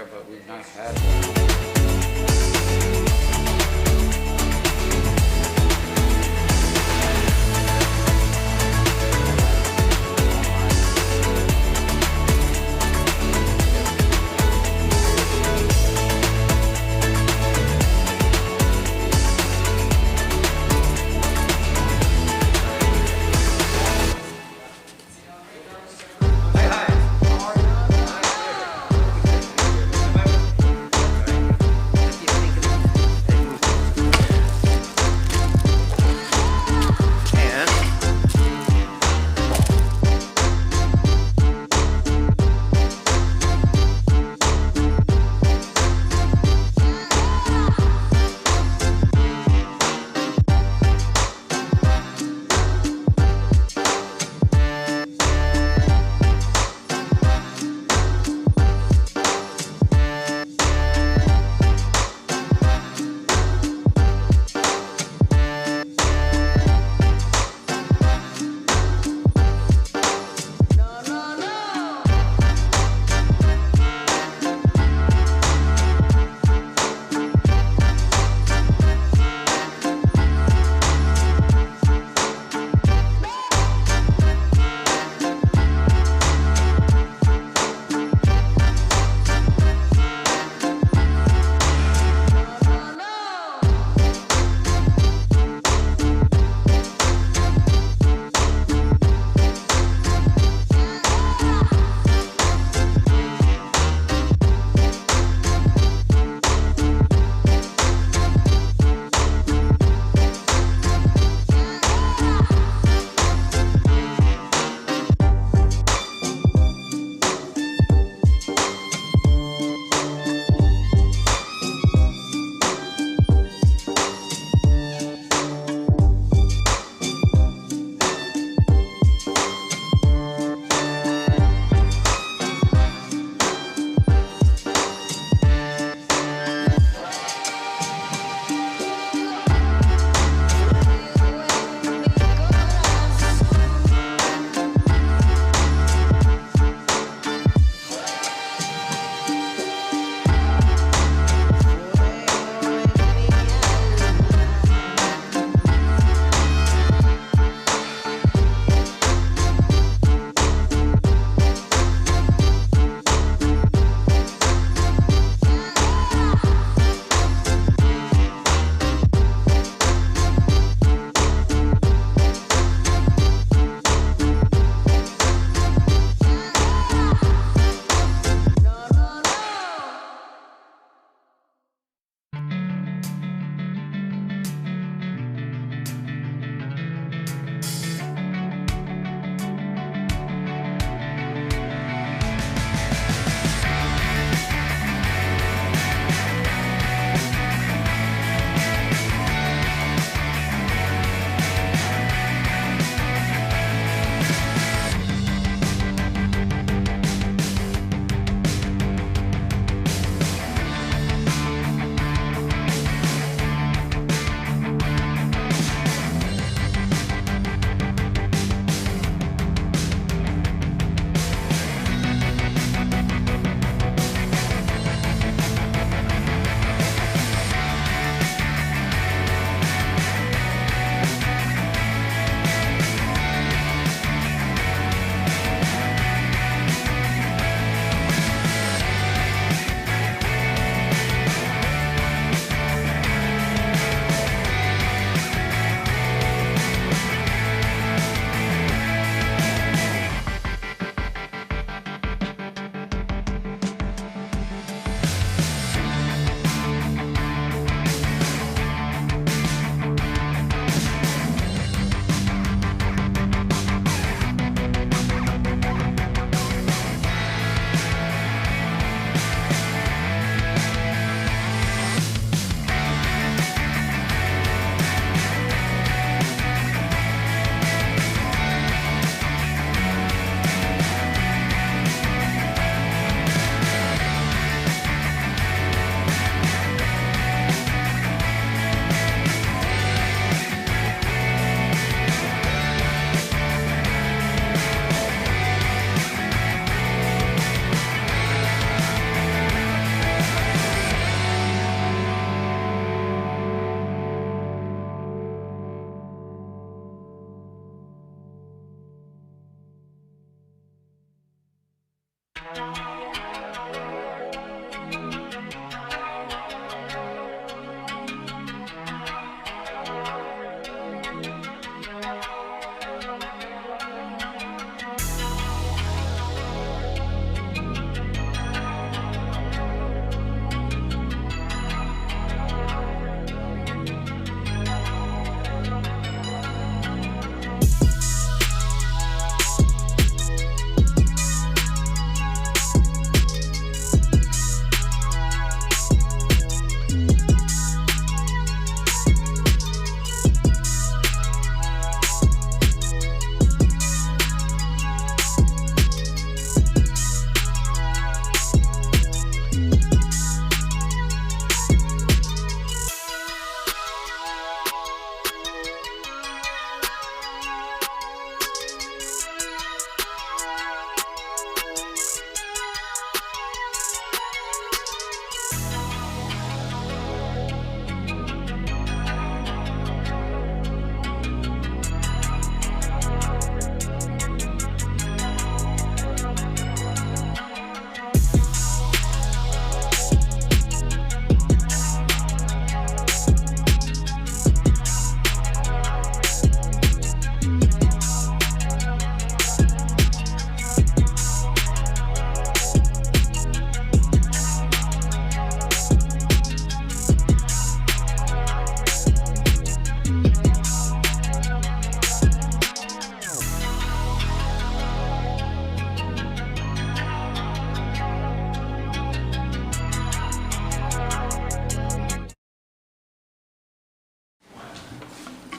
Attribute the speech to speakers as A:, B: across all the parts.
A: but we've not had one.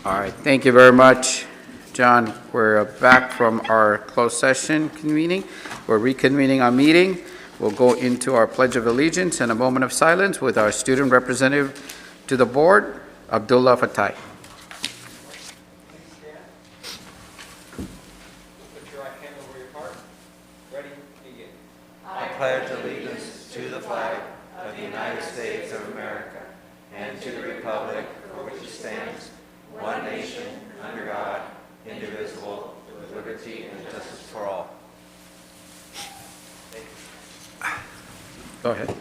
A: All right, thank you very much, John. We're back from our closed session convening. We're reconvening our meeting. We'll go into our Pledge of Allegiance and a moment of silence with our student representative to the board, Abdullah Fatai.
B: Put your right hand over your heart. Ready? Begin.
C: I pledge allegiance to the flag of the United States of America and to the republic for which it stands, one nation, under God, indivisible, with liberty and justice for all.
A: Go ahead.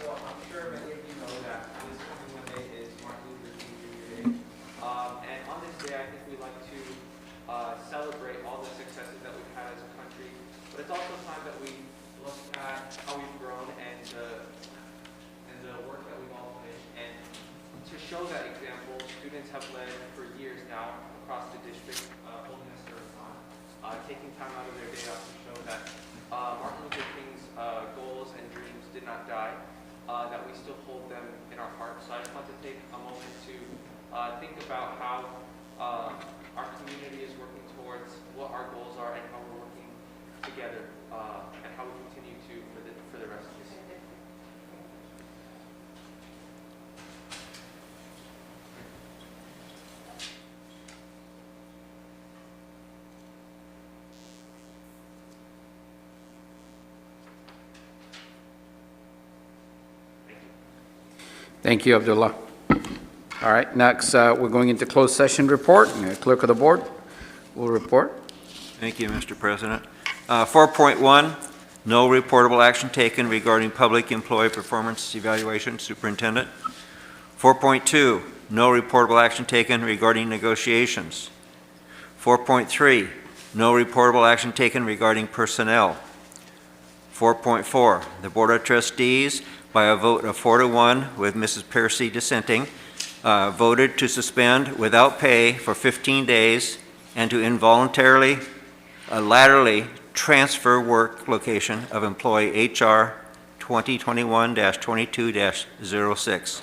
B: So I'm sure many of you know that this coming Monday is Martin Luther King Jr. Day. And on this day, I think we like to celebrate all the successes that we've had as a country. But it's also time that we look at how we've grown and the work that we've all put in. And to show that example, students have led for years now across the district, holding a marathon, taking time out of their day off to show that Martin Luther King's goals and dreams did not die, that we still hold them in our hearts. So I just want to take a moment to think about how our community is working towards what our goals are and how we're working together and how we continue to for the rest of this year.
A: Thank you, Abdullah. All right, next we're going into closed session report. Clerk of the board will report.
C: Thank you, Mr. President. 4.1, no reportable action taken regarding public employee performance evaluation, superintendent. 4.2, no reportable action taken regarding negotiations. 4.3, no reportable action taken regarding personnel. 4.4, the Board of Trustees, by a vote of 4-1 with Mrs. Piercy dissenting, voted to suspend without pay for 15 days and to involuntarily, laterally transfer work location of employee HR 2021-22-06.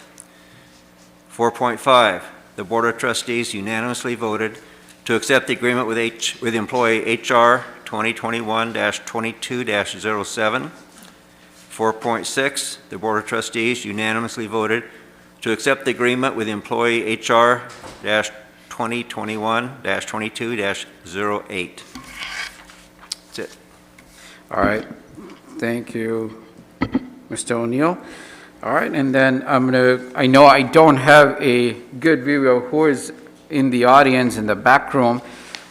C: 4.5, the Board of Trustees unanimously voted to accept the agreement with employee HR 2021-22-07. 4.6, the Board of Trustees unanimously voted to accept the agreement with employee HR 2021-22-08. That's it.
A: All right, thank you, Mr. O'Neill. All right, and then I know I don't have a good view of who is in the audience in the back room,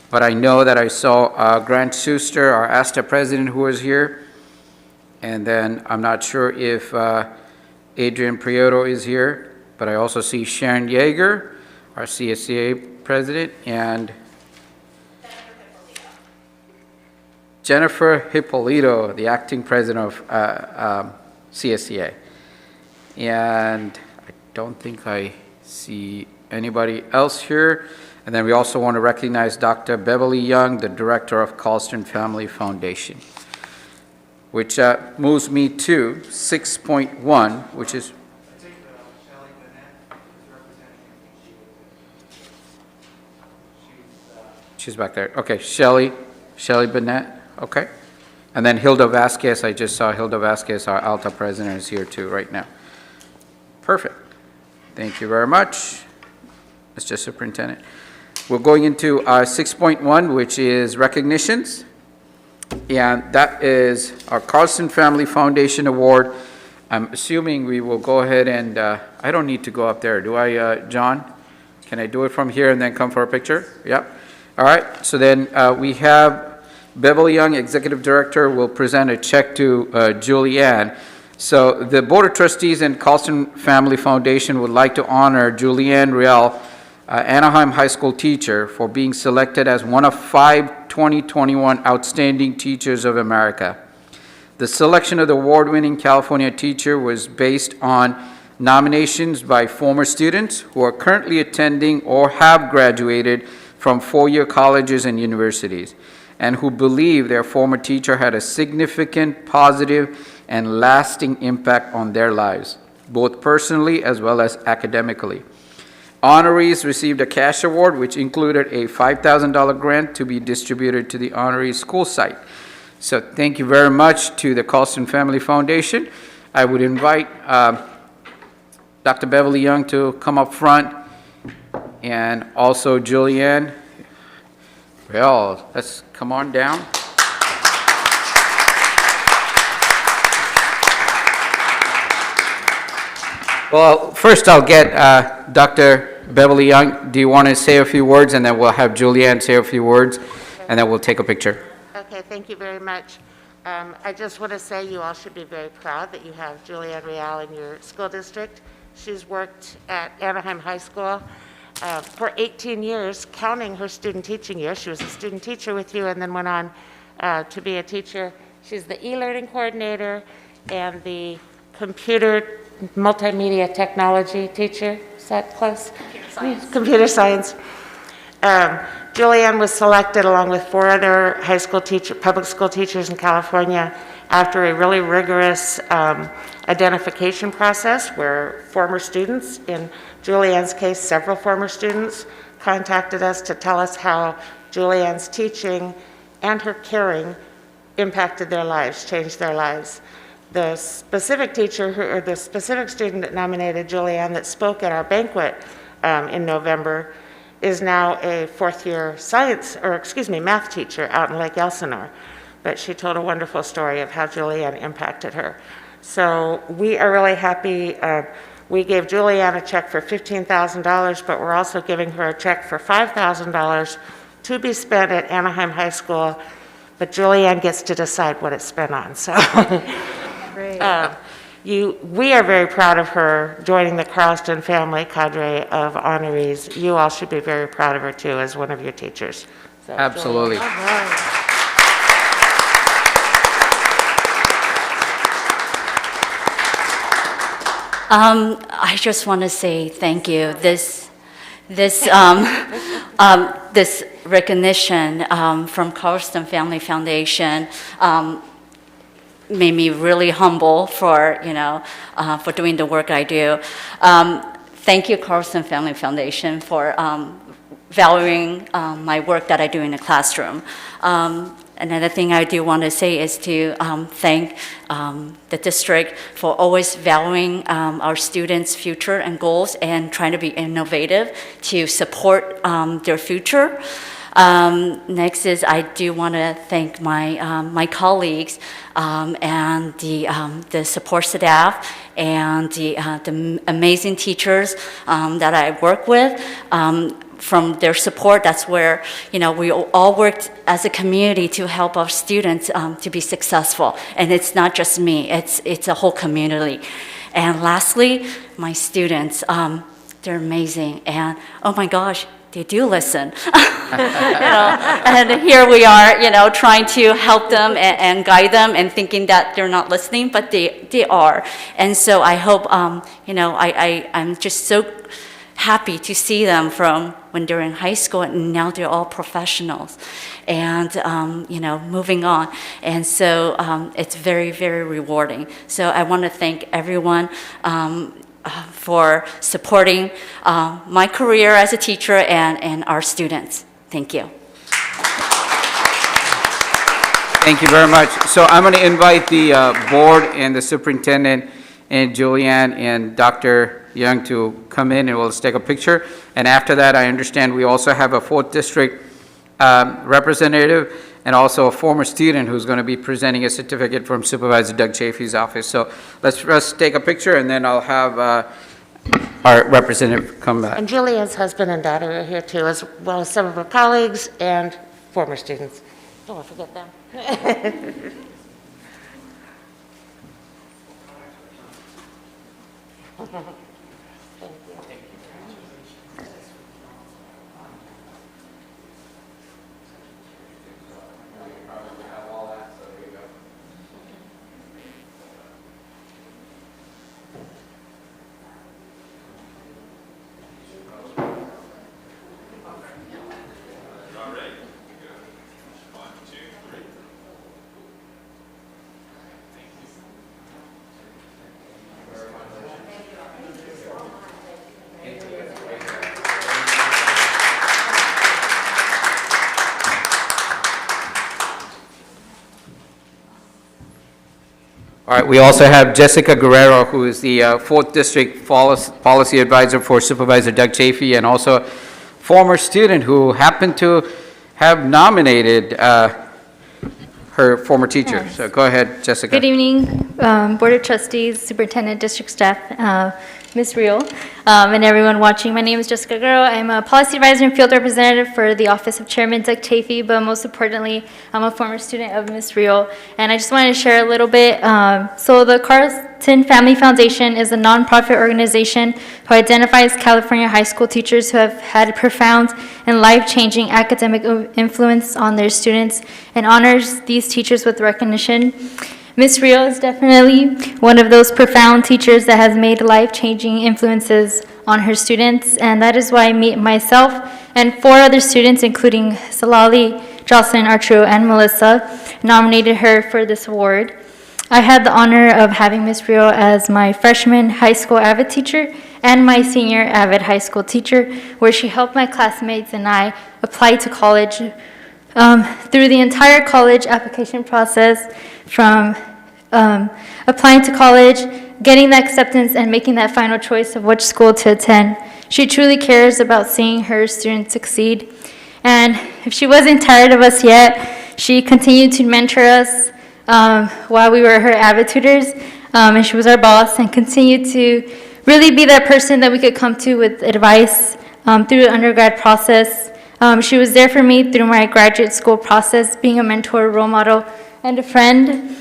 A: but I know that I saw Grant Schuster, our ASTA president, who was here. And then I'm not sure if Adrian Prieto is here, but I also see Sharon Yeager, our CSEA president, and Jennifer Hippolito, the acting president of CSEA. And I don't think I see anybody else here. And then we also want to recognize Dr. Beverly Young, the director of Carlson Family Foundation, which moves me to 6.1, which is... She's back there. Okay, Shelley Burnett, okay. And then Hilda Vasquez, I just saw Hilda Vasquez, our ALTA president, is here too right now. Perfect. Thank you very much, Mr. Superintendent. We're going into 6.1, which is recognitions. And that is our Carlson Family Foundation Award. I'm assuming we will go ahead and, I don't need to go up there, do I, John? Can I do it from here and then come for a picture? Yep. All right, so then we have Beverly Young, Executive Director, will present a check to Julianne. So the Board of Trustees and Carlson Family Foundation would like to honor Julianne Real, Anaheim High School teacher, for being selected as one of 5 2021 Outstanding Teachers of America. The selection of the award-winning California teacher was based on nominations by former students who are currently attending or have graduated from four-year colleges and universities, and who believe their former teacher had a significant, positive, and lasting impact on their lives, both personally as well as academically. Honorees received a cash award, which included a $5,000 grant to be distributed to the honoree school site. So thank you very much to the Carlson Family Foundation. I would invite Dr. Beverly Young to come up front, and also Julianne. Well, let's come on down. Well, first I'll get Dr. Beverly Young. Do you want to say a few words, and then we'll have Julianne say a few words, and then we'll take a picture.
D: Okay, thank you very much. I just want to say you all should be very proud that you have Julianne Real in your school district. She's worked at Anaheim High School for 18 years, counting her student teaching years. She was a student teacher with you and then went on to be a teacher. She's the e-learning coordinator and the computer multimedia technology teacher. Is that close? Computer science. Computer science. Julianne was selected along with 4 other high school public school teachers in California after a really rigorous identification process where former students, in Julianne's case, several former students, contacted us to tell us how Julianne's teaching and her caring impacted their lives, changed their lives. The specific teacher, or the specific student that nominated Julianne that spoke at our banquet in November is now a 4th-year math teacher out in Lake Elsinore. But she told a wonderful story of how Julianne impacted her. So we are really happy. We gave Julianne a check for $15,000, but we're also giving her a check for $5,000 to be spent at Anaheim High School, but Julianne gets to decide what it's spent on. So
E: Great.
D: we are very proud of her joining the Carlson family cadre of honorees. You all should be very proud of her too as one of your teachers. So,
A: Absolutely.
E: All right.
F: I just want to say thank you. This recognition from Carlson Family Foundation made me really humble for for doing the work I do. Thank you, Carlson Family Foundation, for valuing my work that I do in the classroom. Another thing I do want to say is to thank the district for always valuing our students' future and goals and trying to be innovative to support their future. Next is I do want to thank my colleagues and the support staff and the amazing teachers that I work with. From their support, that's where we all worked as a community to help our students to be successful. And it's not just me; it's a whole community. And lastly, my students, they're amazing. And oh my gosh, they do listen. And here we are, trying to help them and guide them, and thinking that they're not listening, but they are. And so I hope, I'm just so happy to see them from when they're in high school, and now they're all professionals and moving on. And so it's very, very rewarding. So I want to thank everyone for supporting my career as a teacher and our students. Thank you.
A: Thank you very much. So I'm going to invite the board and the superintendent and Julianne and Dr. Young to come in, and we'll take a picture. And after that, I understand we also have a 4th district representative, and also a former student who's going to be presenting a certificate from Supervisor Doug Chafee's office. So let's take a picture, and then I'll have our representative come back.
D: And Julia's husband and daughter are here too, as well as some of her colleagues and former students. Don't want to forget them.
A: All right, we also have Jessica Guerrero, who is the 4th District Policy Advisor for Supervisor Doug Chafee, and also a former student who happened to have nominated her former teacher.
G: Yes.
A: So go ahead, Jessica.
G: Good evening, Board of Trustees, Superintendent, District staff, Ms. Reel, and everyone watching. My name is Jessica Guerrero. I'm a Policy Advisor and Field Representative for the Office of Chairman Doug Chafee, but most importantly, I'm a former student of Ms. Reel. And I just wanted to share a little bit. So the Carlson Family Foundation is a nonprofit organization who identifies California high school teachers who have had profound and life-changing academic influence on their students and honors these teachers with recognition. Ms. Reel is definitely one of those profound teachers that has made life-changing influences on her students, and that is why myself and 4 other students, including Salali, Jocelyn, Arturo, and Melissa, nominated her for this award. I had the honor of having Ms. Reel as my freshman high school AVID teacher and my senior AVID high school teacher, where she helped my classmates and I apply to college through the entire college application process, from applying to college, getting the acceptance, and making that final choice of which school to attend. She truly cares about seeing her students succeed. And if she wasn't tired of us yet, she continued to mentor us while we were her AVID tutors, and she was our boss, and continued to really be that person that we could come to with advice through the undergrad process. She was there for me through my graduate school process, being a mentor, role model, and a friend.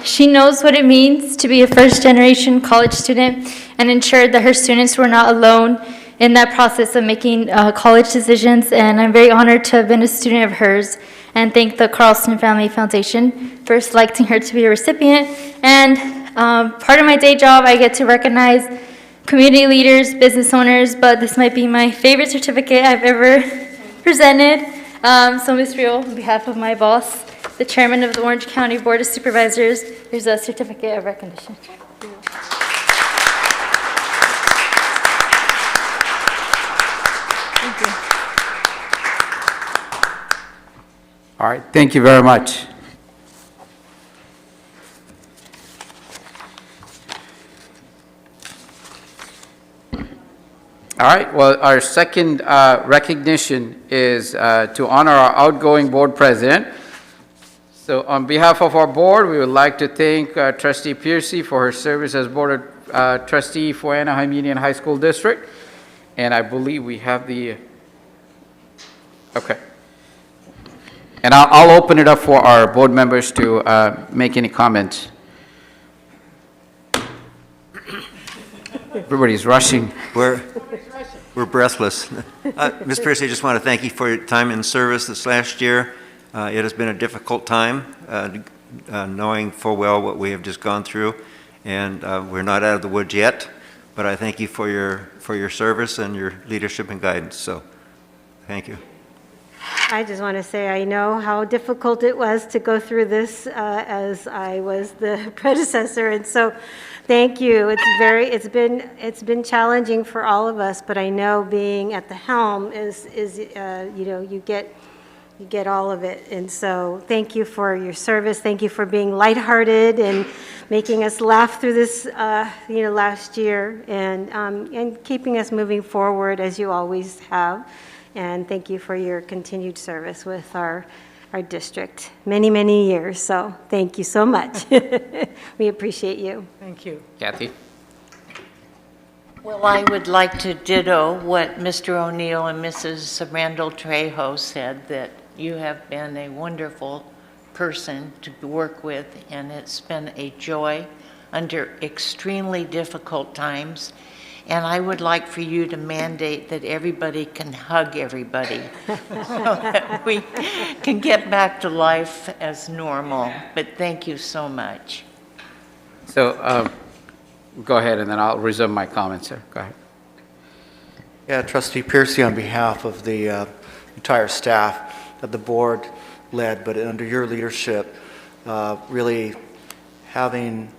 G: She knows what it means to be a first-generation college student and ensured that her students were not alone in that process of making college decisions. And I'm very honored to have been a student of hers, and thank the Carlson Family Foundation for selecting her to be a recipient. And part of my day job, I get to recognize community leaders, business owners, but this might be my favorite certificate I've ever presented. So Ms. Reel, on behalf of my boss, the chairman of the Orange County Board of Supervisors, here's a certificate of recognition. Thank you.
A: All right, thank you very much. All right, well, our second recognition is to honor our outgoing board president. So on behalf of our board, we would like to thank Trustee Piercy for her service as board trustee for Anaheim Union High School District. And I believe we have the, okay. And I'll open it up for our board members to make any comments. Everybody's rushing.
C: We're breathless. Ms. Pierce, I just want to thank you for your time in service this last year. It has been a difficult time, knowing full well what we have just gone through, and we're not out of the woods yet, but I thank you for your service and your leadership and guidance, so thank you.
E: I just want to say I know how difficult it was to go through this as I was the predecessor, and so thank you. It's been challenging for all of us, but I know being at the helm is you know, you get all of it, and so thank you for your service. Thank you for being lighthearted and making us laugh through this you know, last year, and keeping us moving forward as you always have. And thank you for your continued service with our our district, many, many years. So thank you so much. We appreciate you.
H: Thank you.
A: Kathy?
I: Well, I would like to ditto what Mr. O'Neill and Mrs. Randall Trejo said, that you have been a wonderful person to work with, and it's been a joy under extremely difficult times. And I would like for you to mandate that everybody can hug everybody so that we can get back to life as normal. But thank you so much.
A: So, go ahead, and then I'll resume my comments, sir. Go ahead.
J: Yeah, Trustee Piercy, on behalf of the entire staff that the board led, but under your leadership, really having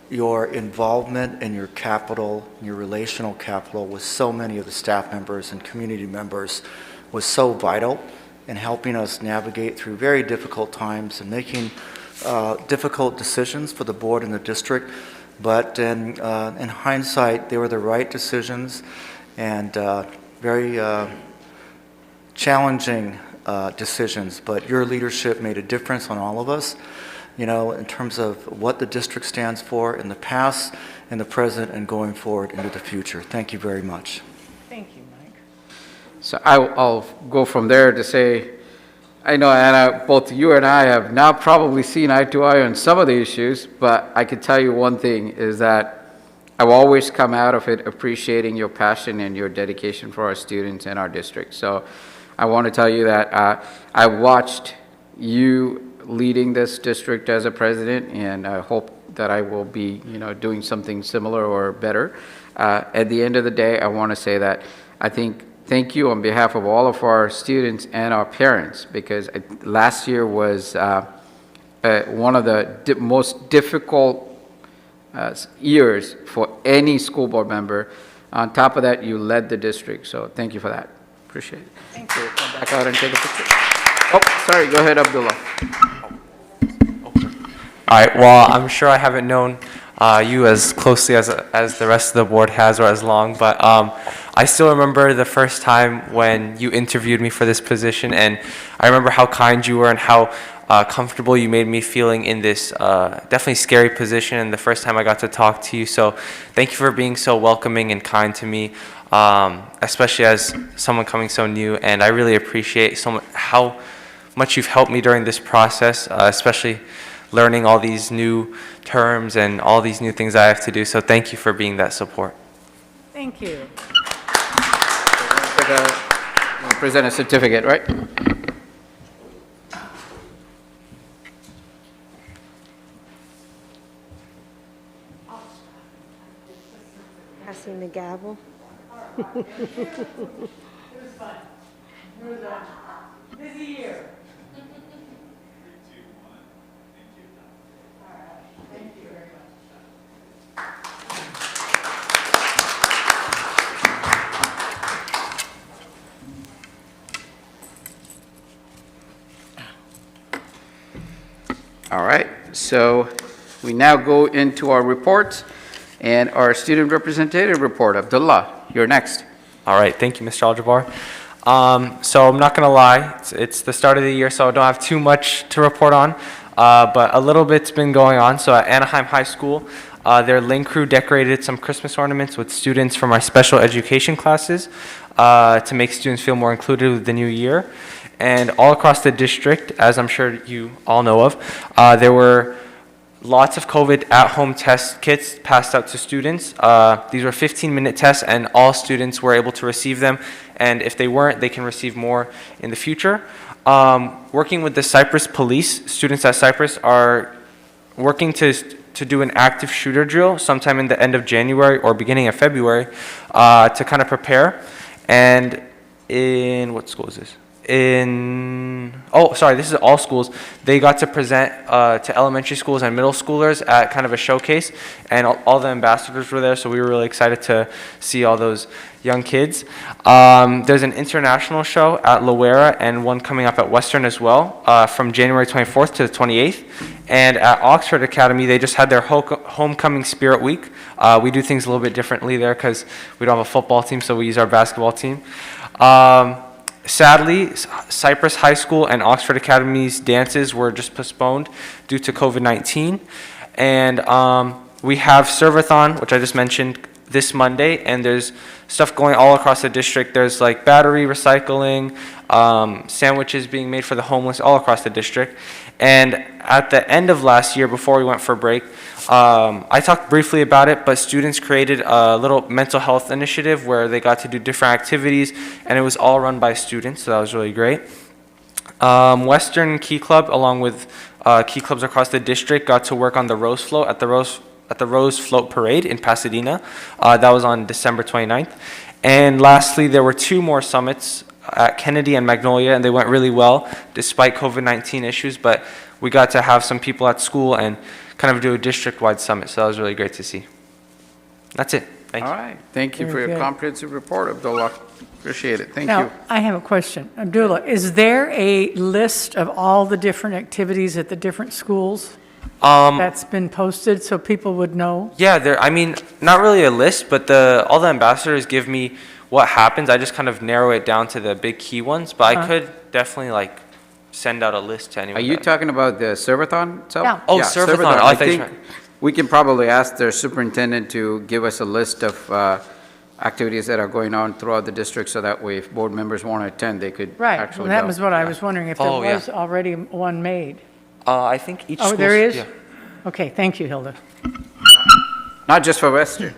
J: your involvement and your capital, your relational capital with so many of the staff members and community members was so vital in helping us navigate through very difficult times and making difficult decisions for the board and the district. But in hindsight, they were the right decisions and very challenging decisions. But your leadership made a difference on all of us, you know, in terms of what the district stands for in the past, in the present, and going forward into the future. Thank you very much.
H: Thank you, Mike.
A: So I'll go from there to say, I know, Anna, both you and I have now probably seen eye to eye on some of the issues, but I can tell you one thing is that I've always come out of it appreciating your passion and your dedication for our students and our district. So I want to tell you that I watched you leading this district as a president, and I hope that I will be, you know, doing something similar or better. At the end of the day, I want to say that I think thank you on behalf of all of our students and our parents, because last year was one of the most difficult years for any school board member. On top of that, you led the district, so thank you for that. Appreciate it.
H: Thank you.
A: Come back out and take a picture. Oh, sorry, go ahead, Abdullah.
K: All right, well, I'm sure I haven't known you as closely as the rest of the board has, or as long, but I still remember the first time when you interviewed me for this position, and I remember how kind you were and how comfortable you made me feeling in this definitely scary position, and the first time I got to talk to you. So thank you for being so welcoming and kind to me, especially as someone coming so new, and I really appreciate how much you've helped me during this process, especially learning all these new terms and all these new things I have to do. So thank you for being that support.
H: Thank you.
A: Present a certificate, right?
E: Passing the gavel.
H: It was fun. It was a busy year. Thank you very much.
A: All right, so we now go into our reports and our student representative report. Abdullah, you're next.
K: All right, thank you, Mr. Aljabar. So I'm not gonna lie, it's the start of the year, so I don't have too much to report on, but a little bit's been going on. So at Anaheim High School, their link crew decorated some Christmas ornaments with students from our special education classes to make students feel more included with the new year. And all across the district, as I'm sure you all know of, there were lots of COVID at-home test kits passed out to students. These were 15-minute tests, and all students were able to receive them. And if they weren't, they can receive more in the future. Working with the Cypress Police, students at Cypress are working to do an active shooter drill sometime in the end of January or beginning of February to kind of prepare. And in, what school is this? This is all schools. They got to present to elementary schools and middle schoolers at kind of a showcase, and all the ambassadors were there, so we were really excited to see all those young kids. There's an international show at Loera and one coming up at Western as well from January 24th to the 28th. And at Oxford Academy, they just had their Homecoming Spirit Week. We do things a little bit differently there because we don't have a football team, so we use our basketball team. Sadly, Cypress High School and Oxford Academy's dances were just postponed due to COVID-19. And we have Servathon, which I just mentioned, this Monday, and there's stuff going all across the district. There's like battery recycling, sandwiches being made for the homeless all across the district. And at the end of last year, before we went for break, I talked briefly about it, but students created a little mental health initiative where they got to do different activities, and it was all run by students, so that was really great. Western Key Club, along with key clubs across the district, got to work on the Rose Float at the Rose Float Parade in Pasadena. That was on December 29th. And lastly, there were 2 more summits at Kennedy and Magnolia, and they went really well despite COVID-19 issues, but we got to have some people at school and kind of do a district-wide summit, so that was really great to see. That's it. Thank you.
A: All right, thank you for
H: Very
A: your
H: good.
A: comprehensive report, Abdullah. Appreciate it, thank
H: Now,
A: you.
H: I have a question. Abdullah, is there a list of all the different activities at the different schools that's been posted so people would know?
K: Yeah, I mean, not really a list, but all the ambassadors give me what happens. I just kind of narrow it down to the big key ones, but I could definitely like send out a list to anyone.
A: Are you talking about the Servathon itself?
H: Yeah.
K: Oh, Servathon. Oh, I
A: I
K: thought you
A: think we can probably ask their superintendent to give us a list of activities that are going on throughout the district, so that way if board members want to attend, they could
H: Right,
A: actually
H: well, that
A: go.
H: was what I was wondering, if there
K: Oh, yeah.
H: was already one made.
K: I think each
H: Oh,
K: school.
H: there is?
K: Yeah.
H: Okay, thank you, Hilda.
A: Not just for Western,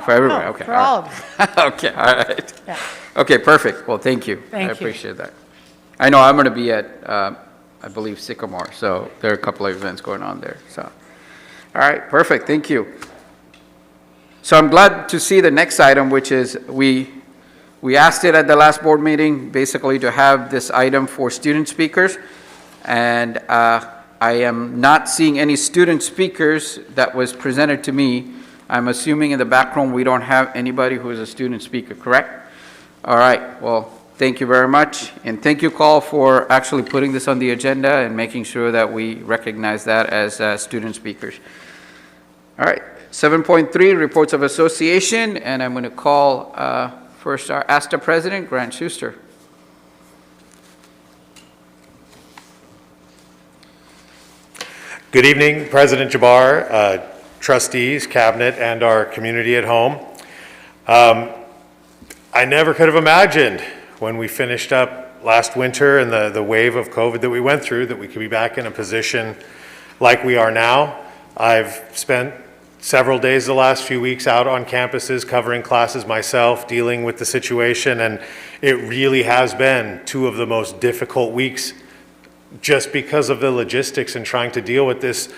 A: for everywhere,
H: No,
A: okay.
H: for
A: all
H: all
A: right.
H: of them.
A: Okay, all right.
H: Yeah.
A: Okay, perfect, well, thank you.
H: Thank
A: I
H: you.
A: appreciate that. I know I'm going to be at, I believe, Sycamore, so there are a couple of events going on there, so. All right, perfect, thank you. So I'm glad to see the next item, which is we asked it at the last board meeting, basically to have this item for student speakers. And I am not seeing any student speakers that was presented to me. I'm assuming in the background we don't have anybody who is a student speaker, correct? All right, well, thank you very much. And thank you, Carl, for actually putting this on the agenda and making sure that we recognize that as student speakers. All right, 7.3, reports of association, and I'm going to call first our ASTA president, Grant Schuster.
L: Good evening, President Jabbar, trustees, cabinet, and our community at home. I never could have imagined when we finished up last winter and the wave of COVID that we went through that we could be back in a position like we are now. I've spent several days the last few weeks out on campuses covering classes myself, dealing with the situation, and it really has been 2 of the most difficult weeks just because of the logistics and trying to deal with this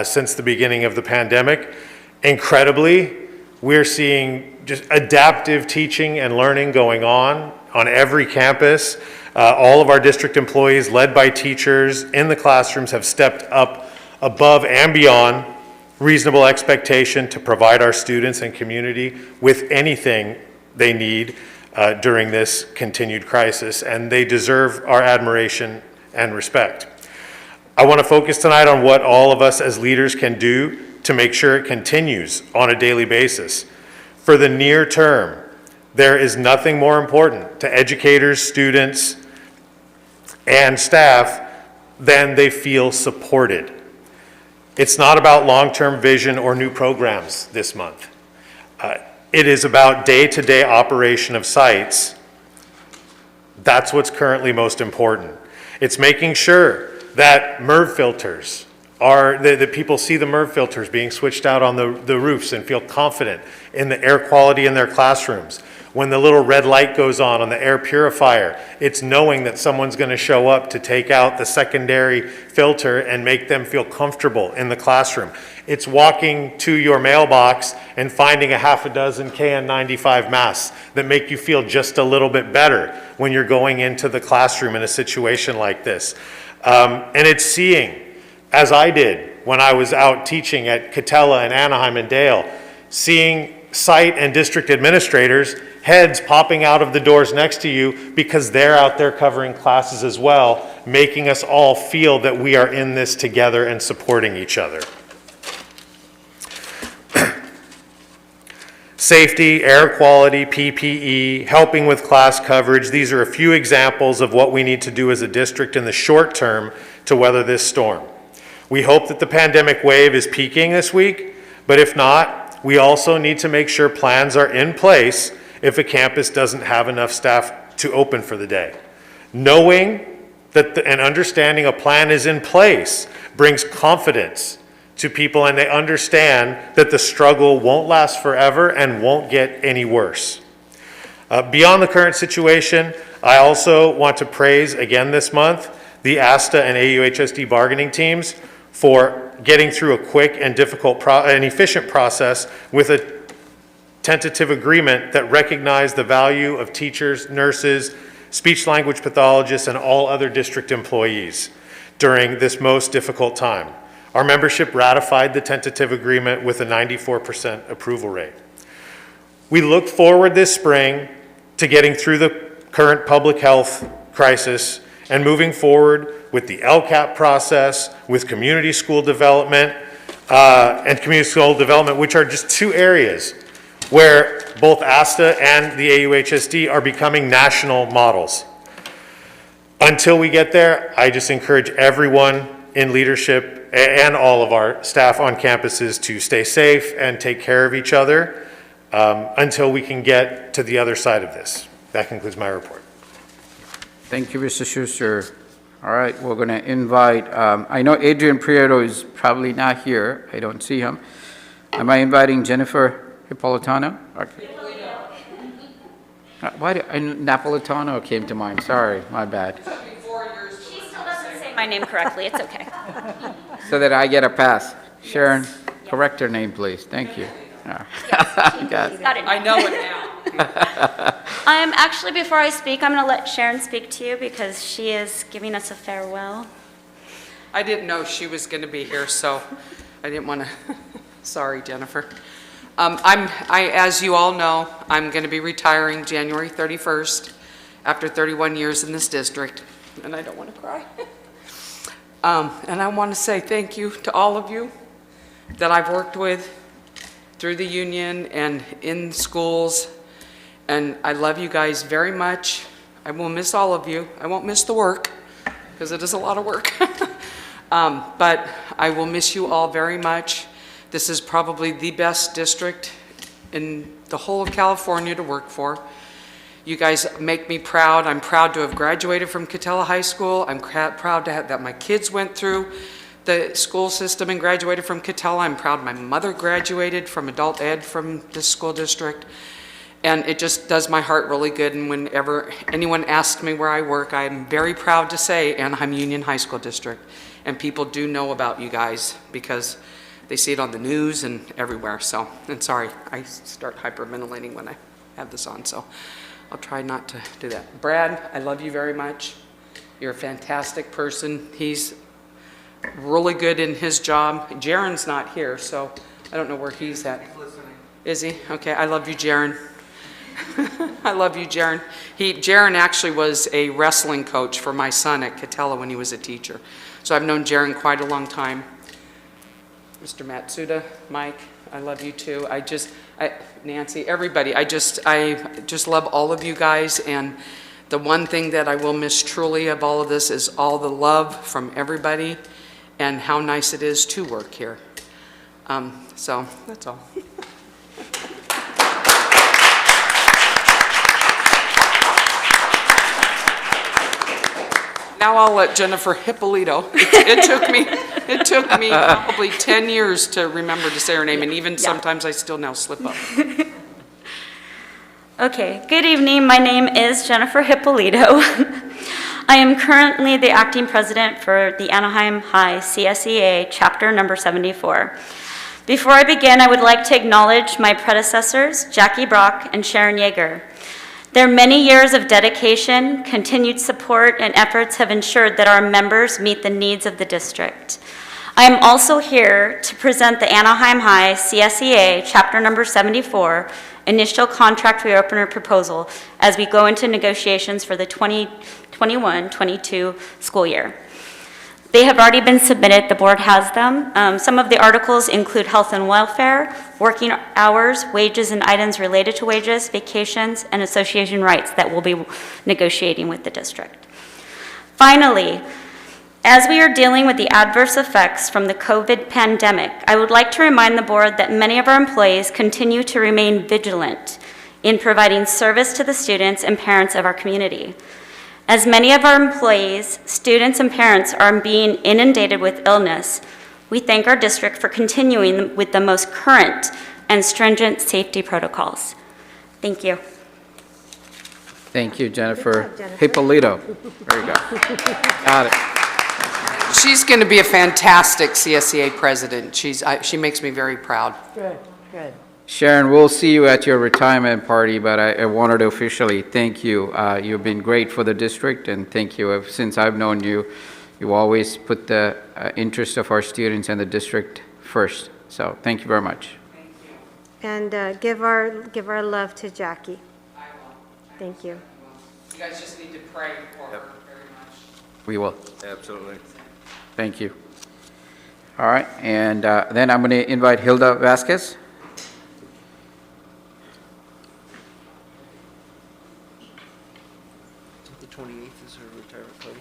L: since the beginning of the pandemic. Incredibly, we're seeing just adaptive teaching and learning going on every campus. All of our district employees, led by teachers in the classrooms, have stepped up above and beyond reasonable expectation to provide our students and community with anything they need during this continued crisis, and they deserve our admiration and respect. I want to focus tonight on what all of us as leaders can do to make sure it continues on a daily basis. For the near term, there is nothing more important to educators, students, and staff than they feel supported. It's not about long-term vision or new programs this month. It is about day-to-day operation of sites. That's what's currently most important. It's making sure that MERV filters that people see the MERV filters being switched out on the roofs and feel confident in the air quality in their classrooms. When the little red light goes on the air purifier, it's knowing that someone's going to show up to take out the secondary filter and make them feel comfortable in the classroom. It's walking to your mailbox and finding a half a dozen KN95 masks that make you feel just a little bit better when you're going into the classroom in a situation like this. And it's seeing, as I did when I was out teaching at Catella and Anaheim and Dale, seeing site and district administrators, heads popping out of the doors next to you because they're out there covering classes as well, making us all feel that we are in this together and supporting each other. safety, air quality, PPE, helping with class coverage. These are a few examples of what we need to do as a district in the short term to weather this storm. We hope that the pandemic wave is peaking this week, but if not, we also need to make sure plans are in place if a campus doesn't have enough staff to open for the day. Knowing that and understanding a plan is in place brings confidence to people, and they understand that the struggle won't last forever and won't get any worse. Beyond the current situation, I also want to praise again this month the ASTA and AUHSD bargaining teams for getting through a quick and difficult and efficient process with a tentative agreement that recognized the value of teachers, nurses, speech-language pathologists, and all other district employees during this most difficult time. Our membership ratified the tentative agreement with a 94% approval rate. We look forward this spring to getting through the current public health crisis and moving forward with the LCAP process, with community school development, which are just two areas where both ASTA and the AUHSD are becoming national models. Until we get there, I just encourage everyone in leadership and all of our staff on campuses to stay safe and take care of each other until we can get to the other side of this. That concludes my report.
A: Thank you, Mr. Schuster. All right, we're going to invite, I know Adrian Prieto is probably not here. I don't see him. Am I inviting Jennifer Napolitano? Okay. Why did Napolitano came to mind? Sorry, my bad.
M: She still doesn't say my name correctly. It's okay.
A: So that I get a pass. Sharon, correct her name, please. Thank you.
M: Got it. I know it now. Actually, before I speak, I'm going to let Sharon speak to you because she is giving us a farewell.
N: I didn't know she was going to be here, so I didn't want to. Sorry, Jennifer. As you all know, I'm going to be retiring January 31st after 31 years in this district, and I don't want to cry. And I want to say thank you to all of you that I've worked with through the union and in schools, and I love you guys very much. I will miss all of you. I won't miss the work, because it is a lot of work. But I will miss you all very much. This is probably the best district in the whole of California to work for. You guys make me proud. I'm proud to have graduated from Catella High School. I'm proud to have that my kids went through the school system and graduated from Catella. I'm proud my mother graduated from adult ed from this school district. And it just does my heart really good. And whenever anyone asks me where I work, I'm very proud to say Anaheim Union High School District. And people do know about you guys because they see it on the news and everywhere. So, and sorry, I start hyperventilating when I have this on, so I'll try not to do that. Brad, I love you very much. You're a fantastic person. He's really good in his job. Jaron's not here, so I don't know where he's at. He's listening. Is he? Okay, I love you, Jaron. I love you, Jaron. Jaron actually was a wrestling coach for my son at Catella when he was a teacher. So I've known Jaron quite a long time. Mr. Matsuda, Mike, I love you too. Nancy, everybody, I just love all of you guys. And the one thing that I will miss truly of all of this is all the love from everybody and how nice it is to work here. So that's all. Now I'll let Jennifer Hippolito. It took me probably 10 years to remember to say her name, and even sometimes I still now slip up.
M: Okay, good evening. My name is Jennifer Hippolito. I am currently the acting president for the Anaheim High CSEA chapter number 74. Before I begin, I would like to acknowledge my predecessors, Jackie Brock and Sharon Yeager. Their many years of dedication, continued support, and efforts have ensured that our members meet the needs of the district. I am also here to present the Anaheim High CSEA Chapter Number 74 initial contract reopener proposal as we go into negotiations for the 2021-22 school year. They have already been submitted, the board has them. Some of the articles include health and welfare, working hours, wages and items related to wages, vacations, and association rights that we'll be negotiating with the district. Finally, as we are dealing with the adverse effects from the COVID pandemic, I would like to remind the board that many of our employees continue to remain vigilant in providing service to the students and parents of our community. As many of our employees, students, and parents are being inundated with illness, we thank our district for continuing with the most current and stringent safety protocols. Thank you.
A: Thank you, Jennifer.
E: Good job, Jennifer.
A: Hippolito. Very good. Got it.
N: She's going to be a fantastic CSEA president. She makes me very proud.
H: Good, good.
A: Sharon, we'll see you at your retirement party, but I wanted to officially thank you. You've been great for the district, and thank you. Since I've known you, you always put the interest of our students and the district first. So thank you very much.
E: And give our love to Jackie.
N: I will.
E: Thank you.
N: You guys just need to pray for her very much.
A: We will.
C: Absolutely.
A: Thank you. All right, and then I'm going to invite Hilda Vasquez.
C: The 28th is her retirement party.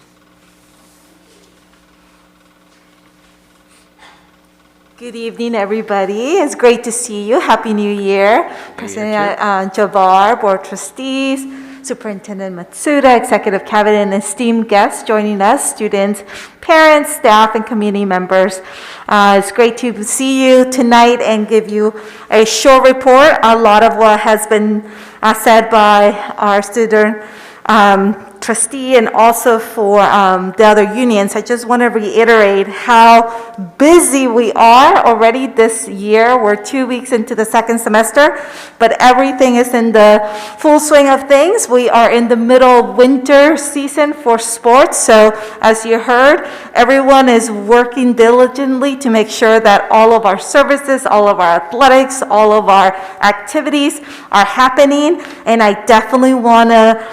O: Good evening, everybody. It's great to see you. Happy New Year. President Jabbar, Board Trustees, Superintendent Matsuda, Executive Cabinet, and esteemed guests joining us, students, parents, staff, and community members. It's great to see you tonight and give you a short report. A lot of what has been said by our student trustee and also for the other unions. I just want to reiterate how busy we are already this year. We're 2 weeks into the second semester, but everything is in the full swing of things. We are in the middle of winter season for sports, so as you heard, everyone is working diligently to make sure that all of our services, all of our athletics, all of our activities are happening, and I definitely want to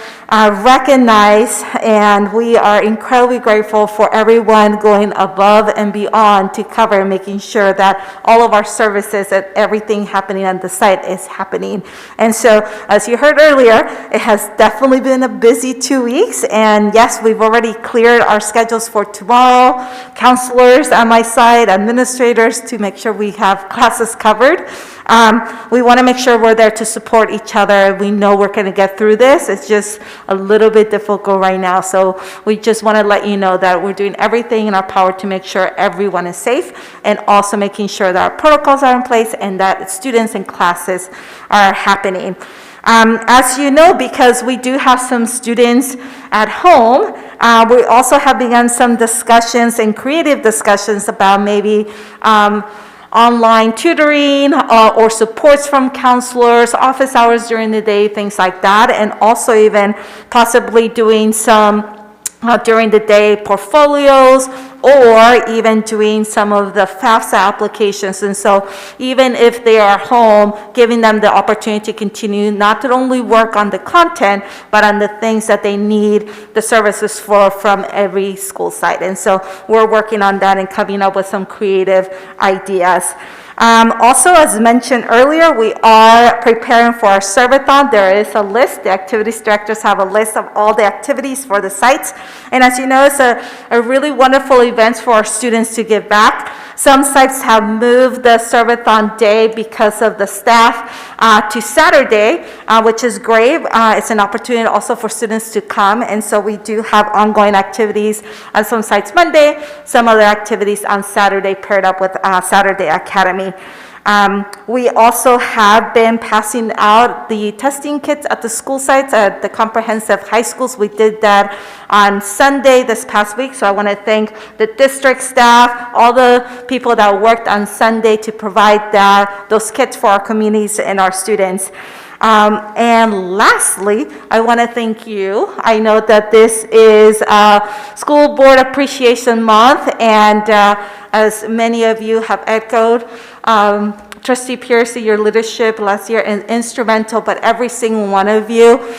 O: recognize, and we are incredibly grateful for everyone going above and beyond to cover, making sure that all of our services and everything happening on the site is happening. And so, as you heard earlier, it has definitely been a busy 2 weeks, and yes, we've already cleared our schedules for tomorrow, counselors on my side, administrators, to make sure we have classes covered. We want to make sure we're there to support each other. We know we're going to get through this. It's just a little bit difficult right now. So we just want to let you know that we're doing everything in our power to make sure everyone is safe, and also making sure that our protocols are in place and that students and classes are happening. As you know, because we do have some students at home, we also have begun some discussions and creative discussions about maybe online tutoring or supports from counselors, office hours during the day, things like that, and also even possibly doing some during the day portfolios, or even doing some of the FAFSA applications. And so even if they are home, giving them the opportunity to continue not to only work on the content, but on the things that they need the services for from every school site. And so we're working on that and coming up with some creative ideas. Also, as mentioned earlier, we are preparing for our serve-a-thon. There is a list. The activities directors have a list of all the activities for the sites. And as you know, it's a really wonderful event for our students to give back. Some sites have moved the serve-a-thon day because of the staff to Saturday, which is great. It's an opportunity also for students to come. And so we do have ongoing activities on some sites Monday, some other activities on Saturday paired up with Saturday Academy. We also have been passing out the testing kits at the school sites at the comprehensive high schools. We did that on Sunday this past week, so I want to thank the district staff, all the people that worked on Sunday to provide those kits for our communities and our students. And lastly, I want to thank you. I know that this is School Board Appreciation Month, and as many of you have echoed, Trustee Piercy, your leadership last year is instrumental, but every single one of you,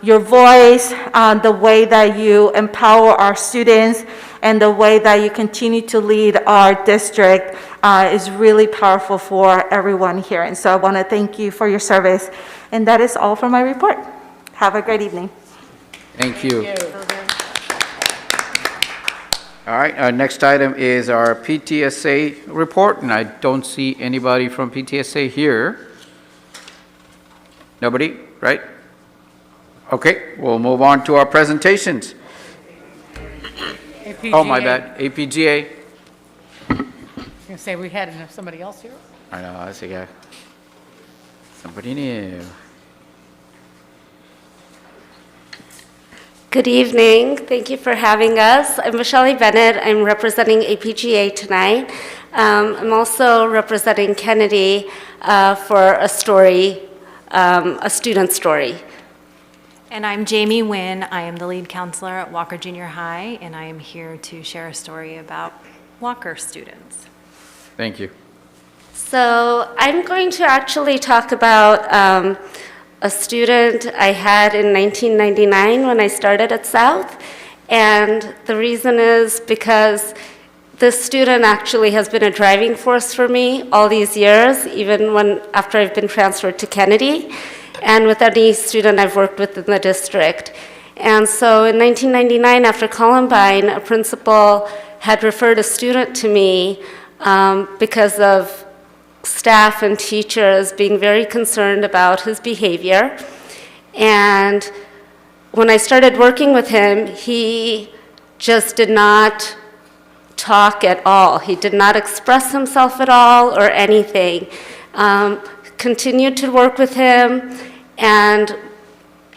O: your voice, the way that you empower our students and the way that you continue to lead our district is really powerful for everyone here. And so I want to thank you for your service. And that is all for my report. Have a great evening.
A: Thank you. All right, our next item is our PTSA report, and I don't see anybody from PTSA here. Nobody, right? Okay, we'll move on to our presentations. Oh, my bad, APGA.
H: I was going to say, we had somebody else here?
A: I know, I see, yeah. Somebody new.
P: Good evening. Thank you for having us. I'm Michelle Bennett. I'm representing APGA tonight. I'm also representing Kennedy for a story, a student story.
Q: And I'm Jamie Nguyen. I am the lead counselor at Walker Junior High, and I am here to share a story about Walker students.
A: Thank you.
P: So I'm going to actually talk about a student I had in 1999 when I started at South. And the reason is because this student actually has been a driving force for me all these years, even after I've been transferred to Kennedy, and with any student I've worked with in the district. And so in 1999, after Columbine, a principal had referred a student to me because of staff and teachers being very concerned about his behavior. And when I started working with him, he just did not talk at all. He did not express himself at all or anything. Continued to work with him, and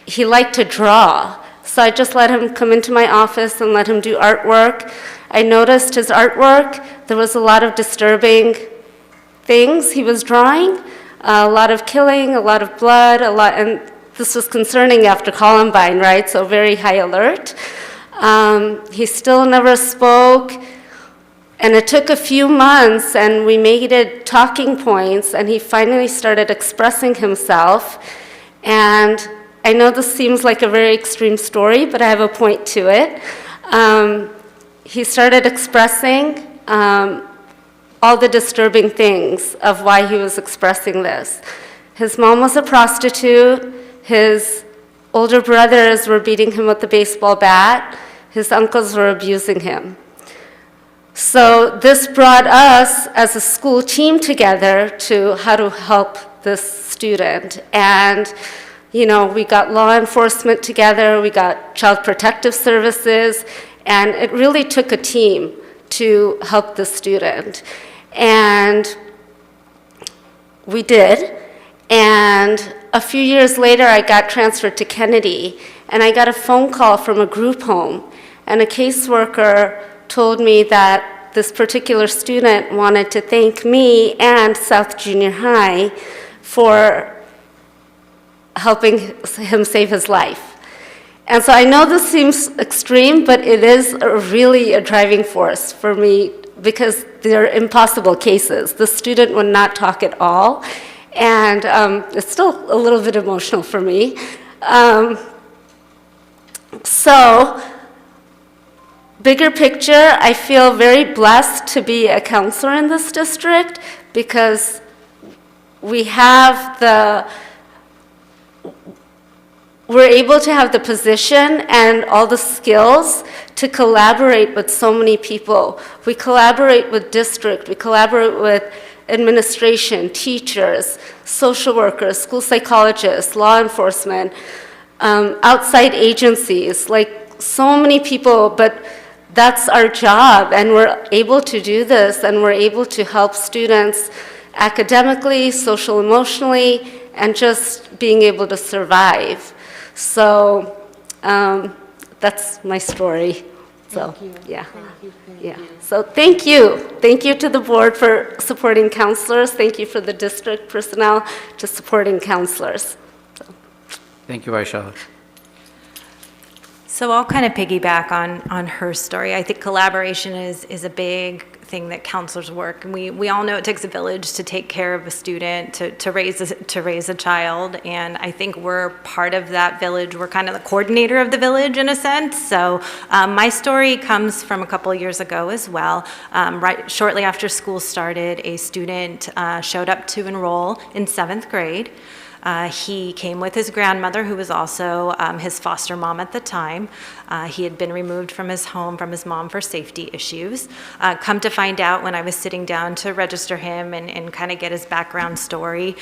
P: he liked to draw. So I just let him come into my office and let him do artwork. I noticed his artwork, there was a lot of disturbing things he was drawing, a lot of killing, a lot of blood, and this was concerning after Columbine, right? So very high alert. He still never spoke, and it took a few months, and we made it talking points, and he finally started expressing himself. And I know this seems like a very extreme story, but I have a point to it. He started expressing all the disturbing things of why he was expressing this. His mom was a prostitute. His older brothers were beating him with a baseball bat. His uncles were abusing him. So this brought us as a school team together to how to help this student. And, you know, we got law enforcement together, we got child protective services, and it really took a team to help the student. And we did. And a few years later, I got transferred to Kennedy, and I got a phone call from a group home, and a caseworker told me that this particular student wanted to thank me and South Junior High for helping him save his life. And so I know this seems extreme, but it is really a driving force for me because they're impossible cases. The student would not talk at all, and it's still a little bit emotional for me. So, bigger picture, I feel very blessed to be a counselor in this district because we're able to have the position and all the skills to collaborate with so many people. We collaborate with district, we collaborate with administration, teachers, social workers, school psychologists, law enforcement, outside agencies, like so many people, but that's our job, and we're able to do this, and we're able to help students academically, social emotionally, and just being able to survive. So that's my story. So, yeah. Yeah. So thank you. Thank you to the board for supporting counselors. Thank you for the district personnel to supporting counselors.
A: Thank you, Aisha.
Q: So I'll kind of piggyback on her story. I think collaboration is a big thing that counselors work. And we all know it takes a village to take care of a student, to raise a child, and I think we're part of that village. We're kind of the coordinator of the village in a sense. So my story comes from a couple of years ago as well. Right shortly after school started, a student showed up to enroll in 7th grade. He came with his grandmother, who was also his foster mom at the time. He had been removed from his home from his mom for safety issues. Come to find out, when I was sitting down to register him and kind of get his background story,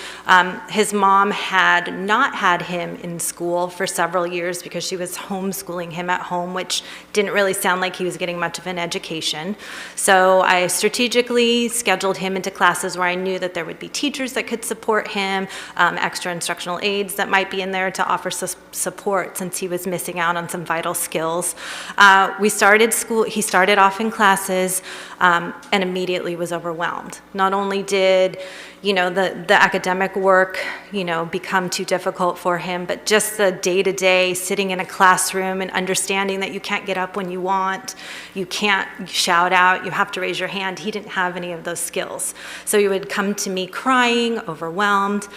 Q: his mom had not had him in school for several years because she was homeschooling him at home, which didn't really sound like he was getting much of an education. So I strategically scheduled him into classes where I knew that there would be teachers that could support him, extra instructional aides that might be in there to offer support since he was missing out on some vital skills. We started school, he started off in classes and immediately was overwhelmed. Not only did, the academic work, become too difficult for him, but just the day-to-day sitting in a classroom and understanding that you can't get up when you want, you can't shout out, you have to raise your hand. He didn't have any of those skills. So he would come to me crying, overwhelmed.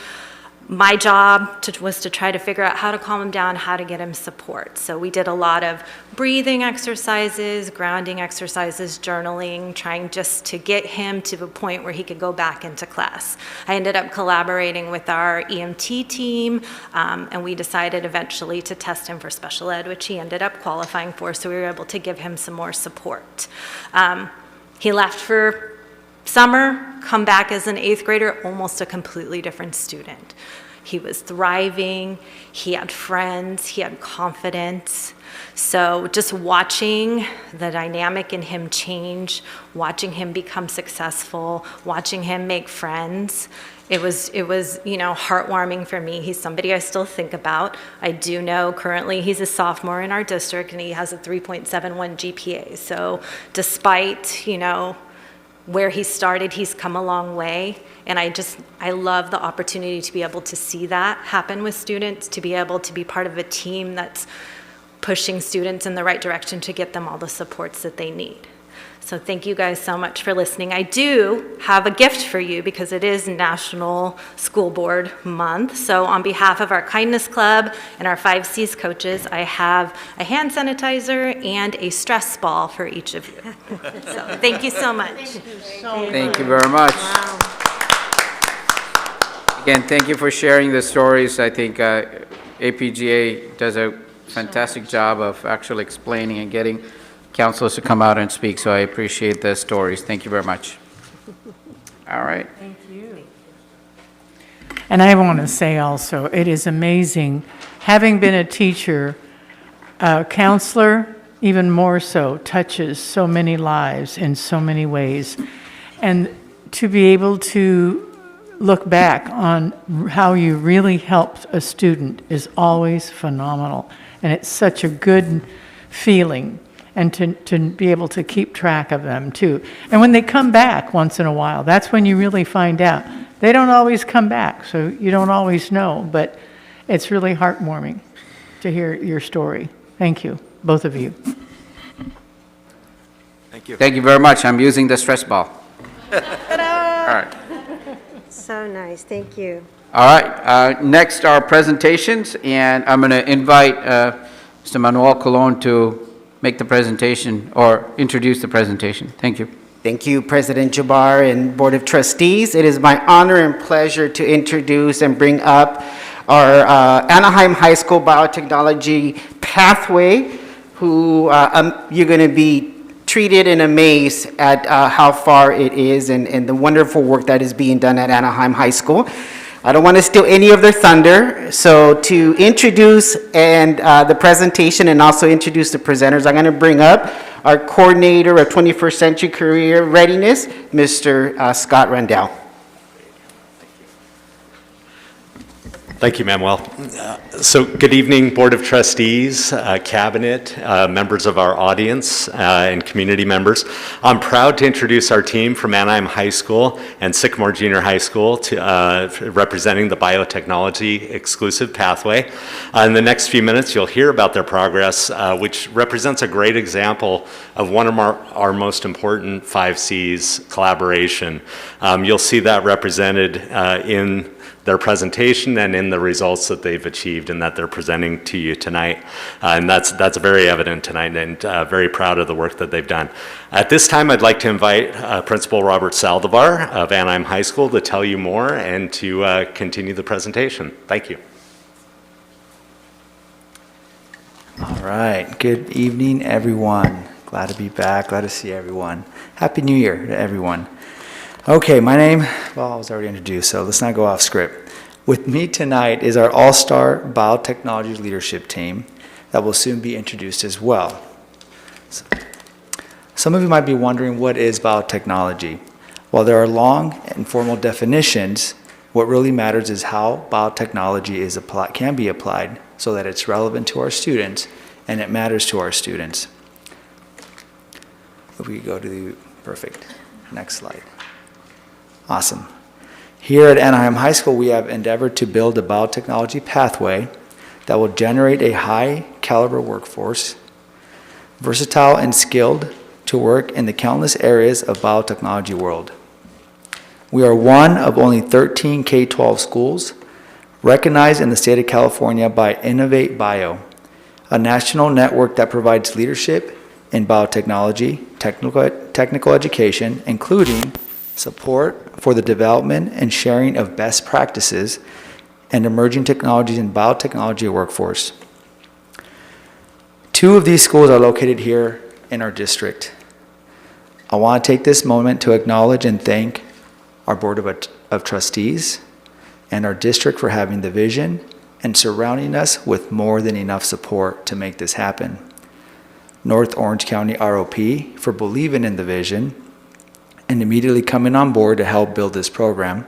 Q: My job was to try to figure out how to calm him down, how to get him support. So we did a lot of breathing exercises, grounding exercises, journaling, trying just to get him to a point where he could go back into class. I ended up collaborating with our EMT team, and we decided eventually to test him for special ed, which he ended up qualifying for, so we were able to give him some more support. He left for summer, come back as an 8th grader, almost a completely different student. He was thriving, he had friends, he had confidence. So just watching the dynamic in him change, watching him become successful, watching him make friends, it was heartwarming for me. He's somebody I still think about. I do know currently he's a sophomore in our district and he has a 3.71 GPA. So despite, where he started, he's come a long way. And I love the opportunity to be able to see that happen with students, to be able to be part of a team that's pushing students in the right direction to get them all the supports that they need. So thank you guys so much for listening. I do have a gift for you because it is National School Board Month. So on behalf of our Kindness Club and our 5Cs coaches, I have a hand sanitizer and a stress ball for each of you. So thank you so much.
A: Thank you very much.
E: Wow.
A: Again, thank you for sharing the stories. I think APGA does a fantastic job of actually explaining and getting counselors to come out and speak, so I appreciate the stories. Thank you very much. All right.
H: Thank you. And I want to say also, it is amazing, having been a teacher, a counselor, even more so, touches so many lives in so many ways. And to be able to look back on how you really helped a student is always phenomenal. And it's such a good feeling. And to be able to keep track of them, too. And when they come back once in a while, that's when you really find out. They don't always come back, so you don't always know, but it's really heartwarming to hear your story. Thank you, both of you.
C: Thank you.
A: Thank you very much. I'm using the stress ball. All right.
E: So nice, thank you.
A: All right. Next are presentations, and I'm going to invite Mr. Manuel Colon to make the presentation or introduce the presentation. Thank you.
R: Thank you, President Jabbar and Board of Trustees. It is my honor and pleasure to introduce and bring up our Anaheim High School Biotechnology Pathway, who you're going to be treated and amazed at how far it is and the wonderful work that is being done at Anaheim High School. I don't want to steal any of their thunder, so to introduce the presentation and also introduce the presenters, I'm going to bring up our coordinator of 21st Century Career Readiness, Mr. Scott Randell.
S: Thank you, Manuel. So good evening, Board of Trustees, Cabinet, members of our audience, and community members. I'm proud to introduce our team from Anaheim High School and Sycamore Junior High School to, representing the biotechnology exclusive pathway. In the next few minutes, you'll hear about their progress, which represents a great example of one of our most important 5 C's, collaboration. You'll see that represented in their presentation and in the results that they've achieved and that they're presenting to you tonight. And that's very evident tonight, and very proud of the work that they've done. At this time, I'd like to invite Principal Robert Saldivar of Anaheim High School to tell you more and to continue the presentation. Thank you.
T: All right, good evening, everyone. Glad to be back, glad to see everyone. Happy New Year to everyone. Okay, my name, well, I was already introduced, so let's not go off script. With me tonight is our all-star biotechnology leadership team that will soon be introduced as well. So, some of you might be wondering, what is biotechnology? While there are long and formal definitions, what really matters is how biotechnology can be applied so that it's relevant to our students and it matters to our students. If we go to the, perfect, next slide. Awesome. Here at Anaheim High School, we have endeavored to build a biotechnology pathway that will generate a high caliber workforce, versatile and skilled to work in the countless areas of biotechnology world. We are one of only 13 K-12 schools recognized in the state of California by Innovate Bio, a national network that provides leadership in biotechnology, technical education, including support for the development and sharing of best practices and emerging technologies in biotechnology workforce. 2 of these schools are located here in our district. I want to take this moment to acknowledge and thank our Board of Trustees and our district for having the vision and surrounding us with more than enough support to make this happen. North Orange County ROP for believing in the vision and immediately coming on board to help build this program.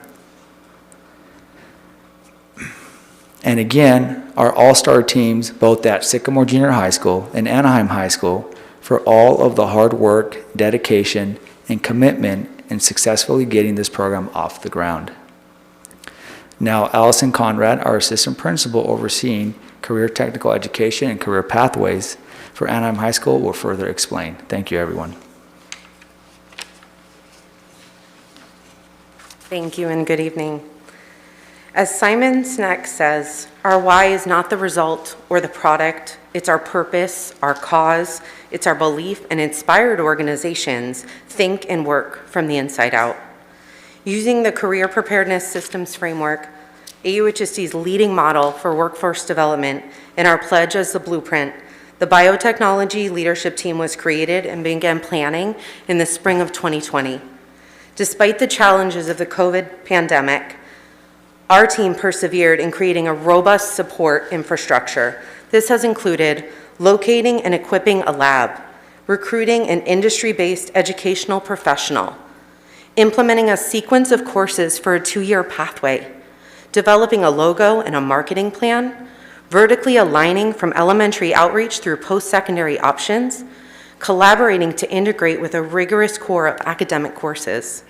T: And again, our all-star teams, both at Sycamore Junior High School and Anaheim High School, for all of the hard work, dedication, and commitment in successfully getting this program off the ground. Now, Allison Conrad, our assistant principal overseeing career technical education and career pathways for Anaheim High School, will further explain. Thank you, everyone.
U: Thank you and good evening. As Simon Sinek says, our why is not the result or the product, it's our purpose, our cause, it's our belief, and inspired organizations think and work from the inside out. Using the Career Preparedness Systems Framework, AUHSD's leading model for workforce development, and our pledge as the blueprint, the biotechnology leadership team was created and began planning in the spring of 2020. Despite the challenges of the COVID pandemic, our team persevered in creating a robust support infrastructure. This has included locating and equipping a lab, recruiting an industry-based educational professional, implementing a sequence of courses for a 2-year pathway, developing a logo and a marketing plan, vertically aligning from elementary outreach through post-secondary options, collaborating to integrate with a rigorous core of academic courses.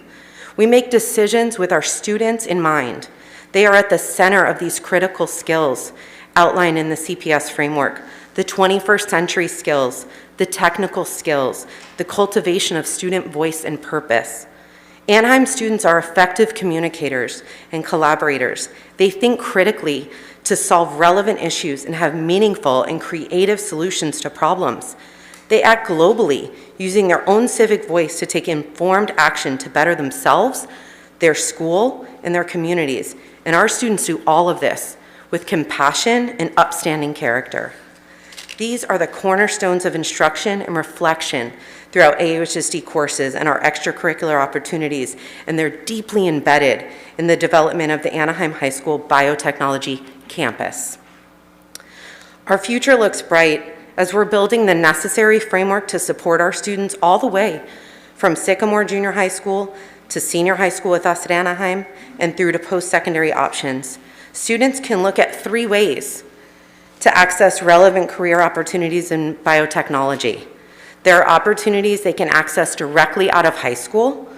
U: We make decisions with our students in mind. They are at the center of these critical skills outlined in the CPS framework, the 21st century skills, the technical skills, the cultivation of student voice and purpose. Anaheim students are effective communicators and collaborators. They think critically to solve relevant issues and have meaningful and creative solutions to problems. They act globally, using their own civic voice to take informed action to better themselves, their school, and their communities. And our students do all of this with compassion and upstanding character. These are the cornerstones of instruction and reflection throughout AUHSD courses and our extracurricular opportunities, and they're deeply embedded in the development of the Anaheim High School Biotechnology Campus. Our future looks bright as we're building the necessary framework to support our students all the way from Sycamore Junior High School to senior high school with us at Anaheim and through to post-secondary options students can look at 3 ways to access relevant career opportunities in biotechnology. There are opportunities they can access directly out of high school,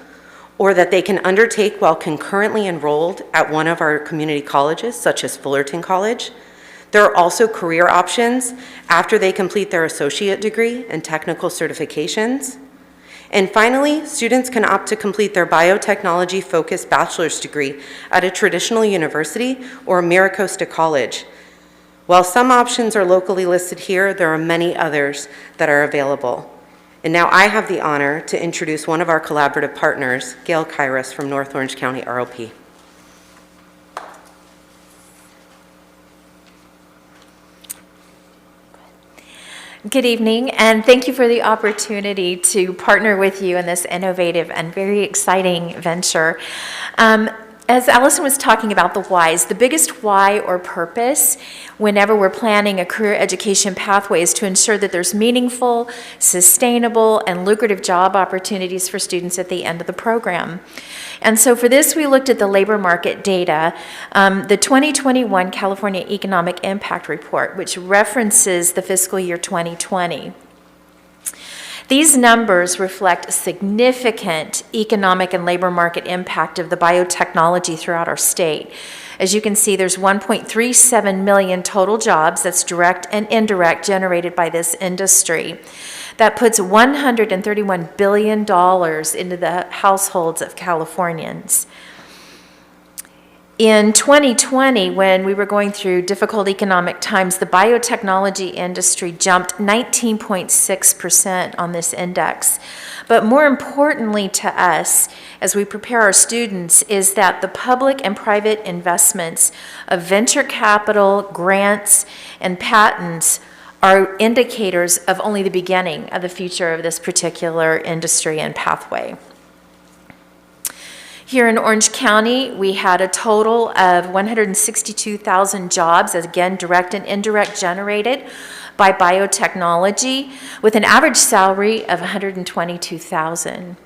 U: or that they can undertake while concurrently enrolled at one of our community colleges, such as Fullerton College. There are also career options after they complete their associate degree and technical certifications. And finally, students can opt to complete their biotechnology-focused bachelor's degree at a traditional university or MiraCosta College. While some options are locally listed here, there are many others that are available. And now I have the honor to introduce one of our collaborative partners, Gail Kairos from North Orange County ROP.
B: Good evening, and thank you for the opportunity to partner with you in this innovative and very exciting venture. As Allison was talking about the whys, the biggest why or purpose whenever we're planning a career education pathway is to ensure that there's meaningful, sustainable, and lucrative job opportunities for students at the end of the program. And so for this, we looked at the labor market data, the 2021 California Economic Impact Report, which references the fiscal year 2020. These numbers reflect significant economic and labor market impact of the biotechnology throughout our state. As you can see, there's 1.37 million total jobs, that's direct and indirect, generated by this industry. That puts $131 billion into the households of Californians. In 2020, when we were going through difficult economic times, the biotechnology industry jumped 19.6% on this index. But more importantly to us, as we prepare our students, is that the public and private investments of venture capital, grants, and patents are indicators of only the beginning of the future of this particular industry and pathway. Here in Orange County, we had a total of 162,000 jobs, again, direct and indirect, generated by biotechnology, with an average salary of $122,000.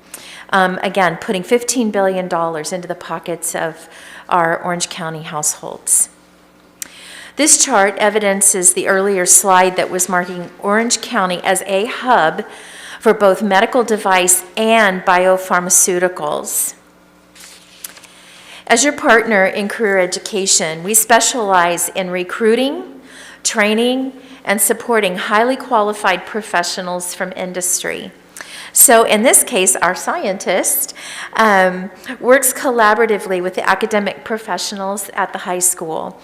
B: Again, putting $15 billion into the pockets of our Orange County households. This chart evidences the earlier slide that was marking Orange County as a hub for both medical device and biopharmaceuticals. As your partner in career education, we specialize in recruiting, training, and supporting highly qualified professionals from industry. So in this case, our scientist works collaboratively with the academic professionals at the high school.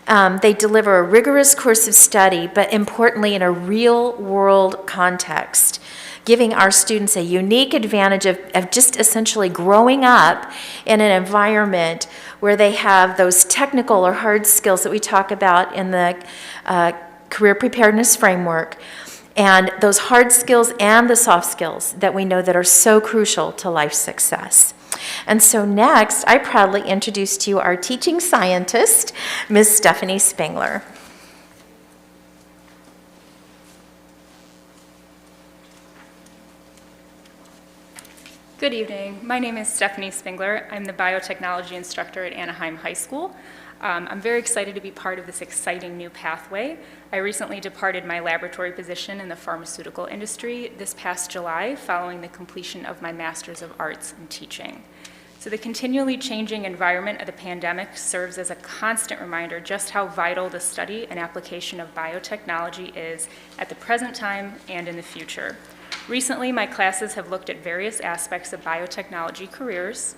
B: They deliver a rigorous course of study, but importantly in a real-world context, giving our students a unique advantage of just essentially growing up in an environment where they have those technical or hard skills that we talk about in the career preparedness framework, and those hard skills and the soft skills that we know that are so crucial to life success. And so next, I proudly introduce to you our teaching scientist, Ms. Stephanie Spengler.
V: Good evening. My name is Stephanie Spengler. I'm the biotechnology instructor at Anaheim High School. I'm very excited to be part of this exciting new pathway. I recently departed my laboratory position in the pharmaceutical industry this past July following the completion of my Master's of Arts in Teaching. So the continually changing environment of the pandemic serves as a constant reminder just how vital the study and application of biotechnology is at the present time and in the future. Recently, my classes have looked at various aspects of biotechnology careers,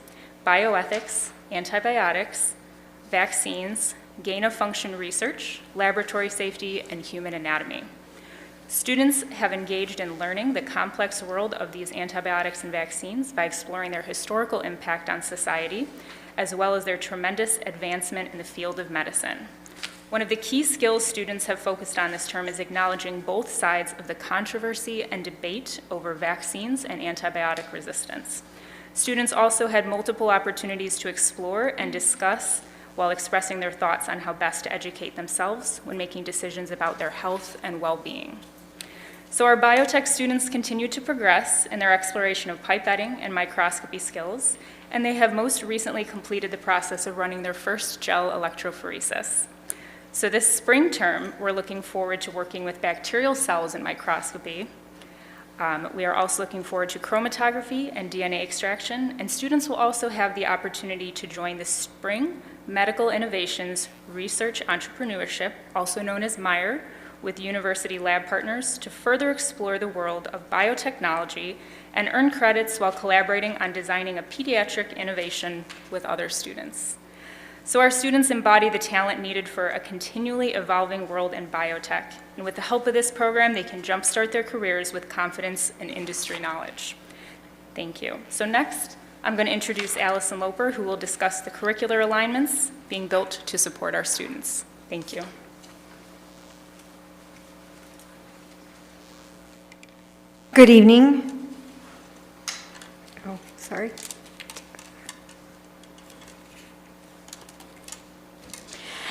V: bioethics, antibiotics, vaccines, gain-of-function research, laboratory safety, and human anatomy. Students have engaged in learning the complex world of these antibiotics and vaccines by exploring their historical impact on society, as well as their tremendous advancement in the field of medicine. One of the key skills students have focused on this term is acknowledging both sides of the controversy and debate over vaccines and antibiotic resistance. Students also had multiple opportunities to explore and discuss while expressing their thoughts on how best to educate themselves when making decisions about their health and well-being. So our biotech students continue to progress in their exploration of pipetting and microscopy skills, and they have most recently completed the process of running their first gel electrophoresis. So this spring term, we're looking forward to working with bacterial cells in microscopy. We are also looking forward to chromatography and DNA extraction, and students will also have the opportunity to join the Spring Medical Innovations Research Entrepreneurship, also known as MIRE, with university lab partners to further explore the world of biotechnology and earn credits while collaborating on designing a pediatric innovation with other students. So our students embody the talent needed for a continually evolving world in biotech. And with the help of this program, they can jumpstart their careers with confidence and industry knowledge. Thank you. So next, I'm going to introduce Allison Loper, who will discuss the curricular alignments being built to support our students. Thank you.
D: Good evening. Oh, sorry.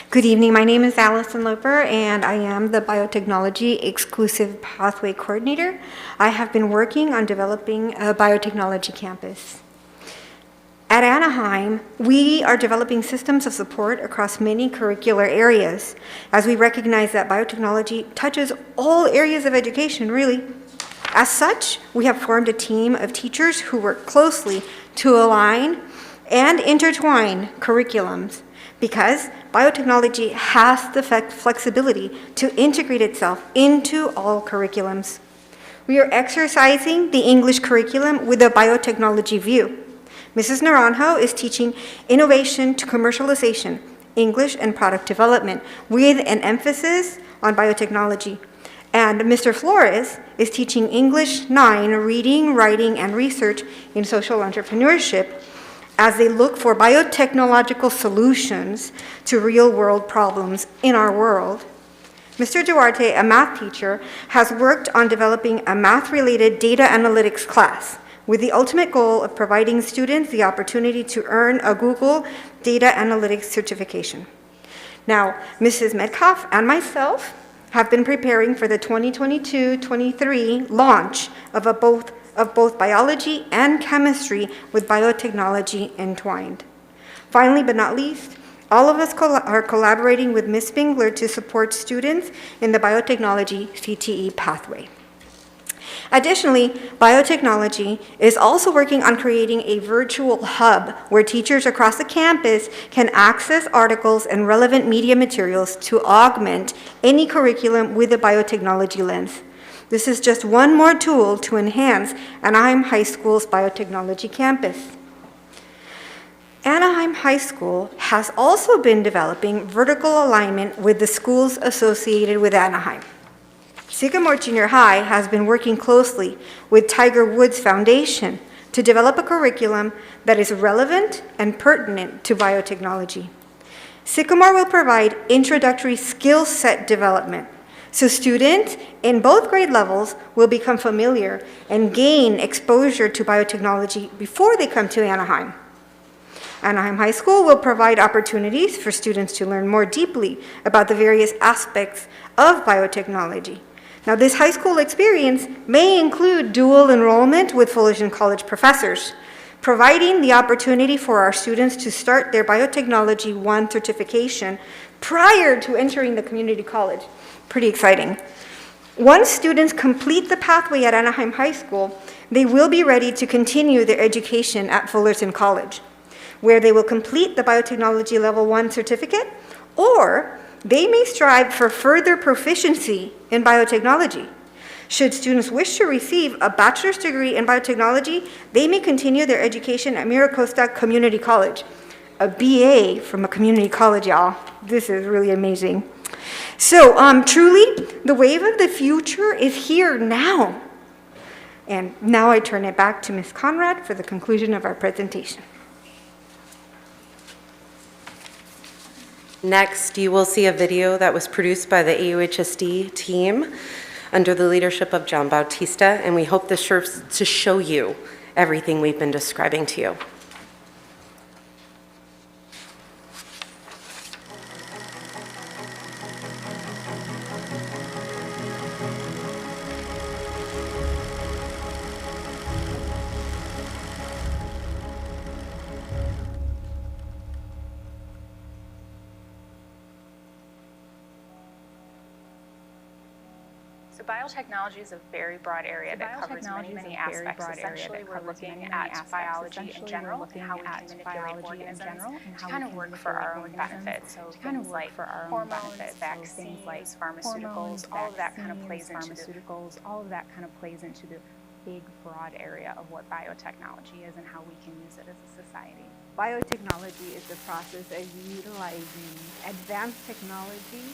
D: Good evening. My name is Allison Loper, and I am the Biotechnology Exclusive Pathway Coordinator. I have been working on developing a biotechnology campus. At Anaheim, we are developing systems of support across many curricular areas, as we recognize that biotechnology touches all areas of education, really. As such, we have formed a team of teachers who work closely to align and intertwine curriculums, because biotechnology has the flexibility to integrate itself into all curriculums. We are exercising the English curriculum with a biotechnology view. Mrs. Naranjo is teaching Innovation to Commercialization, English and Product Development, with an emphasis on biotechnology. And Mr. Flores is teaching English 9, Reading, Writing, and Research in Social Entrepreneurship, as they look for biotechnological solutions to real-world problems in our world. Mr. Duarte, a math teacher, has worked on developing a math-related data analytics class with the ultimate goal of providing students the opportunity to earn a Google Data Analytics certification. Now, Mrs. Metcalf and myself have been preparing for the 2022-23 launch of both biology and chemistry with biotechnology entwined. Finally, but not least, all of us are collaborating with Ms. Spingler to support students in the biotechnology CTE pathway. Additionally, biotechnology is also working on creating a virtual hub where teachers across the campus can access articles and relevant media materials to augment any curriculum with a biotechnology lens. This is just one more tool to enhance Anaheim High School's biotechnology campus. Anaheim High School has also been developing vertical alignment with the schools associated with Anaheim. Sycamore Junior High has been working closely with Tiger Woods Foundation to develop a curriculum that is relevant and pertinent to biotechnology. Sycamore will provide introductory skill set development, so students in both grade levels will become familiar and gain exposure to biotechnology before they come to Anaheim. Anaheim High School will provide opportunities for students to learn more deeply about the various aspects of biotechnology. Now, this high school experience may include dual enrollment with Fullerton College professors, providing the opportunity for our students to start their Biotechnology 1 certification prior to entering the community college. Pretty exciting. Once students complete the pathway at Anaheim High School, they will be ready to continue their education at Fullerton College, where they will complete the Biotechnology Level 1 certificate, or they may strive for further proficiency in biotechnology. Should students wish to receive a bachelor's degree in biotechnology, they may continue their education at Miracosta Community College. A BA from a community college, y'all. This is really amazing. So, truly, the wave of the future is here now. And now I turn it back to Ms. Conrad for the conclusion of our presentation.
U: Next, you will see a video that was produced by the AUHSD team under the leadership of John Bautista, and we hope this serves to show you everything we've been describing to you.
V: So biotechnology is a very broad area that covers many aspects. Essentially, we're looking at biology in general and how we can manipulate organisms to kind of work for our own benefit. So things like hormones, vaccines, pharmaceuticals, all of that kind of plays into the big, broad area of what biotechnology is and how we can use it as a society.
F: Biotechnology is the process of utilizing advanced technology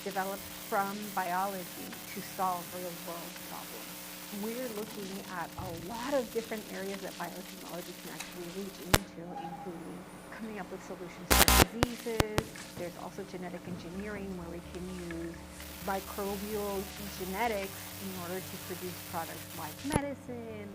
F: developed from biology to solve real-world problems. We're looking at a lot of different areas that biotechnology can actually reach into, including coming up with solutions for diseases. There's also genetic engineering, where we can use microbial genetics in order to produce products like medicine,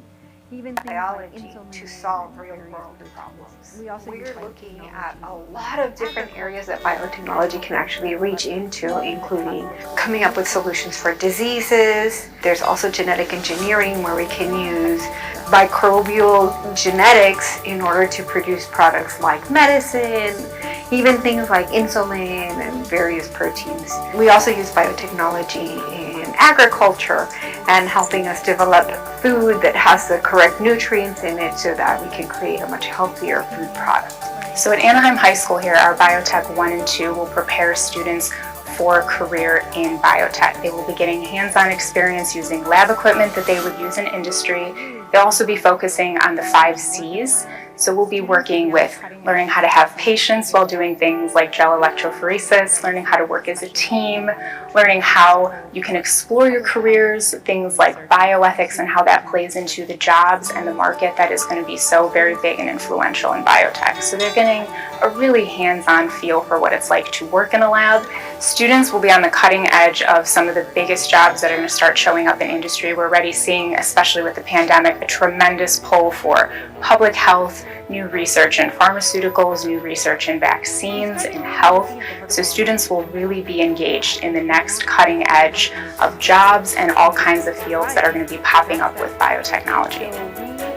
F: even things like insulin to solve real-world problems. We're looking at a lot of different areas that biotechnology can actually reach into, including coming up with solutions for diseases. There's also genetic engineering, where we can use microbial genetics in order to produce products like medicine, even things like insulin and various proteins. We also use biotechnology in agriculture and helping us develop food that has the correct nutrients in it so that we can create a much healthier food product.
G: So at Anaheim High School here, our Biotech 1 and 2 will prepare students for a career in biotech. They will be getting hands-on experience using lab equipment that they would use in industry. They'll also be focusing on the 5 C's. So we'll be working with learning how to have patience while doing things like gel electrophoresis, learning how to work as a team, learning how you can explore your careers, things like bioethics and how that plays into the jobs and the market that is going to be so very big and influential in biotech. So they're getting a really hands-on feel for what it's like to work in a lab. Students will be on the cutting edge of some of the biggest jobs that are going to start showing up in industry. We're already seeing, especially with the pandemic, a tremendous pull for public health, new research in pharmaceuticals, new research in vaccines, in health. So students will really be engaged in the next cutting edge of jobs and all kinds of fields that are going to be popping up with biotechnology.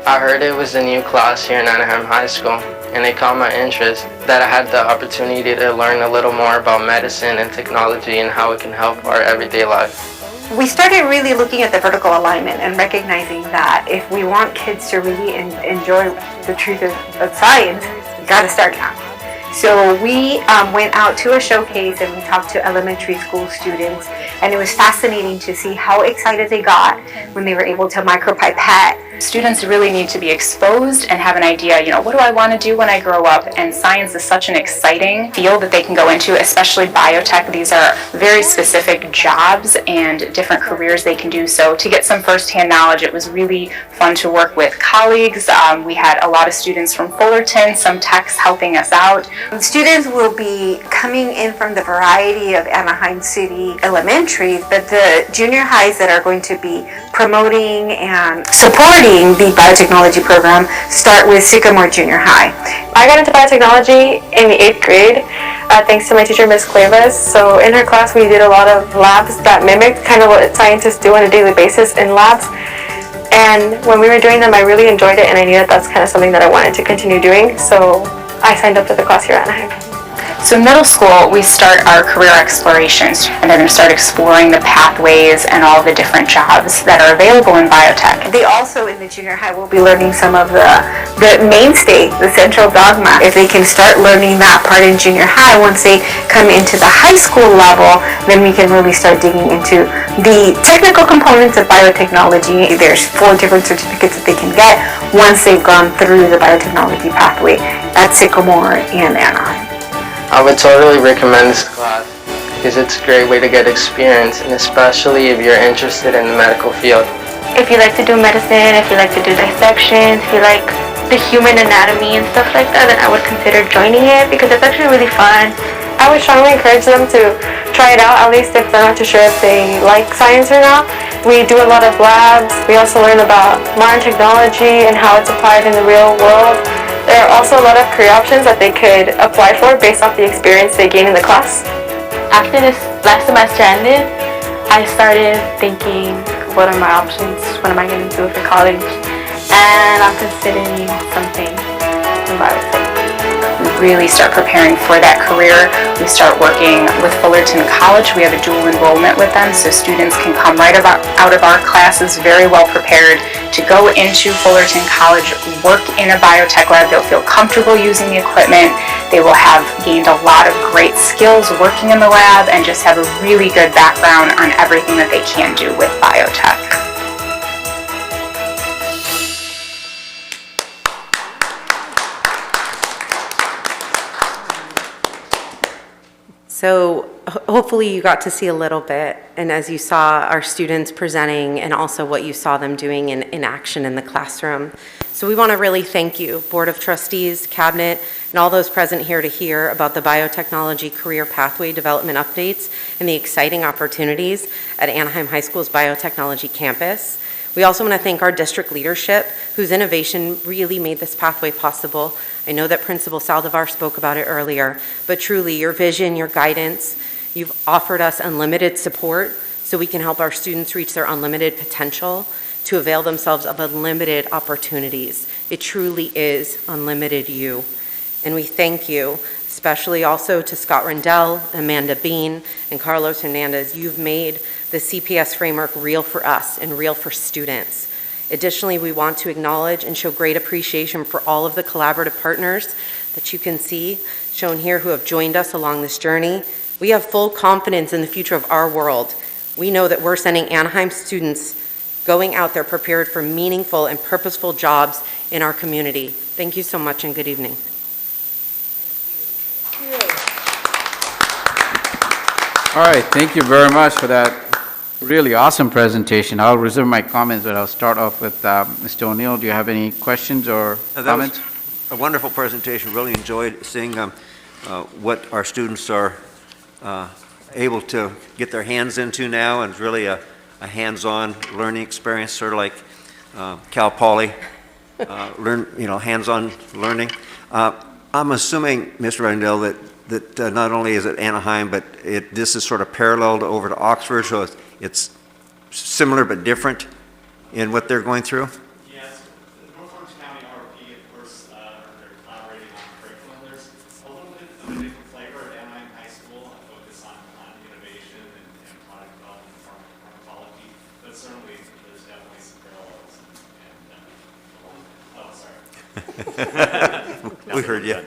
W: I heard it was a new class here in Anaheim High School, and it caught my interest that I had the opportunity to learn a little more about medicine and technology and how it can help our everyday life.
D: We started really looking at the vertical alignment and recognizing that if we want kids to really enjoy the truth of science, you got to start now. So we went out to a showcase and we talked to elementary school students, and it was fascinating to see how excited they got when they were able to micropipette.
G: Students really need to be exposed and have an idea, what do I want to do when I grow up? And science is such an exciting field that they can go into, especially biotech. These are very specific jobs and different careers they can do. So to get some firsthand knowledge, it was really fun to work with colleagues. We had a lot of students from Fullerton, some techs helping us out.
D: Students will be coming in from the variety of Anaheim City elementaries, but the junior highs that are going to be promoting and supporting the biotechnology program start with Sycamore Junior High.
X: I got into biotechnology in the 8th grade thanks to my teacher, Ms. Cuevas. So in her class we did a lot of labs that mimicked kind of what scientists do on a daily basis in labs. And when we were doing them, I really enjoyed it, and I knew that that's kind of something that I wanted to continue doing. So I signed up for the class here at Anaheim.
G: So in middle school, we start our career explorations, and they're going to start exploring the pathways and all the different jobs that are available in biotech.
D: They also, in the junior high, will be learning some of the mainstay, the central dogma. If they can start learning that part in junior high, once they come into the high school level, then we can really start digging into the technical components of biotechnology. There's 4 different certificates that they can get once they've gone through the biotechnology pathway at Sycamore and Anaheim.
W: I would totally recommend this class because it's a great way to get experience, and especially if you're interested in the medical field.
X: If you like to do medicine, if you like to do dissections, if you like the human anatomy and stuff like that, then I would consider joining it because it's actually really fun. I would strongly encourage them to try it out, at least if they're not too sure if they like science or not. We do a lot of labs. We also learn about modern technology and how it's applied in the real world. There are also a lot of career options that they could apply for based off the experience they gain in the class. After this last semester ended, I started thinking, what are my options? What am I going to do for college? And I'm considering something in biotech.
D: We
G: really start preparing for that career. We start working with Fullerton College. We have a dual enrollment with them, so students can come right out of our classes very well prepared to go into Fullerton College, work in a biotech lab. They'll feel comfortable using the equipment. They will have gained a lot of great skills working in the lab and just have a really good background on everything that they can do with biotech.
U: So hopefully you got to see a little bit, and as you saw our students presenting and also what you saw them doing in action in the classroom. So we want to really thank you, Board of Trustees, Cabinet, and all those present here to hear about the biotechnology career pathway development updates and the exciting opportunities at Anaheim High School's biotechnology campus. We also want to thank our district leadership, whose innovation really made this pathway possible. I know that Principal Saldivar spoke about it earlier, but truly your vision, your guidance, you've offered us unlimited support so we can help our students reach their unlimited potential to avail themselves of unlimited opportunities. It truly is unlimited you. And we thank you, especially also to Scott Rendell, Amanda Bean, and Carlos Hernandez. You've made the CPS framework real for us and real for students. Additionally, we want to acknowledge and show great appreciation for all of the collaborative partners that you can see shown here who have joined us along this journey. We have full confidence in the future of our world. We know that we're sending Anaheim students going out there prepared for meaningful and purposeful jobs in our community. Thank you so much and good evening.
A: All right, thank you very much for that really awesome presentation. I'll reserve my comments, but I'll start off with Mr. O'Neill. Do you have any questions or comments?
C: That was a wonderful presentation. Really enjoyed seeing what our students are able to get their hands into now, and it's really a hands-on learning experience, sort of like Cal Poly, hands-on learning. I'm assuming, Mr. Rendell, that not only is it Anaheim, but this is sort of paralleled over to Oxford, so it's similar but different in what they're going through?
S: Yes, the North Orange County RP, of course, they're collaborating on curriculum. There's a little bit of a different flavor at Anaheim High School, a focus on innovation and product development and pharmacology, but certainly there's definitely some parallels.
C: We heard you.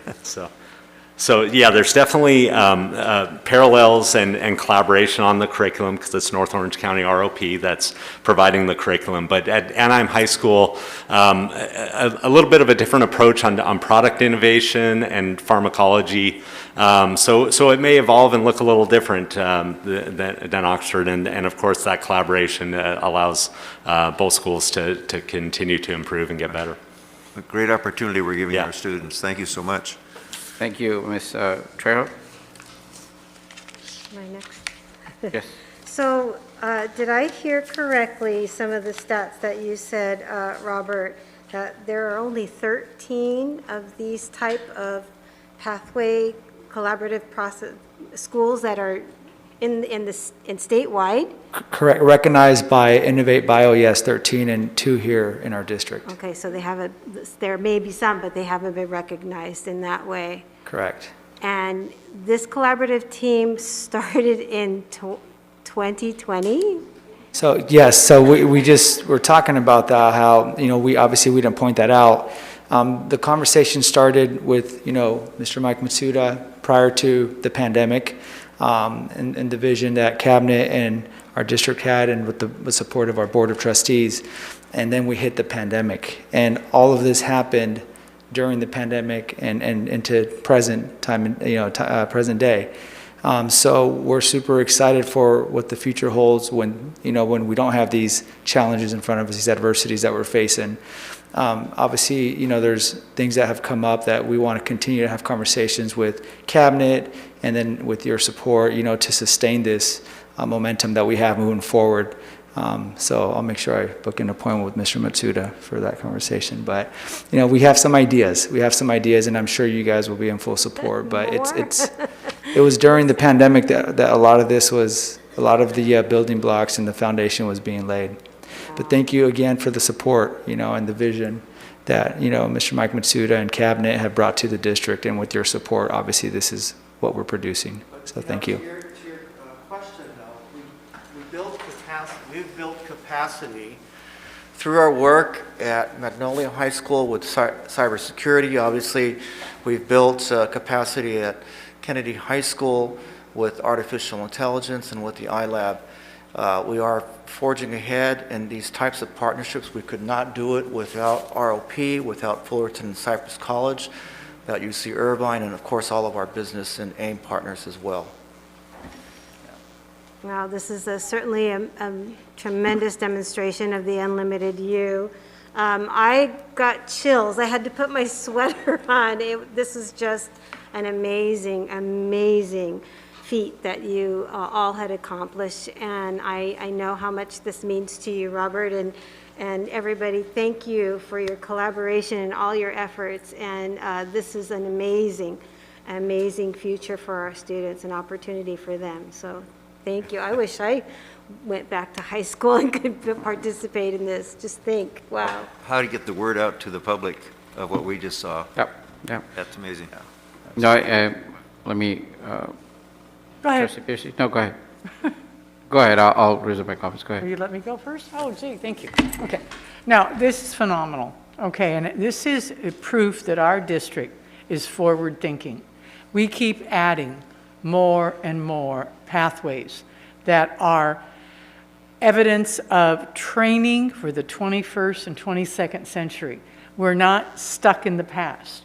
S: So yeah, there's definitely parallels and collaboration on the curriculum because it's North Orange County ROP that's providing the curriculum. But at Anaheim High School, a little bit of a different approach on product innovation and pharmacology. So it may evolve and look a little different than Oxford. And of course, that collaboration allows both schools to continue to improve and get better.
C: A great opportunity we're giving our students. Thank you so much.
A: Thank you, Ms. Trejo.
E: My next.
A: Yes.
E: So, did I hear correctly some of the stats that you said, Robert, that there are only 13 of these type of pathway collaborative process schools that are in statewide?
T: Correct, recognized by Innovate Bio, yes, 13, and 2 here in our district.
E: Okay, so they haven't, there may be some, but they haven't been recognized in that way.
T: Correct.
E: And this collaborative team started in 2020?
T: So, yes, so we're talking about that, how, we didn't point that out. The conversation started with, Mr. Mike Matsuda prior to the pandemic, and the vision that Cabinet and our district had, and with the support of our Board of Trustees. And then we hit the pandemic. And all of this happened during the pandemic and into present time, present day. So we're super excited for what the future holds when we don't have these challenges in front of us, these adversities that we're facing. Obviously, there's things that have come up that we want to continue to have conversations with Cabinet and then with your support, to sustain this momentum that we have moving forward. So I'll make sure I book an appointment with Mr. Matsuda for that conversation. But, we have some ideas. And I'm sure you guys will be in full support. But it was during the pandemic that a lot of the building blocks and the foundation was being laid. But thank you again for the support, and the vision that, Mr. Mike Matsuda and Cabinet have brought to the district, and with your support, obviously, this is what we're producing. So thank you.
I: To your question, though, we've built capacity through our work at Magnolia High School with cybersecurity. Obviously, we've built capacity at Kennedy High School with artificial intelligence and with the iLab. We are forging ahead in these types of partnerships. We could not do it without ROP, without Fullerton and Cypress College, without UC Irvine, and of course all of our business and AIM partners as well.
E: Wow, this is certainly a tremendous demonstration of the unlimited you. I got chills. I had to put my sweater on. This is just an amazing, amazing feat that you all had accomplished, and I know how much this means to you, Robert, and everybody. Thank you for your collaboration and all your efforts, and this is an amazing, amazing future for our students, an opportunity for them. So thank you. I wish I went back to high school and could participate in this. Just think, wow.
C: How to get the word out to the public of what we just saw.
A: Yep, yep.
C: That's amazing.
A: No, let me,
H: Go ahead.
A: Trustee Piercy? No, go ahead. Go ahead, I'll reserve my comments, go
H: Will
A: ahead.
H: you let me go first? Oh, gee, thank you. Okay. Now, this is phenomenal, okay, and this is a proof that our district is forward-thinking. We keep adding more and more pathways that are evidence of training for the 21st and 22nd century. We're not stuck in the past.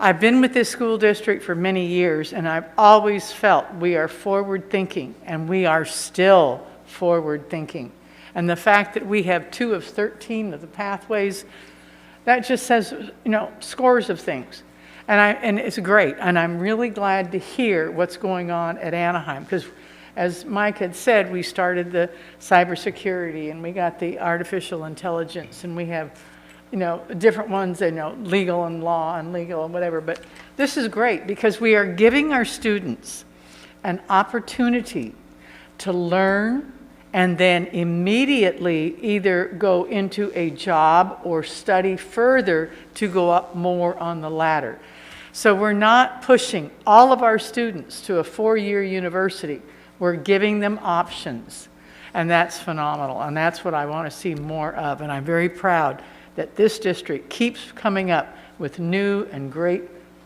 H: I've been with this school district for many years, and I've always felt we are forward-thinking, and we are still forward-thinking. And the fact that we have 2 of 13 of the pathways, that just says, scores of things. And it's great, and I'm really glad to hear what's going on at Anaheim, because as Mike had said, we started the cybersecurity, and we got the artificial intelligence, and we have different ones, legal and law and legal and whatever. But this is great because we are giving our students an opportunity to learn and then immediately either go into a job or study further to go up more on the ladder. So we're not pushing all of our students to a 4-year university. We're giving them options, and that's phenomenal, and that's what I want to see more of, and I'm very proud that this district keeps coming up with new and great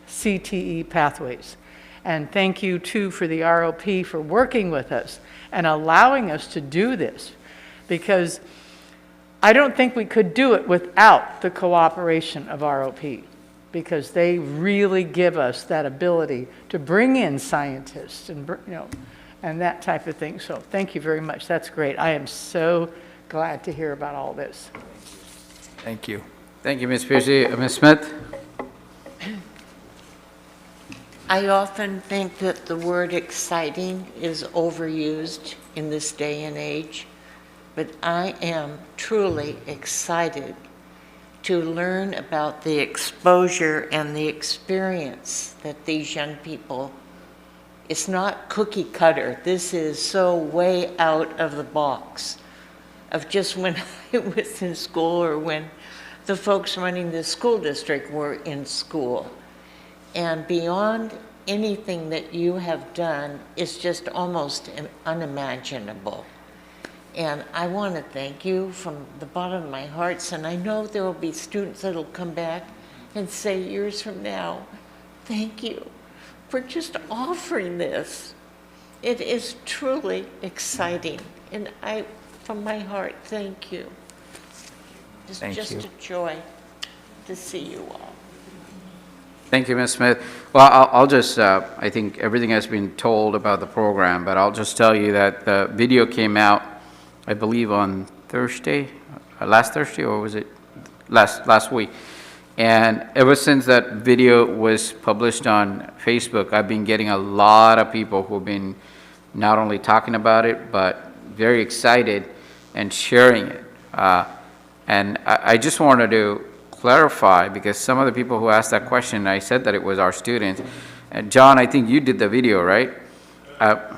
H: CTE pathways. And thank you, too, for the ROP for working with us and allowing us to do this, because I don't think we could do it without the cooperation of ROP, because they really give us that ability to bring in scientists and, and that type of thing. So thank you very much. That's great. I am so glad to hear about all this.
T: Thank you.
A: Thank you, Ms. Piercy. Ms. Smith?
J: I often think that the word exciting is overused in this day and age, but I am truly excited to learn about the exposure and the experience that these young people, it's not cookie cutter. This is so way out of the box of just when I was in school or when the folks running the school district were in school. And beyond anything that you have done is just almost unimaginable. And I want to thank you from the bottom of my heart, and I know there will be students that will come back and say years from now, thank you for just offering this. It is truly exciting, and from my heart, thank you. It's just a joy to see you all.
A: Thank you, Ms. Smith. Well, I'll just, I think everything has been told about the program, but I'll just tell you that the video came out, I believe, on Thursday, last Thursday, or was it last week? And ever since that video was published on Facebook, I've been getting a lot of people who've been not only talking about it, but very excited and sharing it. And I just wanted to clarify, because some of the people who asked that question, I said that it was our students. And John, I think you did the video, right?
K: Yeah,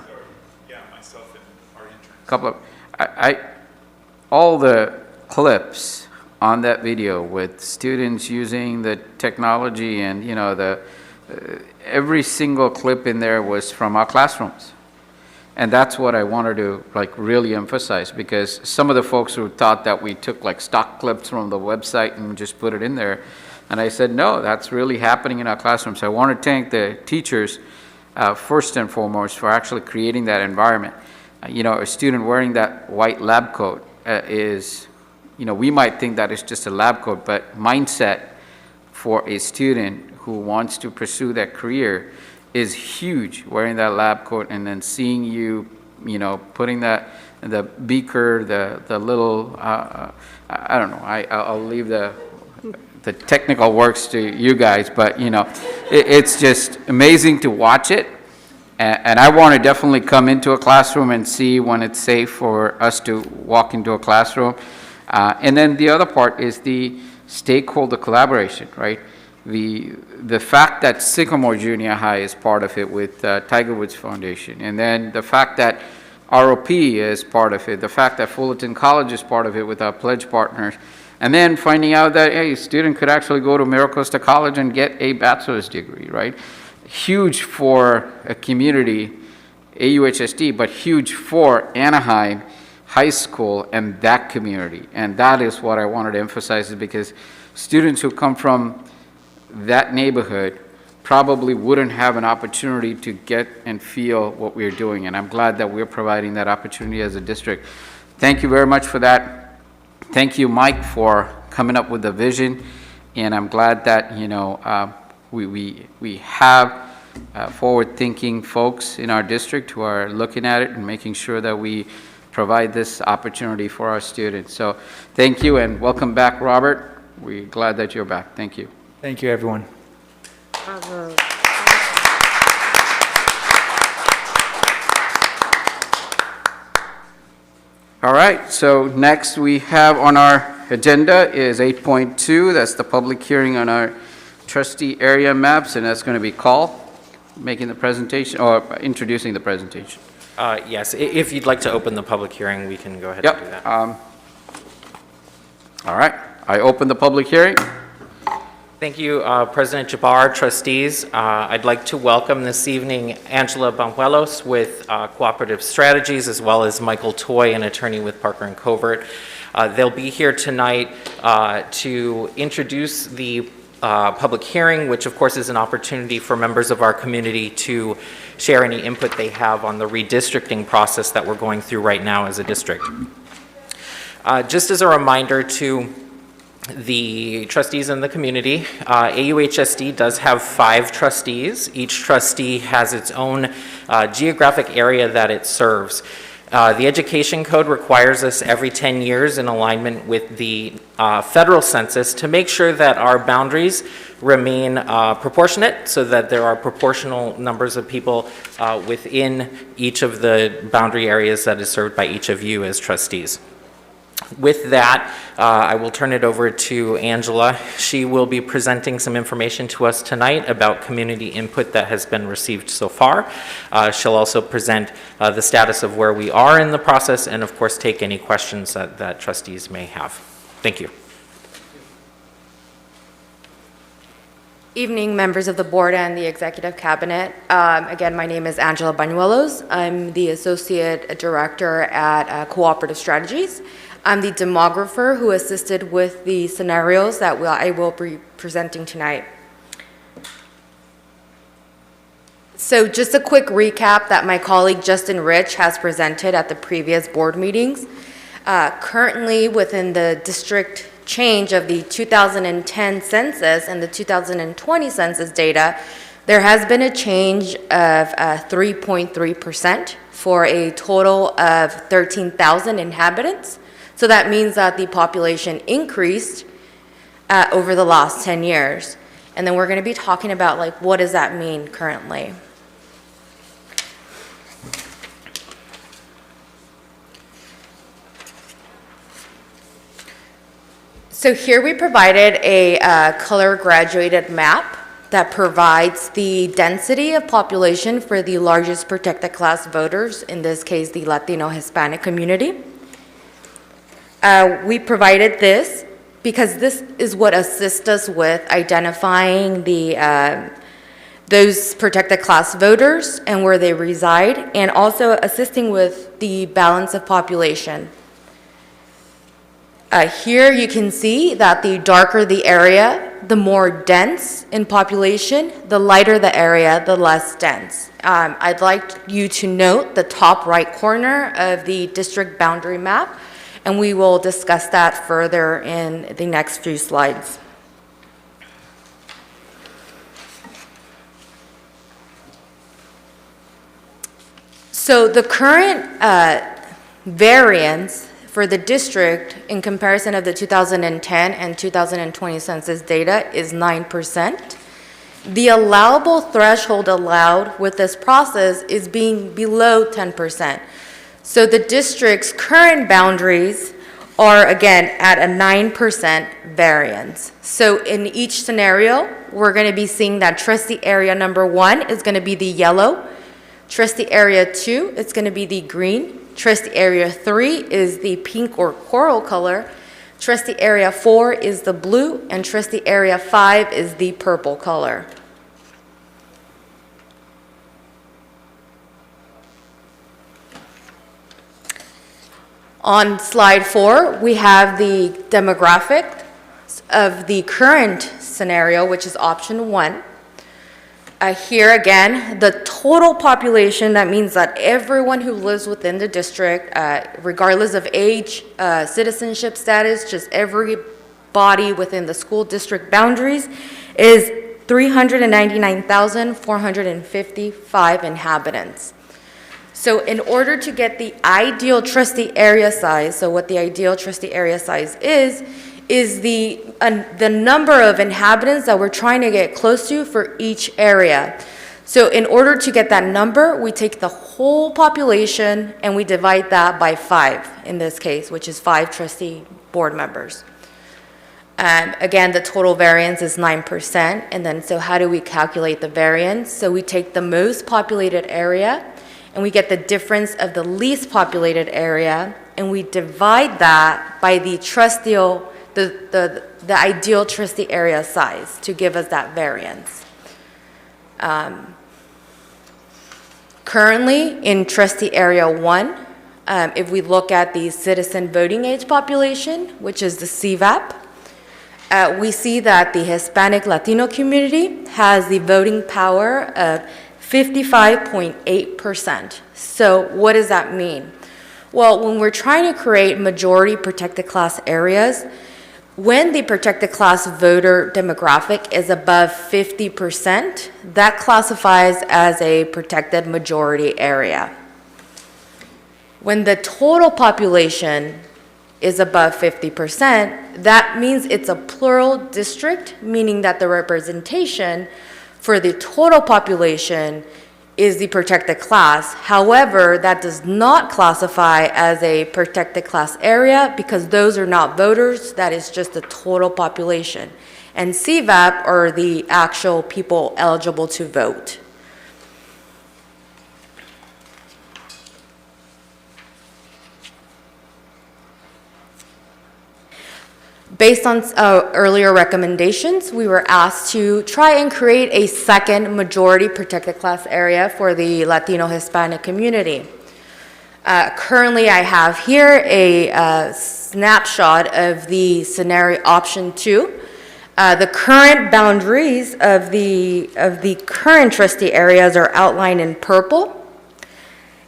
K: myself and our interns.
A: Couple of, all the clips on that video with students using the technology, and every single clip in there was from our classrooms. And that's what I wanted to really emphasize, because some of the folks who thought that we took stock clips from the website and just put it in there, and I said, no, that's really happening in our classrooms. So I want to thank the teachers first and foremost for actually creating that environment. A student wearing that white lab coat is, we might think that it's just a lab coat, but mindset for a student who wants to pursue that career is huge, wearing that lab coat and then seeing you, putting the beaker, the little, I don't know, I'll leave the technical works to you guys, but it's just amazing to watch it. And I want to definitely come into a classroom and see when it's safe for us to walk into a classroom. And then the other part is the stakeholder collaboration, right? The fact that Sycamore Junior High is part of it with Tiger Woods Foundation, and then the fact that ROP is part of it, the fact that Fullerton College is part of it with our pledge partners, and then finding out that, hey, a student could actually go to MiraCosta College and get a bachelor's degree, right? Huge for a community, AUHSD, but huge for Anaheim High School and that community. And that is what I wanted to emphasize, is because students who come from that neighborhood probably wouldn't have an opportunity to get and feel what we're doing. And I'm glad that we're providing that opportunity as a district. Thank you very much for that. Thank you, Mike, for coming up with the vision. And I'm glad that, we have forward-thinking folks in our district who are looking at it and making sure that we provide this opportunity for our students. So thank you, and welcome back, Robert. We're glad that you're back. Thank you.
T: Thank you, everyone.
A: All right, so next we have on our agenda is 8.2. That's the public hearing on our trustee area maps, and that's going to be Carl making the presentation or introducing the presentation.
K: Yes, if you'd like to open the public hearing, we can go ahead and do that.
A: All right, I open the public hearing.
K: Thank you, President Jabbar, trustees. I'd like to welcome this evening Angela Banuelos with Cooperative Strategies, as well as Michael Toy, an attorney with Parker & Covert. They'll be here tonight to introduce the public hearing, which of course is an opportunity for members of our community to share any input they have on the redistricting process that we're going through right now as a district. Just as a reminder to the trustees in the community, AUHSD does have 5 trustees. Each trustee has its own geographic area that it serves. The Education Code requires us every 10 years in alignment with the federal census to make sure that our boundaries remain proportionate, so that there are proportional numbers of people within each of the boundary areas that is served by each of you as trustees. With that, I will turn it over to Angela. She will be presenting some information to us tonight about community input that has been received so far. She'll also present the status of where we are in the process, and of course take any questions that trustees may have. Thank you.
L: Evening, members of the board and the executive cabinet. Again, my name is Angela Banuelos. I'm the associate director at Cooperative Strategies. I'm the demographer who assisted with the scenarios that I will be presenting tonight. So just a quick recap that my colleague Justin Rich has presented at the previous board meetings. Currently, within the district change of the 2010 census and the 2020 census data, there has been a change of 3.3% for a total of 13,000 inhabitants. So that means that the population increased over the last 10 years. And then we're going to be talking about, like, what does that mean currently? So here we provided a color graduated map that provides the density of population for the largest protected class voters, in this case the Latino Hispanic community. We provided this because this is what assists us with identifying those protected class voters and where they reside, and also assisting with the balance of population. Here you can see that the darker the area, the more dense in population, the lighter the area, the less dense. I'd like you to note the top right corner of the district boundary map, and we will discuss that further in the next few slides. So the current variance for the district in comparison of the 2010 and 2020 census data is 9%. The allowable threshold allowed with this process is being below 10%. So the district's current boundaries are again at a 9% variance. So in each scenario, we're going to be seeing that trustee area number 1 is going to be the yellow, trustee area 2 is going to be the green, trustee area 3 is the pink or coral color, trustee area 4 is the blue, and trustee area 5 is the purple color. On slide 4, we have the demographic of the current scenario, which is option 1. Here again, the total population, that means that everyone who lives within the district, regardless of age, citizenship status, just everybody within the school district boundaries, is 399,455 inhabitants. So in order to get the ideal trustee area size, so what the ideal trustee area size is the number of inhabitants that we're trying to get close to for each area. So in order to get that number, we take the whole population and we divide that by 5 in this case, which is 5 trustee board members. Again, the total variance is 9%. And then so how do we calculate the variance? So we take the most populated area and we get the difference of the least populated area, and we divide that by the ideal trustee area size to give us that variance. Currently, in trustee area 1, if we look at the citizen voting age population, which is the CVAP, we see that the Hispanic Latino community has the voting power of 55.8%. So what does that mean? Well, when we're trying to create majority protected class areas, when the protected class voter demographic is above 50%, that classifies as a protected majority area. When the total population is above 50%, that means it's a plural district, meaning that the representation for the total population is the protected class. However, that does not classify as a protected class area because those are not voters, that is just the total population. And CVAP are the actual people eligible to vote. Based on earlier recommendations, we were asked to try and create a second majority protected class area for the Latino Hispanic community. Currently, I have here a snapshot of the scenario option 2. The current boundaries of the current trustee areas are outlined in purple,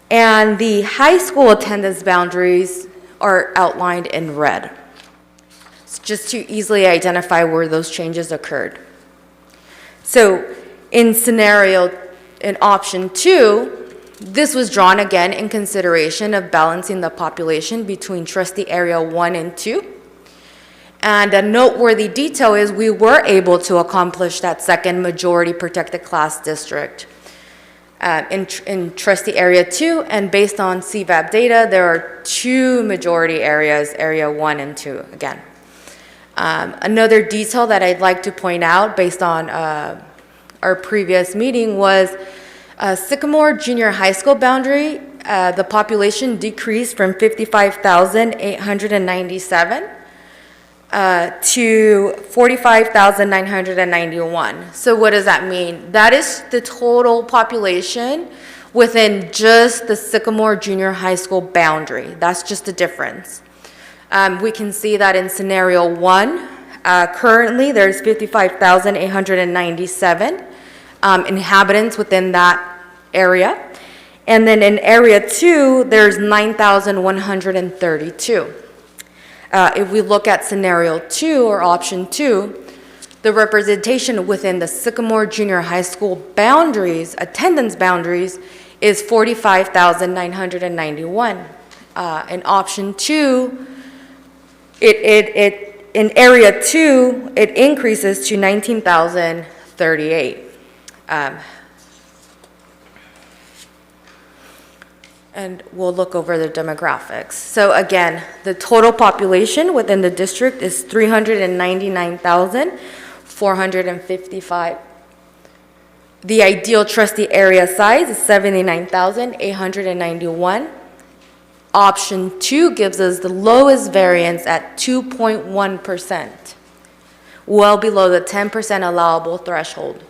L: and the high school attendance boundaries are outlined in red, just to easily identify where those changes occurred. So in option 2, this was drawn again in consideration of balancing the population between trustee area 1 and 2. And a noteworthy detail is we were able to accomplish that second majority protected class district in trustee area 2, and based on CVAP data, there are 2 majority areas, area 1 and 2 again. Another detail that I'd like to point out based on our previous meeting was Sycamore Junior High School boundary, the population decreased from 55,897 to 45,991. So what does that mean? That is the total population within just the Sycamore Junior High School boundary. That's just the difference. We can see that in scenario 1, currently there's 55,897 inhabitants within that area. And then in area 2, there's 9,132. If we look at scenario 2 or option 2, the representation within the Sycamore Junior High School boundaries, attendance boundaries, is 45,991. In option 2, in area 2, it increases to 19,038. And we'll look over the demographics. So again, the total population within the district is 399,455. The ideal trustee area size is 79,891. Option 2 gives us the lowest variance at 2.1%, well below the 10% allowable threshold.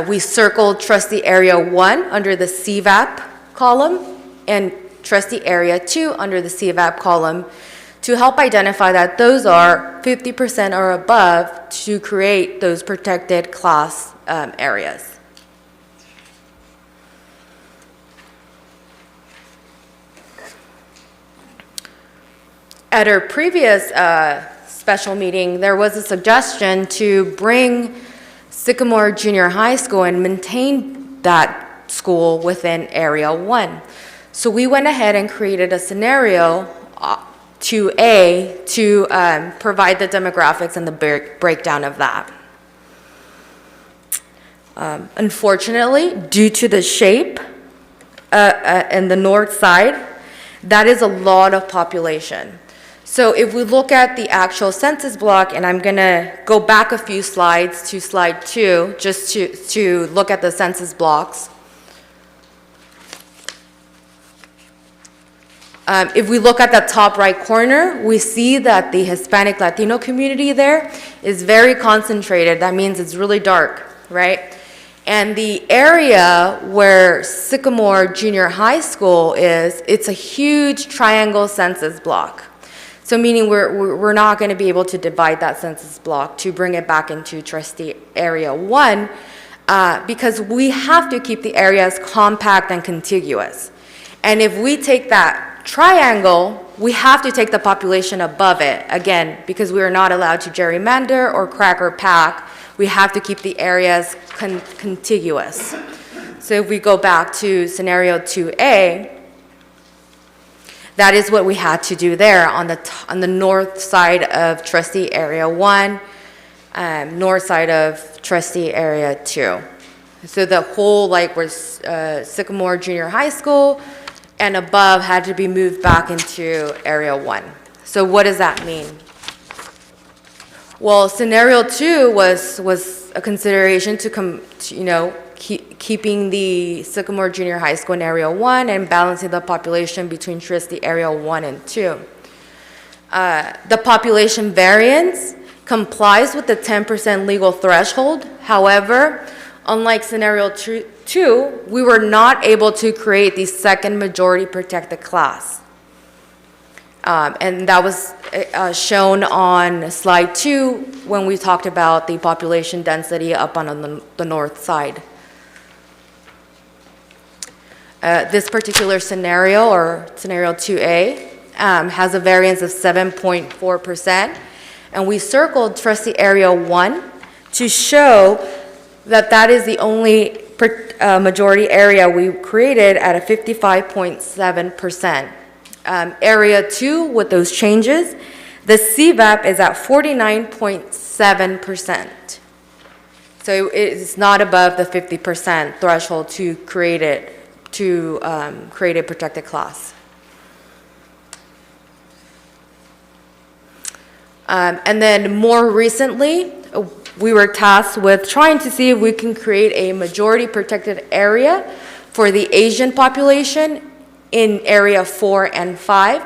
L: We circled trustee area 1 under the CVAP column and trustee area 2 under the CVAP column to help identify that those are 50% or above to create those protected class areas. At our previous special meeting, there was a suggestion to bring Sycamore Junior High School and maintain that school within Area 1. So we went ahead and created a scenario 2A to provide the demographics and the breakdown of that. Unfortunately, due to the shape and the north side, that is a lot of population. So if we look at the actual census block, and I'm going to go back a few slides to slide 2, just to look at the census blocks. If we look at the top right corner, we see that the Hispanic Latino community there is very concentrated. That means it's really dark, right? And the area where Sycamore Junior High School is, it's a huge triangle census block. So meaning we're not going to be able to divide that census block to bring it back into trustee area 1 because we have to keep the areas compact and contiguous. And if we take that triangle, we have to take the population above it, again, because we are not allowed to gerrymander or crack or pack. We have to keep the areas contiguous. So if we go back to scenario 2A, that is what we had to do there on the north side of trustee area 1, north side of trustee area 2. So the whole was Sycamore Junior High School and above had to be moved back into area 1. So what does that mean? Well, scenario 2 was a consideration to keeping the Sycamore Junior High School in area 1 and balancing the population between trustee area 1 and 2. The population variance complies with the 10% legal threshold. However, unlike scenario 2, we were not able to create the second majority protected class. And that was shown on slide 2 when we talked about the population density up on the north side. This particular scenario, or scenario 2A, has a variance of 7.4%, and we circled trustee area 1 to show that that is the only majority area we created at a 55.7%. Area 2, with those changes, the CVAP is at 49.7%. So it is not above the 50% threshold to create a protected class. And then more recently, we were tasked with trying to see if we can create a majority protected area for the Asian population in area 4 and 5.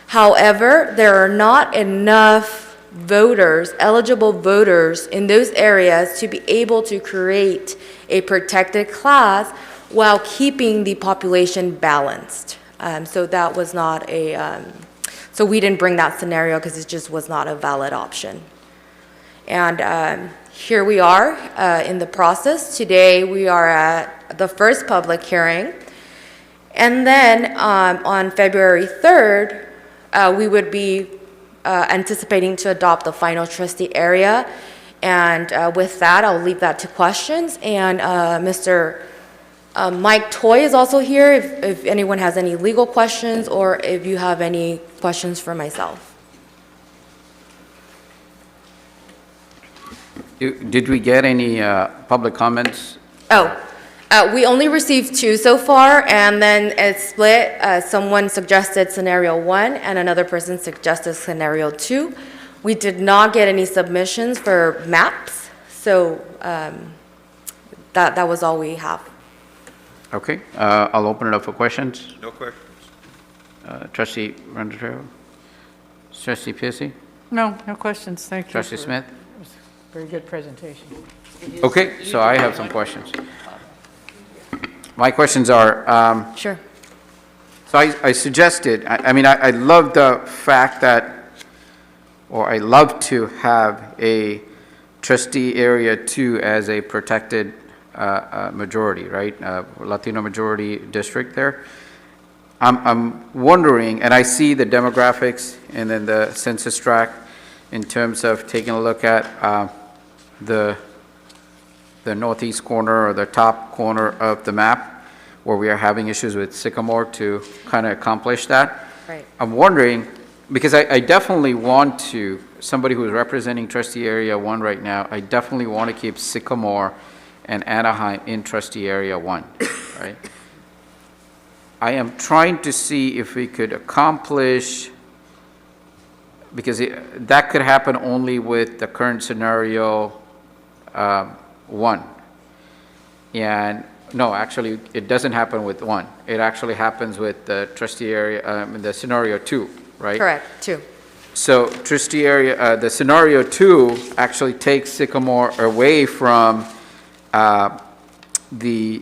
L: However, there are not enough voters, eligible voters in those areas to be able to create a protected class while keeping the population balanced. So that was not so we didn't bring that scenario because it just was not a valid option. And here we are in the process. Today we are at the first public hearing. And then on February 3rd, we would be anticipating to adopt the final trustee area. And with that, I'll leave that to questions. And Mr. Mike Toy is also here if anyone has any legal questions or if you have any questions for myself.
A: Did we get any public comments?
L: We only received 2 so far, and then it's split. Someone suggested scenario 1, and another person suggested scenario 2. We did not get any submissions for maps, so that was all we have.
A: Okay, I'll open it up for questions.
C: No questions.
A: Trustee Renderio? Trustee Piercy?
H: No, no questions, thank you.
A: Trustee Smith?
H: It was a very good presentation.
A: Okay, so I have some questions. My questions are...
L: Sure.
A: So I suggested, I love the fact that, or I love to have a trustee area 2 as a protected majority, right? Latino majority district there. I'm wondering, and I see the demographics and then the census tract in terms of taking a look at the northeast corner or the top corner of the map where we are having issues with Sycamore to kind of accomplish that.
L: Right.
A: I'm wondering, because I definitely want to, somebody who is representing trustee area 1 right now, I definitely want to keep Sycamore and Anaheim in trustee area 1, right? I am trying to see if we could accomplish, because that could happen only with the current scenario 1. And no, actually, it doesn't happen with 1. It actually happens with the trustee area, the scenario 2, right?
L: Correct, 2.
A: So trustee area, the scenario 2 actually takes Sycamore away from the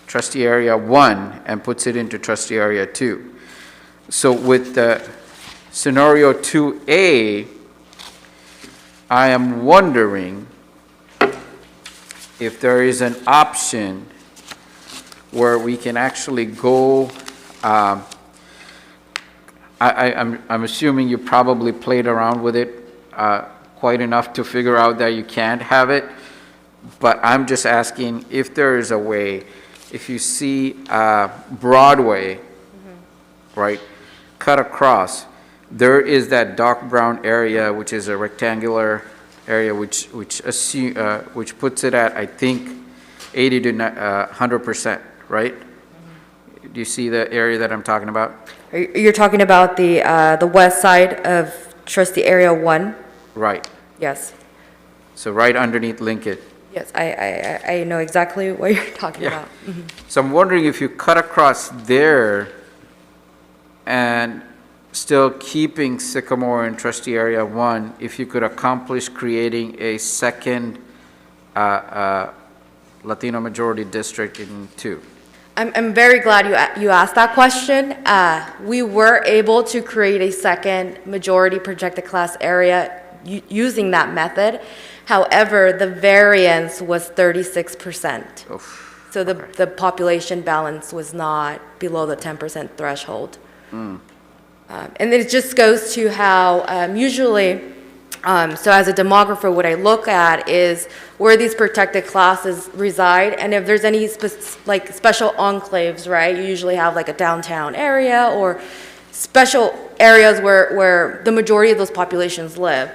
A: trustee area 1 and puts it into trustee area 2. So with the scenario 2A, I am wondering if there is an option where we can actually go, I'm assuming you probably played around with it quite enough to figure out that you can't have it, but I'm just asking if there is a way, if you see Broadway, right, cut across, there is that dark brown area, which is a rectangular area, which puts it at, I think, 80 to 100%, right? Do you see the area that I'm talking about?
L: You're talking about the west side of trustee area 1?
A: Right.
L: Yes.
A: So right underneath Lincoln.
L: Yes, I know exactly what you're talking about. Mhm.
A: So I'm wondering if you cut across there and still keeping Sycamore in trustee area 1, if you could accomplish creating a second Latino majority district in 2.
L: I'm very glad you asked that question. We were able to create a second majority projected class area using that method. However, the variance was 36%.
A: Oof.
L: So the population balance was not below the 10% threshold. And it just goes to how usually, so as a demographer, what I look at is where these protected classes reside, and if there's any special enclaves, right? You usually have like a downtown area or special areas where the majority of those populations live.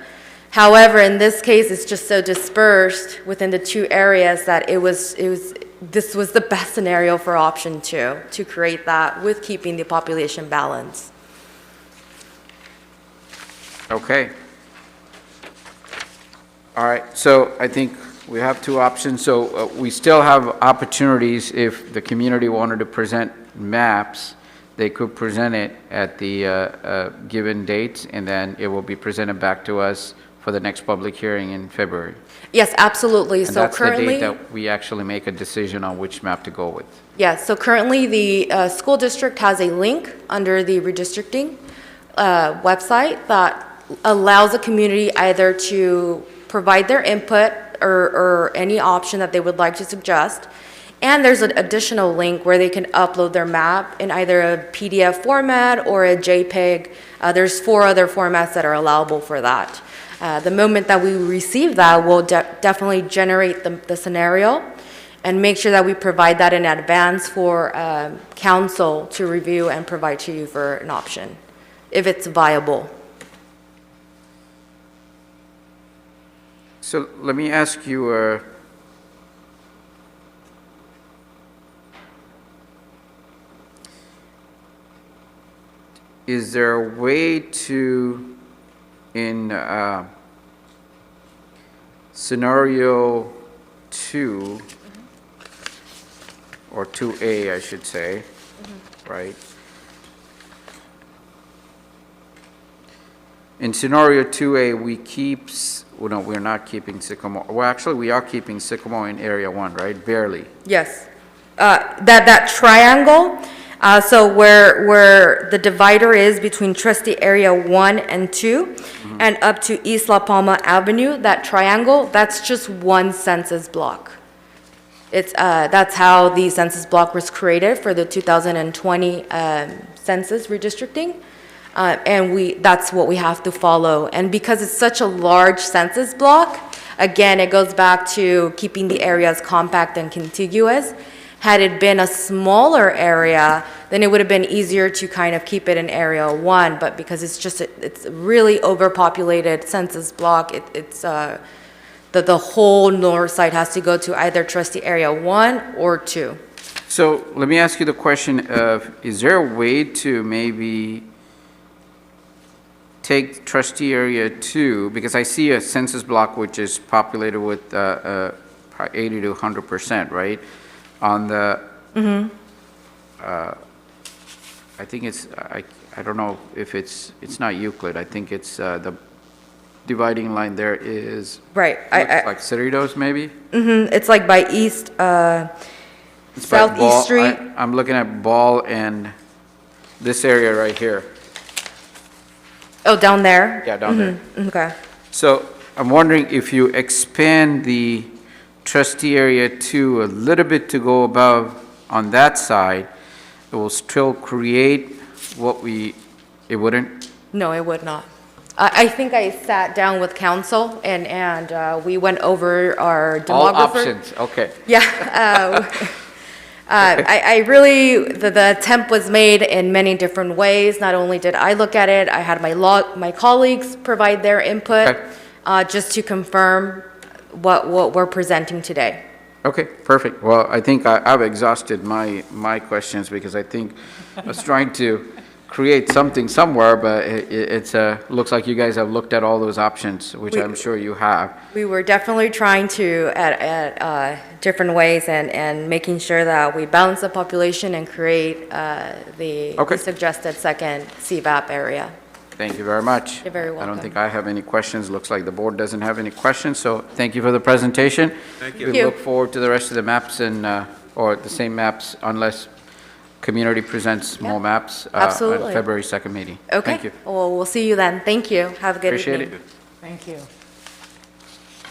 L: However, in this case, it's just so dispersed within the 2 areas that this was the best scenario for option 2, to create that with keeping the population balance.
A: Okay. All right, so I think we have 2 options. So we still have opportunities if the community wanted to present maps they could present it at the given dates, and then it will be presented back to us for the next public hearing in February.
L: Yes, absolutely.
A: And
L: So
A: that's the date
L: currently,
A: that we actually make a decision on which map to go with.
L: yes, so currently the school district has a link under the redistricting website that allows the community either to provide their input or any option that they would like to suggest. And there's an additional link where they can upload their map in either a PDF format or a JPEG. There's 4 other formats that are allowable for that. The moment that we receive that, we'll definitely generate the scenario and make sure that we provide that in advance for council to review and provide to you for an option, if it's viable.
A: So let me ask you, is there a way to, in scenario 2, or 2A, I should say, right? In scenario 2A, we keep, well, no, we're not keeping Sycamore. Well, actually, we are keeping Sycamore in area 1, right? Barely.
L: Yes. That triangle, so where the divider is between trustee area 1 and 2 and up to East La Palma Avenue, that triangle, that's just one census block. It's, that's how the census block was created for the 2020 census redistricting. And that's what we have to follow. And because it's such a large census block, again, it goes back to keeping the areas compact and contiguous. Had it been a smaller area, then it would have been easier to kind of keep it in area 1. But because it's a really overpopulated census block, the whole north side has to go to either trustee area 1 or 2.
A: So let me ask you the question of, is there a way to maybe take trustee area 2, because I see a census block which is populated with 80 to 100%, right? On the, I think it's, I don't know if it's not Euclid. I think it's the dividing line there is,
L: right.
A: Looks like Cerritos maybe?
L: It's like by East,
A: It's by
L: Southeast
A: Ball.
L: Street.
A: I'm looking at Ball and this area right here.
L: Oh, down there?
A: Yeah, down there.
L: Okay.
A: So I'm wondering if you expand the trustee area 2 a little bit to go above on that side, it will still create what it wouldn't?
L: No, it would not. I think I sat down with council and we went over our demographer.
A: All options, okay.
L: Yeah. I really, the attempt was made in many different ways. Not only did I look at it, I had my colleagues provide their input just to confirm what we're presenting today.
A: Okay, perfect. Well, I think I've exhausted my questions because I think I was trying to create something somewhere, but it's looks like you guys have looked at all those options, which I'm sure you have.
L: We were definitely trying to, at different ways and making sure that we balance the population and create the suggested second CVAP area.
A: Thank you very much.
L: You're very
A: I
L: welcome.
A: don't think I have any questions. Looks like the board doesn't have any questions, so thank you for the presentation.
C: Thank you.
A: We
L: Thank you.
A: look forward to the rest of the maps and, or the same maps unless community presents more maps on
L: Absolutely.
A: February 2nd meeting.
L: Okay.
A: Thank you.
L: Well, we'll see you then. Thank you. Have a good
A: Appreciate
L: evening.
A: it.
H: Thank you.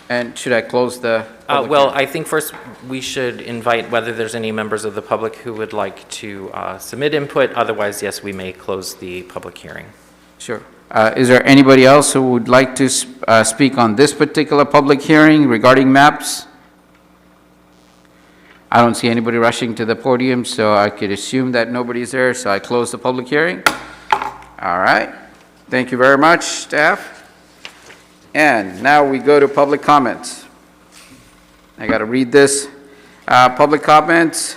A: And should I close the? public
K: Well,
A: hearing?
K: I think first we should invite whether there's any members of the public who would like to submit input. Otherwise, yes, we may close the public hearing.
A: Sure. Is there anybody else who would like to speak on this particular public hearing regarding maps? I don't see anybody rushing to the podium, so I could assume that nobody's there, so I close the public hearing. All right. Thank you very much, staff. And now we go to public comments. I got to read this. Public comments.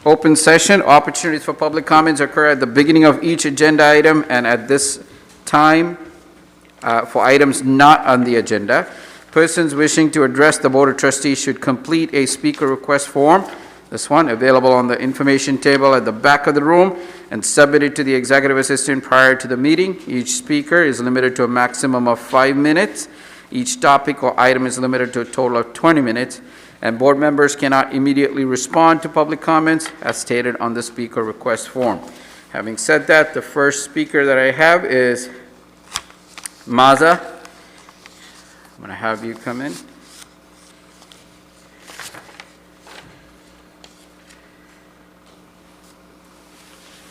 A: Open session. Opportunities for public comments occur at the beginning of each agenda item and at this time for items not on the agenda. Persons wishing to address the Board of Trustees should complete a speaker request form This one, available on the information table at the back of the room and submitted to the executive assistant prior to the meeting. Each speaker is limited to a maximum of 5 minutes. Each topic or item is limited to a total of 20 minutes, and board members cannot immediately respond to public comments as stated on the speaker request form. Having said that, the first speaker that I have is Maza. I'm going to have you come in.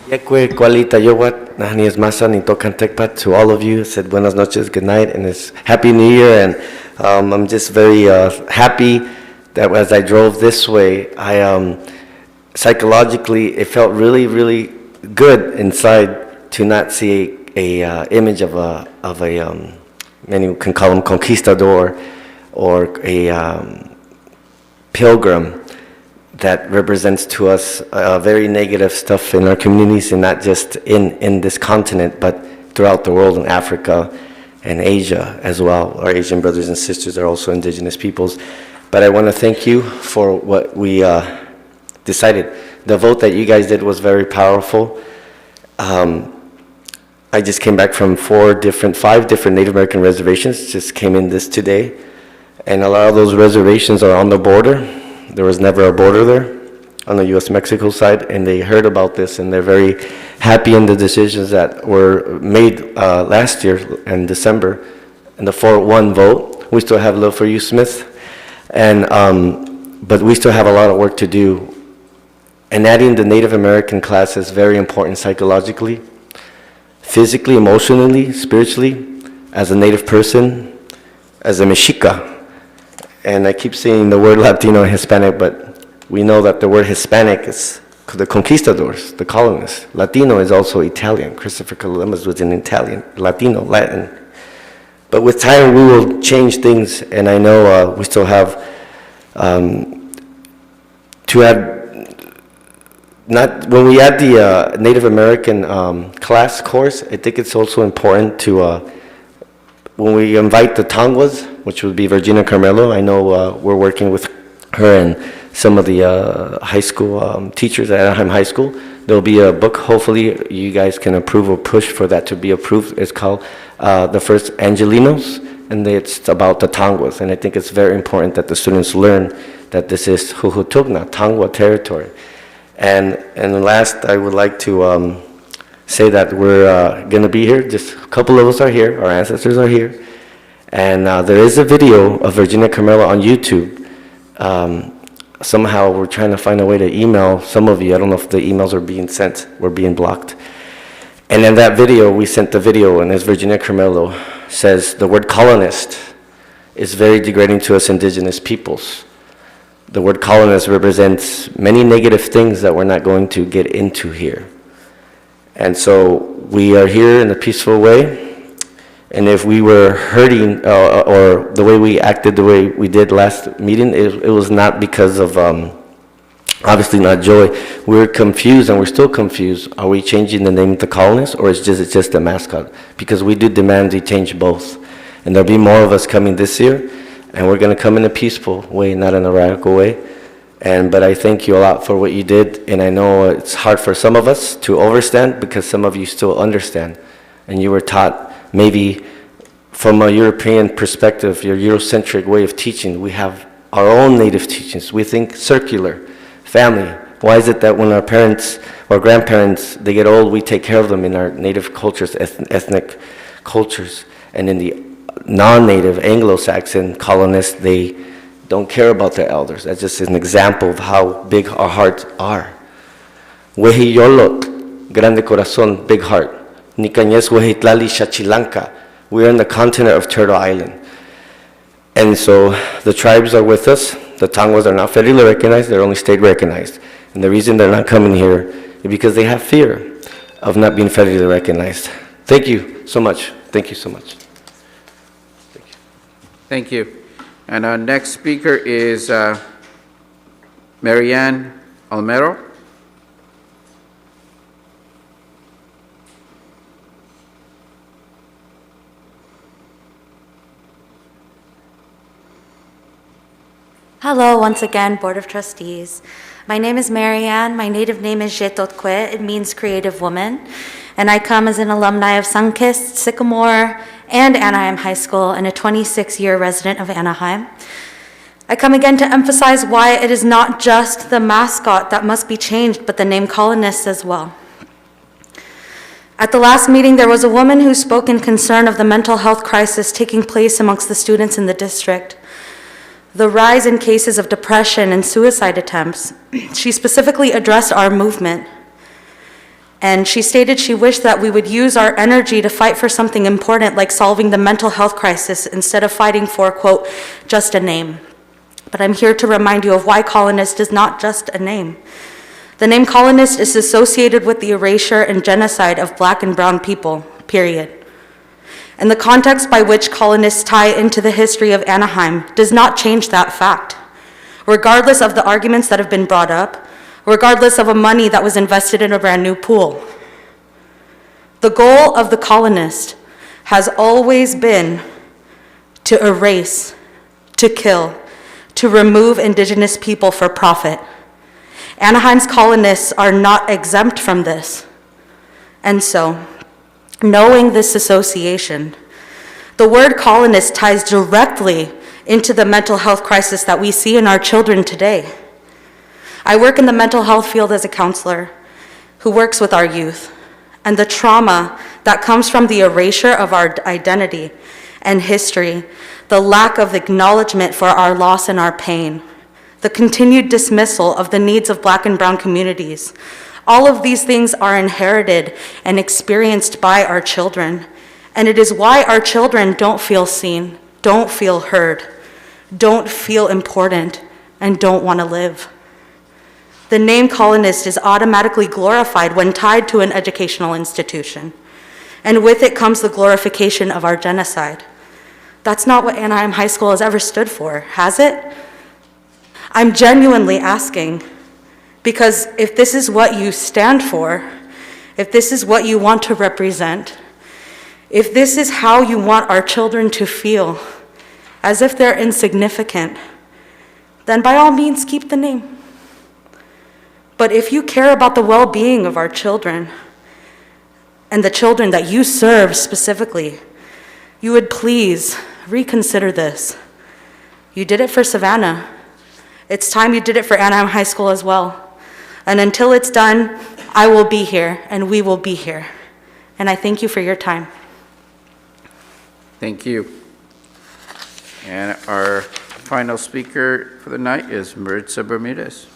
M: Yekwe, Kualita, Yowat, Nahani es Masa, Nitokan Tekpat, to all of you, said buenas noches, good night, and it's Happy New Year, and I'm just very happy that as I drove this way, psychologically, it felt really, really good inside to not see a image of a many can call them conquistador, or a pilgrim that represents to us very negative stuff in our communities, and not just in this continent, but throughout the world, in Africa and Asia as well. Our Asian brothers and sisters are also indigenous peoples. But I want to thank you for what we decided. The vote that you guys did was very powerful. I just came back from 5 different Native American reservations, just came in this today. And a lot of those reservations are on the border. There was never a border there on the U.S.-Mexico side, and they heard about this, and they're very happy in the decisions that were made last year in December, in the 4-1 vote. We still have love for you, Smith, and but we still have a lot of work to do. And adding the Native American class is very important psychologically, physically, emotionally, spiritually, as a Native person, as a Mexica. And I keep saying the word Latino and Hispanic, but we know that the word Hispanic is the conquistadors, the colonists. Latino is also Italian. Christopher Columbus was an Italian, Latino, Latin. But with time, we will change things, and I know we still have to add, when we add the Native American class course, I think it's also important to, when we invite the Tonguas, which would be Virginia Carmelo, I know we're working with her and some of the high school teachers at Anaheim High School. There'll be a book, hopefully you guys can approve or push for that to be approved. It's called The First Angelinos, and it's about the Tonguas. And I think it's very important that the students learn that this is Huhutugna, Tongva territory. And last, I would like to say that we're going to be here. Just a couple of us are here. Our ancestors are here. And there is a video of Virginia Carmelo on YouTube. Somehow we're trying to find a way to email some of you. I don't know if the emails are being sent. We're being blocked. And in that video, we sent the video, and as Virginia Carmelo says, the word colonist is very degrading to us indigenous peoples. The word colonist represents many negative things that we're not going to get into here. And so we are here in a peaceful way. And if we were hurting, or the way we acted the way we did last meeting, it was not because of, obviously not joy. We were confused, and we're still confused. Are we changing the name of the colonists, or it's just a mascot? Because we do demand we change both. And there'll be more of us coming this year, and we're going to come in a peaceful way, not in a radical way. But I thank you a lot for what you did, and I know it's hard for some of us to understand, because some of you still understand, and you were taught maybe from a European perspective, your Eurocentric way of teaching. We have our own native teachings. We think circular, family. Why is it that when our parents or grandparents, they get old, we take care of them in our native cultures, ethnic cultures, and in the non-native Anglo-Saxon colonists, they don't care about their elders? That's just an example of how big our hearts are. Wehi Yolot, grande corazón, big heart. Nicañez Huejitlali Xachilanca. We're in the continent of Turtle Island. And so the tribes are with us. The Tonguas are not federally recognized, they're only state recognized. And the reason they're not coming here is because they have fear of not being federally recognized. Thank you so much. Thank you so much.
A: Thank you. And our next speaker is Marianne Almero.
N: Hello, once again, Board of Trustees. My name is Marianne. My native name is Jetotque. It means creative woman. And I come as an alumni of Sunkist, Sycamore, and Anaheim High School, and a 26-year resident of Anaheim. I come again to emphasize why it is not just the mascot that must be changed, but the name colonists as well. At the last meeting, there was a woman who spoke in concern of the mental health crisis taking place amongst the students in the district. The rise in cases of depression and suicide attempts. She specifically addressed our movement. And she stated she wished that we would use our energy to fight for something important like solving the mental health crisis instead of fighting for, quote, just a name. But I'm here to remind you of why colonist is not just a name. The name colonist is associated with the erasure and genocide of Black and brown people, period. And the context by which colonists tie into the history of Anaheim does not change that fact. Regardless of the arguments that have been brought up, regardless of the money that was invested in a brand new pool. The goal of the colonist has always been to erase, to kill, to remove indigenous people for profit. Anaheim's colonists are not exempt from this. And so, knowing this association, the word colonist ties directly into the mental health crisis that we see in our children today. I work in the mental health field as a counselor who works with our youth, and the trauma that comes from the erasure of our identity and history, the lack of acknowledgement for our loss and our pain, the continued dismissal of the needs of Black and brown communities. All of these things are inherited and experienced by our children, and it is why our children don't feel seen, don't feel heard, don't feel important, and don't want to live. The name colonist is automatically glorified when tied to an educational institution, and with it comes the glorification of our genocide. That's not what Anaheim High School has ever stood for, has it? I'm genuinely asking, because if this is what you stand for, if this is what you want to represent, if this is how you want our children to feel, as if they're insignificant, then by all means keep the name. But if you care about the well-being of our children, and the children that you serve specifically, you would please reconsider this. You did it for Savannah. It's time you did it for Anaheim High School as well. And until it's done, I will be here, and we will be here. And I thank you for your time.
A: Thank you. And our final speaker for the night is Maritza Bermudez.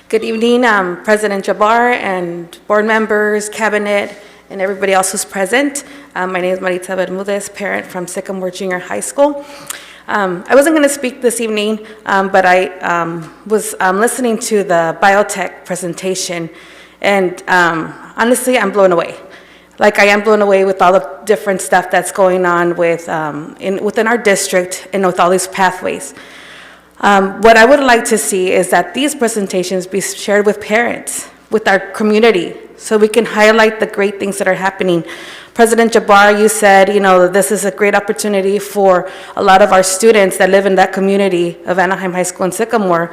O: Good evening, President Jabbar and board members, cabinet, and everybody else who's present. My name is Maritza Bermudez, parent from Sycamore Junior High School. I wasn't going to speak this evening, but I was listening to the Biotech presentation, and honestly, I'm blown away. Like, I am blown away with all the different stuff that's going on with within our district and with all these pathways. What I would like to see is that these presentations be shared with parents, with our community, so we can highlight the great things that are happening. President Jabbar, you said, this is a great opportunity for a lot of our students that live in that community of Anaheim High School and Sycamore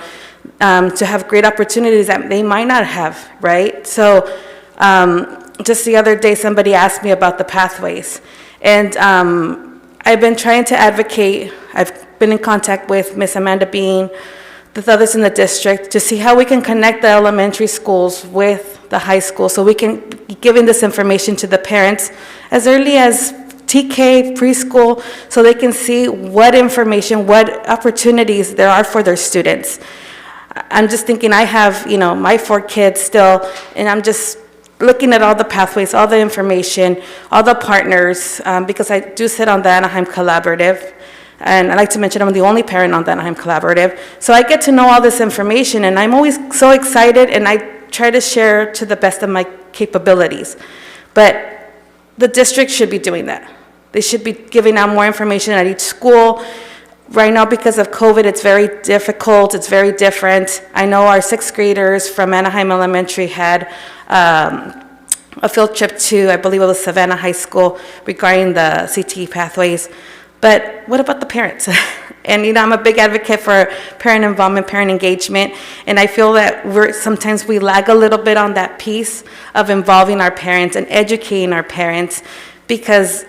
O: to have great opportunities that they might not have, right? So just the other day, somebody asked me about the pathways. And I've been trying to advocate. I've been in contact with Miss Amanda Bean, with others in the district, to see how we can connect the elementary schools with the high school, so we can be giving this information to the parents as early as TK, preschool, so they can see what information, what opportunities there are for their students. I'm just thinking, I have, my 4 kids still, and I'm just looking at all the pathways, all the information, all the partners, because I do sit on the Anaheim Collaborative. And I like to mention I'm the only parent on the Anaheim Collaborative. So I get to know all this information, and I'm always so excited, and I try to share to the best of my capabilities. But the district should be doing that. They should be giving out more information at each school. Right now, because of COVID, it's very difficult, it's very different. I know our 6th graders from Anaheim Elementary had a field trip to, I believe it was Savannah High School, regarding the CTE pathways. But what about the parents? And, you know, I'm a big advocate for parent involvement, parent engagement, and I feel that sometimes we lag a little bit on that piece of involving our parents and educating our parents, because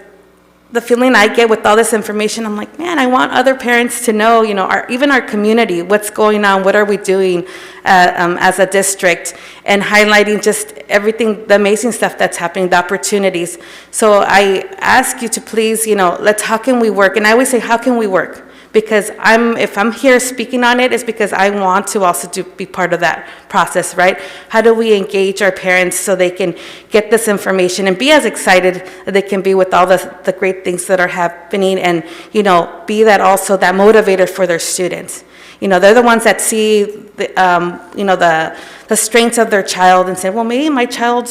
O: the feeling I get with all this information, I'm like, man, I want other parents to know, you know, even our community, what's going on, what are we doing as a district, and highlighting just everything, the amazing stuff that's happening, the opportunities. So I ask you to please, you know, how can we work? And I always say, how can we work? Because if I'm here speaking on it, it's because I want to also be part of that process, right? How do we engage our parents so they can get this information and be as excited as they can be with all the great things that are happening, and, you know, be that also that motivator for their students. You know, they're the ones that see you know, the strengths of their child and say, well, maybe my child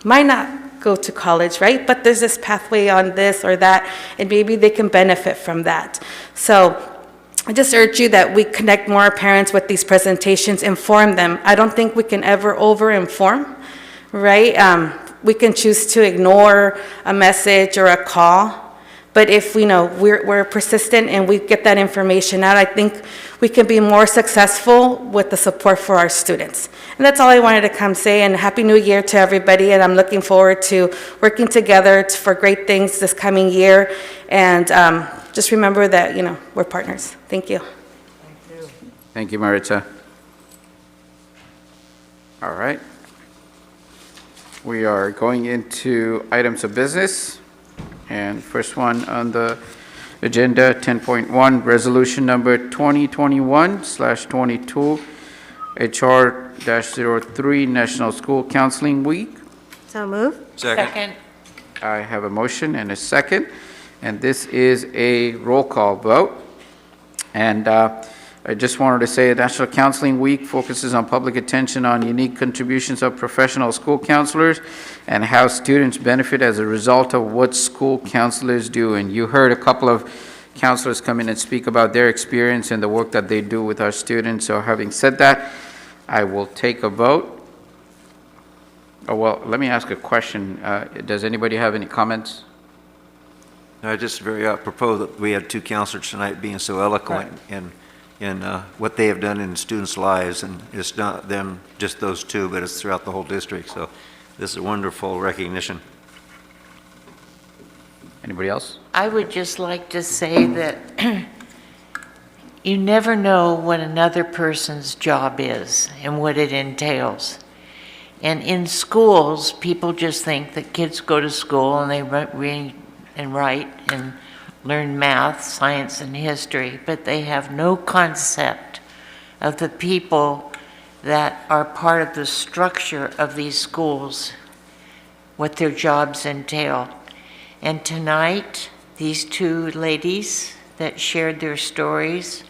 O: might not go to college, right? But there's this pathway on this or that, and maybe they can benefit from that. So I just urge you that we connect more parents with these presentations, inform them. I don't think we can ever over-inform, right? We can choose to ignore a message or a call, but if we know we're persistent and we get that information out, I think we can be more successful with the support for our students. And that's all I wanted to come say, and Happy New Year to everybody, and I'm looking forward to working together for great things this coming year. And just remember that, you know, we're partners. Thank you.
A: Thank you, Maritza. All right. We are going into items of business. And first one on the agenda, 10.1, resolution number 2021/22, HR-03, National School Counseling Week.
E: So move.
C: Second.
A: I have a motion and a second, and this is a roll call vote. And I just wanted to say National Counseling Week focuses on public attention on unique contributions of professional school counselors and how students benefit as a result of what school counselors do. And you heard a couple of counselors come in and speak about their experience and the work that they do with our students. So having said that, I will take a vote. Oh, well, let me ask a question. Does anybody have any comments?
C: I just very apropos that we had two counselors tonight being so eloquent in what they have done in students' lives, and it's not them, just those two, but it's throughout the whole district. So this is a wonderful recognition.
A: Anybody else?
J: I would just like to say that you never know what another person's job is and what it entails. And in schools, people just think that kids go to school and they read and write and learn math, science, and history, but they have no concept of the people that are part of the structure of these schools, what their jobs entail. And tonight, these two ladies that shared their stories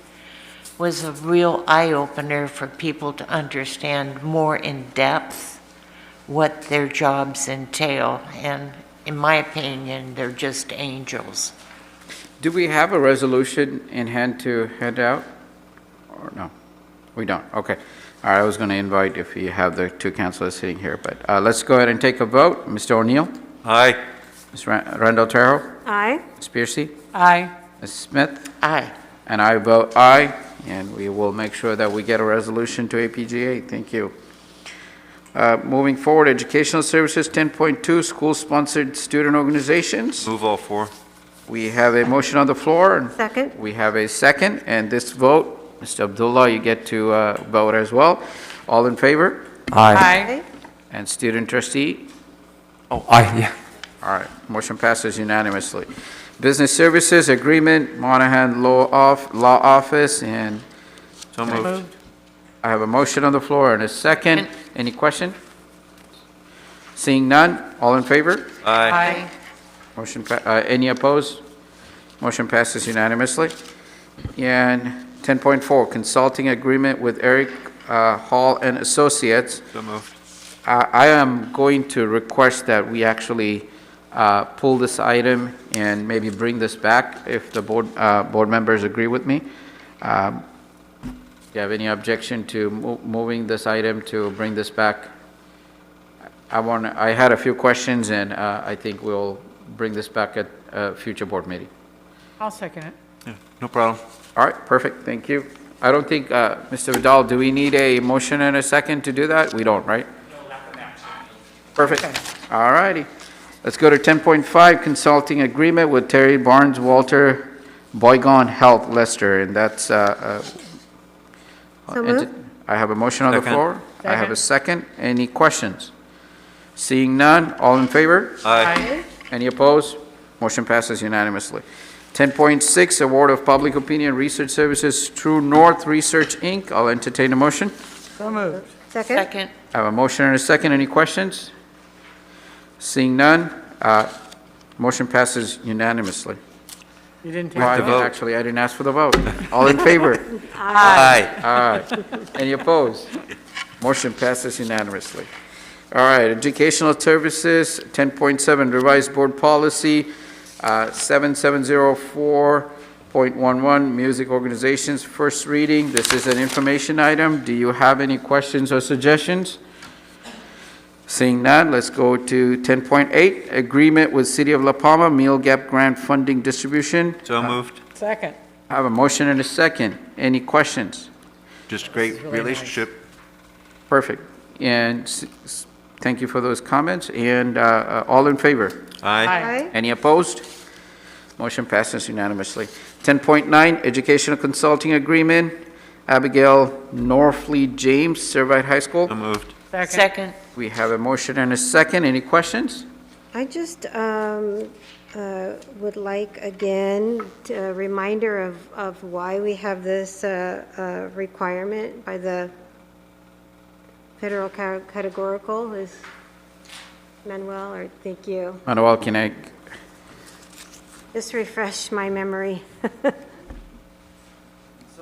J: was a real eye-opener for people to understand more in depth what their jobs entail. And in my opinion, they're just angels.
A: Do we have a resolution in hand to hand out? Or no? We don't. Okay. All right, I was going to invite if you have the two councilors sitting here, but let's go ahead and take a vote. Mr. O'Neill?
C: Aye.
A: Ms. Randall Terrell?
E: Aye.
A: Ms. Piercy?
H: Aye.
A: Ms. Smith?
J: Aye.
A: And I vote aye, and we will make sure that we get a resolution to APGA. Thank you. Moving forward, Educational Services 10.2, School-Sponsored Student Organizations.
C: Move all four.
A: We have a motion on the floor. And
E: Second.
A: we have a second, and this vote, Mr. Abdullah, you get to vote as well. All in favor?
H: Aye.
A: And student trustee?
T: Oh, aye, yeah.
A: All right, motion passes unanimously. Business Services Agreement, Monahan Law Office, and
C: So moved.
A: I have a motion on the floor and a second. Any question? Seeing none, all in favor?
C: Aye.
A: Motion, any opposed? Motion passes unanimously. And 10.4, Consulting Agreement with Eric Hall and Associates.
C: So moved.
A: I am going to request that we actually pull this item and maybe bring this back if the board members agree with me. Do you have any objection to moving this item to bring this back? I had a few questions, and I think we'll bring this back at a future board meeting.
H: I'll second it.
C: Yeah, no problem.
A: All right, perfect, thank you. I don't think, Mr. Vidal, do we need a motion and a second to do that? We don't, right? Perfect. All righty. Let's go to 10.5, consulting agreement with Terry Barnes, Walter Boygon Health, Leicester, and that's,
D: So moved.
A: I have a motion on the
C: Second.
A: floor. I have a second. Any questions? Seeing none, all in favor?
C: Aye.
A: Any opposed? Motion passes unanimously. 10.6, award of public opinion research services True North Research, Inc. I'll entertain a motion.
H: So moved.
D: Second?
J: Second.
A: I have a motion and a second. Any questions? Seeing none, motion passes unanimously.
H: You didn't take
A: Well, I
C: to
A: didn't-
C: vote.
A: Actually, I didn't ask for the vote. All in favor?
C: Aye.
A: Aye. Any opposed? Motion passes unanimously. All right, educational services, 10.7, revised board policy, 7704.11, music organizations, first reading. This is an information item. Do you have any questions or suggestions? Seeing none, let's go to 10.8, agreement with City of La Palma, meal gap grant funding distribution.
C: So moved.
H: Second.
A: I have a motion and a second. Any questions?
C: Just great relationship.
A: Perfect. And thank you for those comments. And all in favor?
C: Aye.
D: Aye.
A: Any opposed? Motion passes unanimously. 10.9, educational consulting agreement, Abigail Norfleet James, Servite High School.
C: So moved.
J: Second.
A: We have a motion and a second. Any questions?
E: I just would like, again, a reminder of why we have this requirement by the federal categorical. Is Manuel, or thank you.
A: Manuel, can I?
E: Just refresh my memory.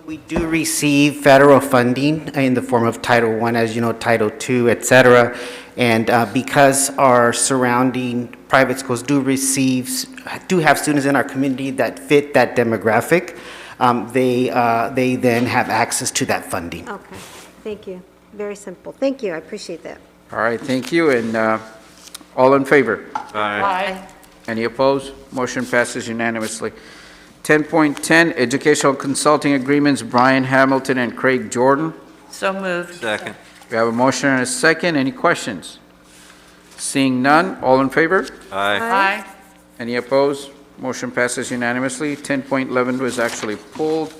B: We do receive federal funding in the form of Title I, as you know, Title II, et cetera. And because our surrounding private schools do have students in our community that fit that demographic, they then have access to that funding.
E: Okay, thank you. Very simple. Thank you, I appreciate that.
A: All right, thank you. And all in favor?
C: Aye.
A: Any opposed? Motion passes unanimously. 10.10, educational consulting agreements, Brian Hamilton and Craig Jordan.
J: So moved.
C: Second.
A: We have a motion and a second. Any questions? Seeing none, all in favor?
C: Aye.
A: Any opposed? Motion passes unanimously. 10.11 was actually pulled.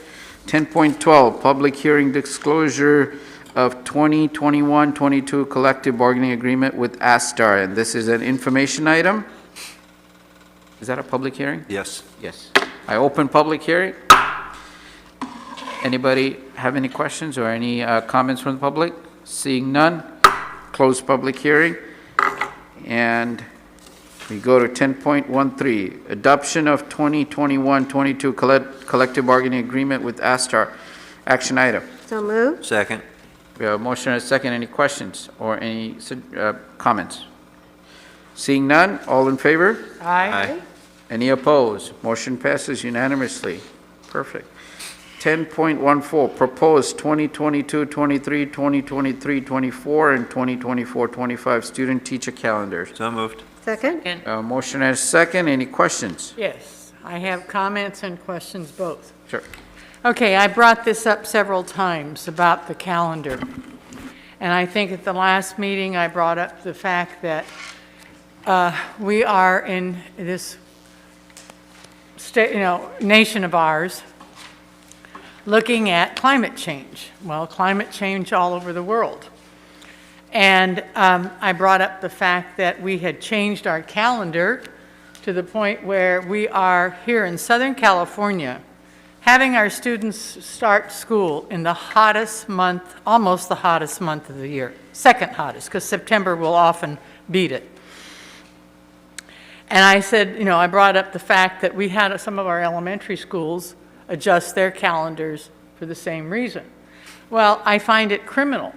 A: 10.12, public hearing disclosure of 2021-22 collective bargaining agreement with ASTA, and this is an information item. Is that a public hearing?
C: Yes.
A: Yes. I open public hearing. Anybody have any questions or any comments from the public? Seeing none, close public hearing. And we go to 10.13, adoption of 2021-22 collective bargaining agreement with ASTA, action item.
E: So moved.
C: Second.
A: We have a motion and a second. Any questions or any comments? Seeing none, all in favor?
C: Aye.
A: Any opposed? Motion passes unanimously. Perfect. 10.14, proposed 2022-23, 2023-24, and 2024-25 student teacher calendars.
C: So moved.
E: Second?
A: Motion and a second. Any questions?
H: Yes, I have comments and questions both.
A: Sure.
H: Okay, I brought this up several times about the calendar. And I think at the last meeting, I brought up the fact that we are in this nation of ours looking at climate change. Well, climate change all over the world. And I brought up the fact that we had changed our calendar to the point where we are here in Southern California having our students start school in the hottest month, almost the hottest month of the year, second hottest, because September will often beat it. And I said, I brought up the fact that we had some of our elementary schools adjust their calendars for the same reason. Well, I find it criminal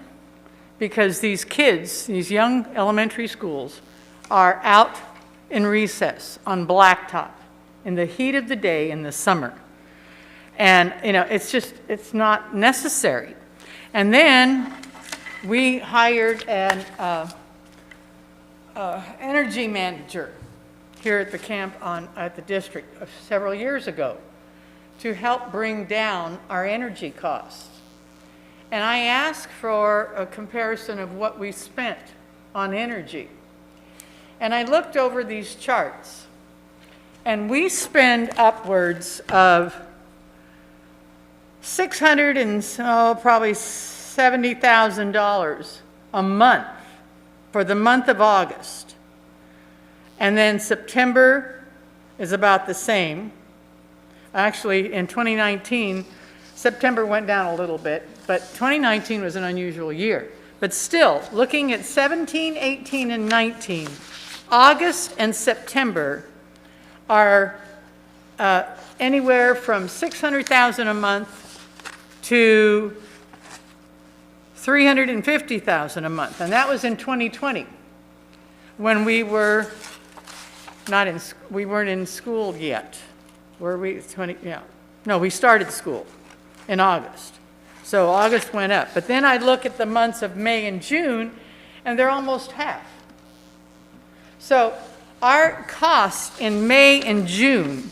H: because these kids, these young elementary schools, are out in recess on blacktop in the heat of the day in the summer. And, it's not necessary. And then we hired energy manager here at the camp at the district several years ago to help bring down our energy costs. And I asked for a comparison of what we spent on energy. And I looked over these charts, and we spend upwards of probably $70,000 a month for the month of August. And then September is about the same. Actually, in 2019, September went down a little bit, but 2019 was an unusual year. But still, looking at 17, 18, and 19, August and September are anywhere from $600,000 a month to $350,000 a month, and that was in 2020, when we were we weren't in school yet. Were we? Yeah. No, we started school in August. So August went up. But then I look at the months of May and June, and they're almost half. So our costs in May and June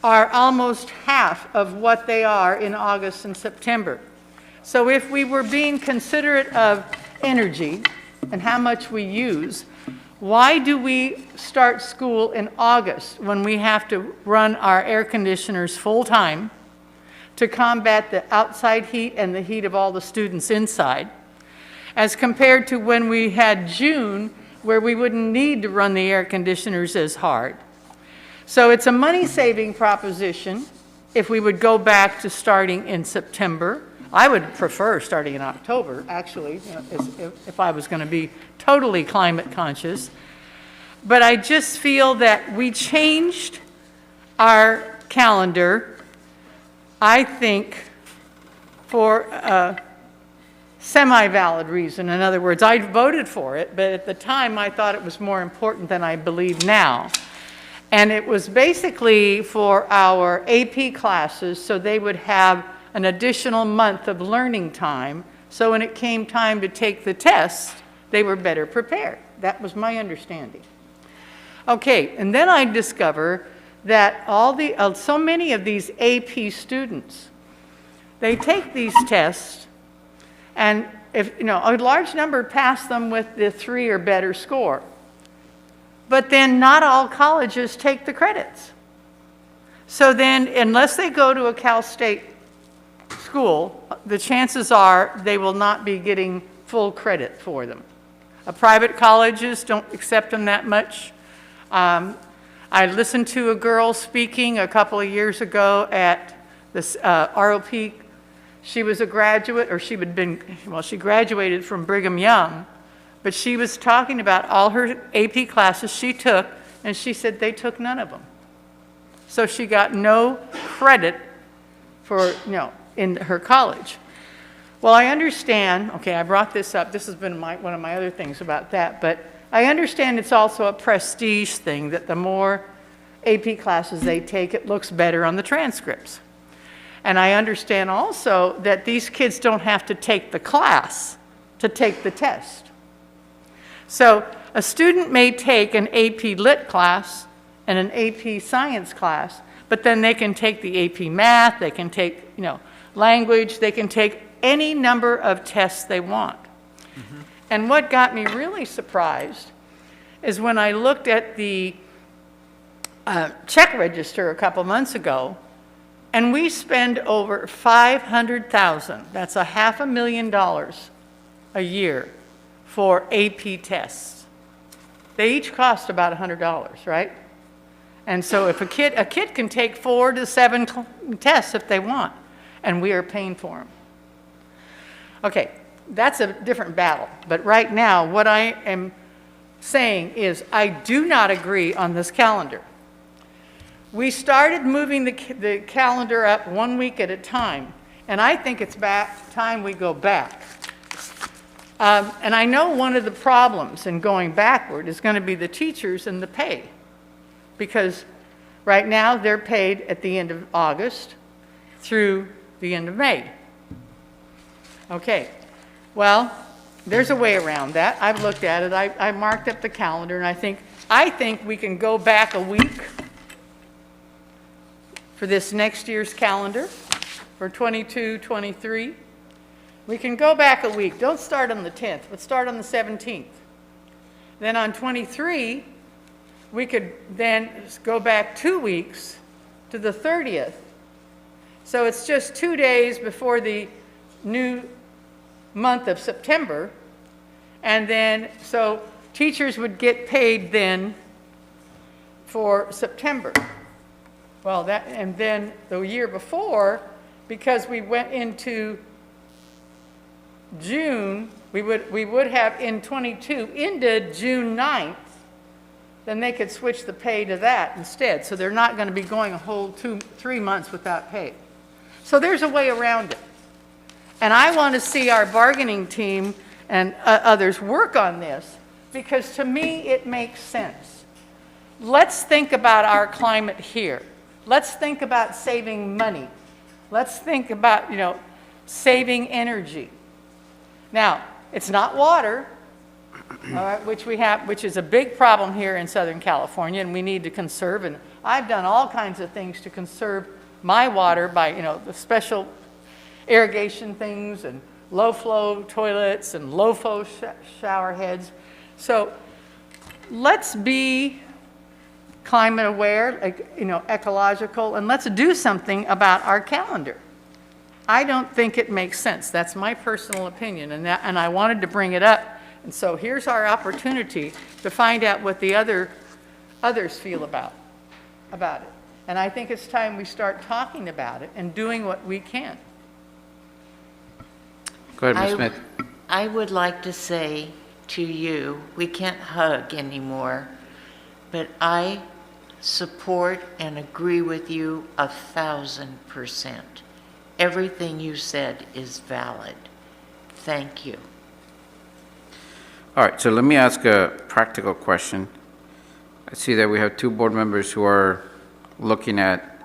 H: are almost half of what they are in August and September. So if we were being considerate of energy and how much we use, why do we start school in August when we have to run our air conditioners full time to combat the outside heat and the heat of all the students inside, as compared to when we had June, where we wouldn't need to run the air conditioners as hard? So it's a money-saving proposition if we would go back to starting in September. I would prefer starting in October, actually, if I was going to be totally climate conscious. But I just feel that we changed our calendar, I think, for a semi-valid reason. In other words, I voted for it, but at the time I thought it was more important than I believe now. And it was basically for our AP classes, so they would have an additional month of learning time, so when it came time to take the test, they were better prepared. That was my understanding. Okay, and then I discover that so many of these AP students, they take these tests, and if a large number pass them with the 3 or better score. But then not all colleges take the credits. So then, unless they go to a Cal State school, the chances are they will not be getting full credit for them. Private colleges don't accept them that much. I listened to a girl speaking a couple of years ago at this ROP. She was a graduate, or she graduated from Brigham Young, but she was talking about all her AP classes she took, and she said they took none of them. So she got no credit for, in her college. Well, I understand, okay, I brought this up, this has been one of my other things about that, but I understand it's also a prestige thing, that the more AP classes they take, it looks better on the transcripts. And I understand also that these kids don't have to take the class to take the test. So a student may take an AP Lit class and an AP Science class, but then they can take the AP Math, they can take, language, they can take any number of tests they want. Mm-hmm. And what got me really surprised is when I looked at the check register a couple months ago, and we spend over $500,000, that's $500,000 a year, for AP tests. They each cost about $100, right? And so if a kid can take 4 to 7 tests if they want, and we are paying for them. Okay, that's a different battle. But right now, what I am saying is I do not agree on this calendar. We started moving the calendar up 1 week at a time, and I think it's time we go back. And I know one of the problems in going backward is going to be the teachers and the pay, because right now they're paid at the end of August through the end of May. Okay, well, there's a way around that. I've looked at it. I marked up the calendar, and I think we can go back a week for this next year's calendar for 22, 23. We can go back a week. Don't start on the 10th, but start on the 17th. Then on 23, we could then go back 2 weeks to the 30th. So it's just 2 days before the new month of September. And then, so teachers would get paid then for September. Well, and then the year before, because we went into June, we would have in 22 into June 9th, then they could switch the pay to that instead. So they're not going to be going a whole 3 months without pay. So there's a way around it. And I want to see our bargaining team and others work on this, because to me it makes sense. Let's think about our climate here. Let's think about saving money. Let's think about, saving energy. Now, it's not water, all right, which is a big problem here in Southern California, and we need to conserve. And I've done all kinds of things to conserve my water by, the special irrigation things and low flow toilets and low flow shower heads. So let's be climate aware, ecological, and let's do something about our calendar. I don't think it makes sense. That's my personal opinion, and I wanted to bring it up. And so here's our opportunity to find out what the others feel about it. And I think it's time we start talking about it and doing what we can.
A: Go ahead, Ms. Smith.
J: I would like to say to you, we can't hug anymore, but I support and agree with you 1,000%. Everything you said is valid. Thank you.
A: All right, so let me ask a practical question. I see that we have 2 board members who are looking at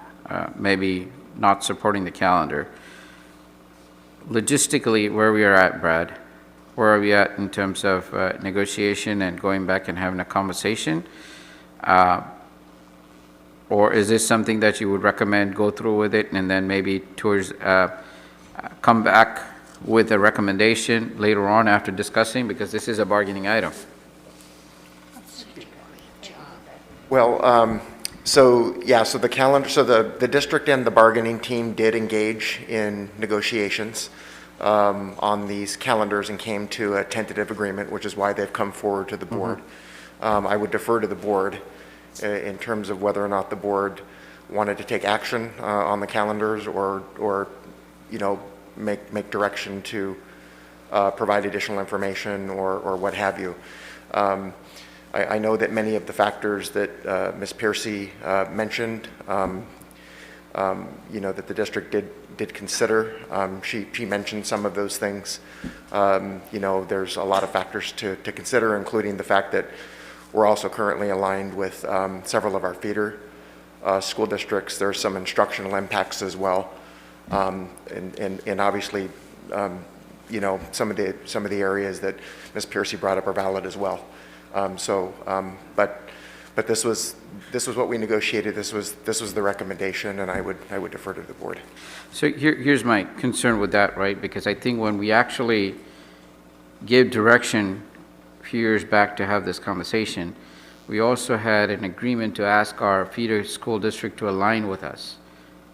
A: maybe not supporting the calendar. Logistically, where we are at, Brad, where are we at in terms of negotiation and going back and having a conversation? Or is this something that you would recommend go through with it and then maybe towards come back with a recommendation later on after discussing, because this is a bargaining item?
P: Well, so the calendar, so the district and the bargaining team did engage in negotiations on these calendars and came to a tentative agreement, which is why they've come forward to the board. I would defer to the board in terms of whether or not the board wanted to take action on the calendars or make direction to provide additional information or what have you. I know that many of the factors that Ms. Piercy mentioned, that the district did consider. She mentioned some of those things. There's a lot of factors to consider, including the fact that we're also currently aligned with several of our feeder school districts. There's some instructional impacts as well, and obviously, some of the areas that Ms. Piercy brought up are valid as well. But this was what we negotiated. This was the recommendation, and I would defer to the board.
A: So here's my concern with that, right? Because I think when we actually gave direction a few years back to have this conversation, we also had an agreement to ask our feeder school district to align with us,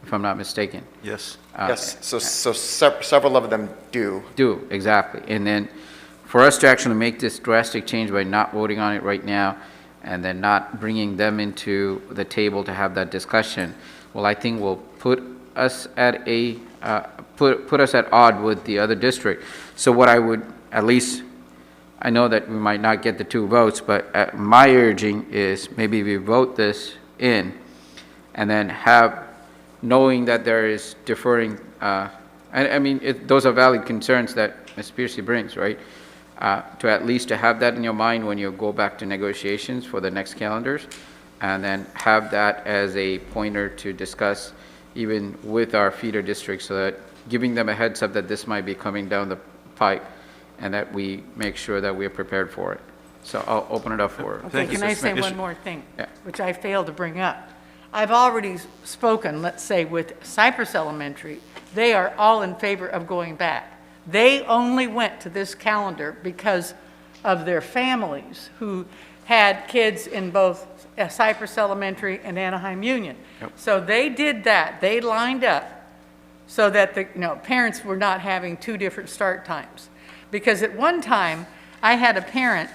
A: if I'm not mistaken.
P: Yes. Yes. So several of them do.
A: Do, exactly. And then for us to actually make this drastic change by not voting on it right now and then not bringing them into the table to have that discussion, well, I think will put us at put us at odd with the other district. So what I would, at least, I know that we might not get the 2 votes, but my urging is maybe we vote this in and then have, knowing that there is deferring, I mean, those are valid concerns that Ms. Piercy brings, right? To at least to have that in your mind when you go back to negotiations for the next calendars, and then have that as a pointer to discuss even with our feeder districts, so that giving them a heads up that this might be coming down the pipe and that we make sure that we're prepared for it. So I'll open it up for.
H: Okay, can I say one more thing,
A: Yeah.
H: which I failed to bring up? I've already spoken, let's say, with Cypress Elementary. They are all in favor of going back. They only went to this calendar because of their families who had kids in both Cypress Elementary and Anaheim Union.
A: Yep.
H: So they did that. They lined up so that the parents were not having two different start times. Because at one time, I had a parent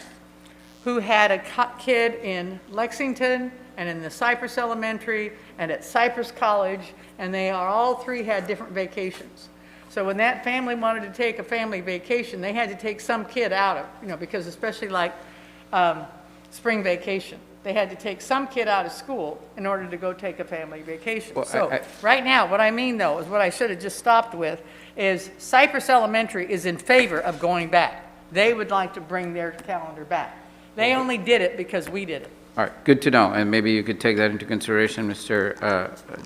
H: who had a kid in Lexington and in the Cypress Elementary and at Cypress College, and they all three had different vacations. So when that family wanted to take a family vacation, they had to take some kid out of, because especially like spring vacation, they had to take some kid out of school in order to go take a family vacation.
A: Well,
H: So right now, what I mean though, is what I should have just stopped with, is Cypress Elementary is in favor of going back. They would like to bring their calendar back. They only did it because we did it.
A: All right, good to know, and maybe you could take that into consideration, Mr.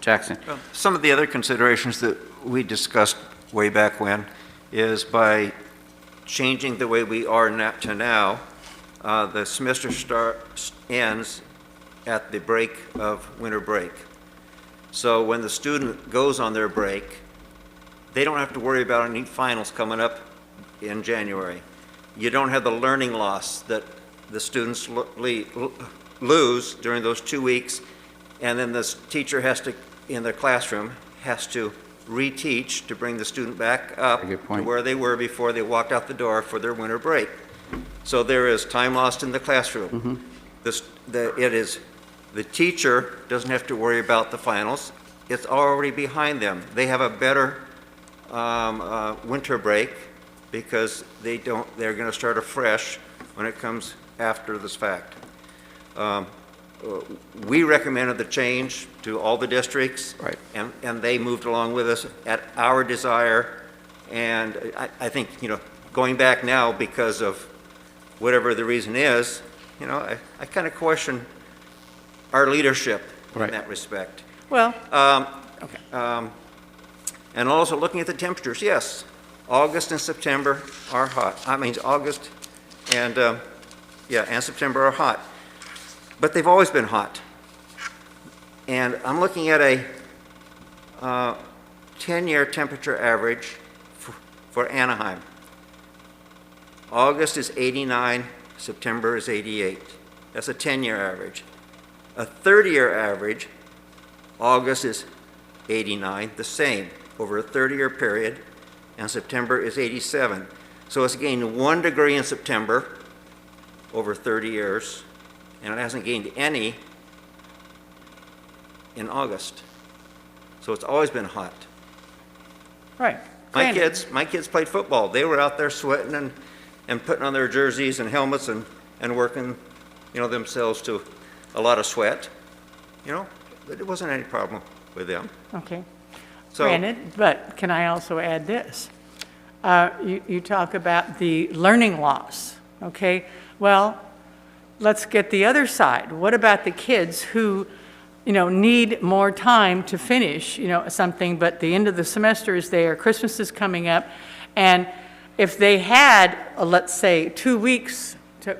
A: Jackson.
C: Some of the other considerations that we discussed way back when is by changing the way we are to now, the semester ends at the break of winter break. So when the student goes on their break, they don't have to worry about any finals coming up in January. You don't have the learning loss that the students lose during those 2 weeks, and then the teacher has to, in their classroom, has to reteach to bring the student back up to where they were before they walked out the door for their winter break. So there is time lost in the classroom. The teacher doesn't have to worry about the finals. It's already behind them. They have a better winter break because they're going to start afresh when it comes after this fact. We recommended the change to all the districts, right, and they moved along with us at our desire. And I think, going back now because of whatever the reason is, I kind of question our leadership in that respect.
H: Well,
C: and also looking at the temperatures, yes, August and September are hot. August and and September are hot. But they've always been hot. And I'm looking at a 10-year temperature average for Anaheim. August is 89, September is 88. That's a 10-year average. A 30-year average, August is 89, the same, over a 30-year period, and September is 87. So it's gained 1 degree in September over 30 years, and it hasn't gained any in August. So it's always been hot.
H: Right.
C: My kids played football. They were out there sweating and putting on their jerseys and helmets and working, themselves to a lot of sweat. But it wasn't any problem with them.
H: Okay.
C: So,
H: granted, but can I also add this? You talk about the learning loss, okay? Well, let's get the other side. What about the kids who, need more time to finish, something, but the end of the semester is there, Christmas is coming up, and if they had, let's say, 2 weeks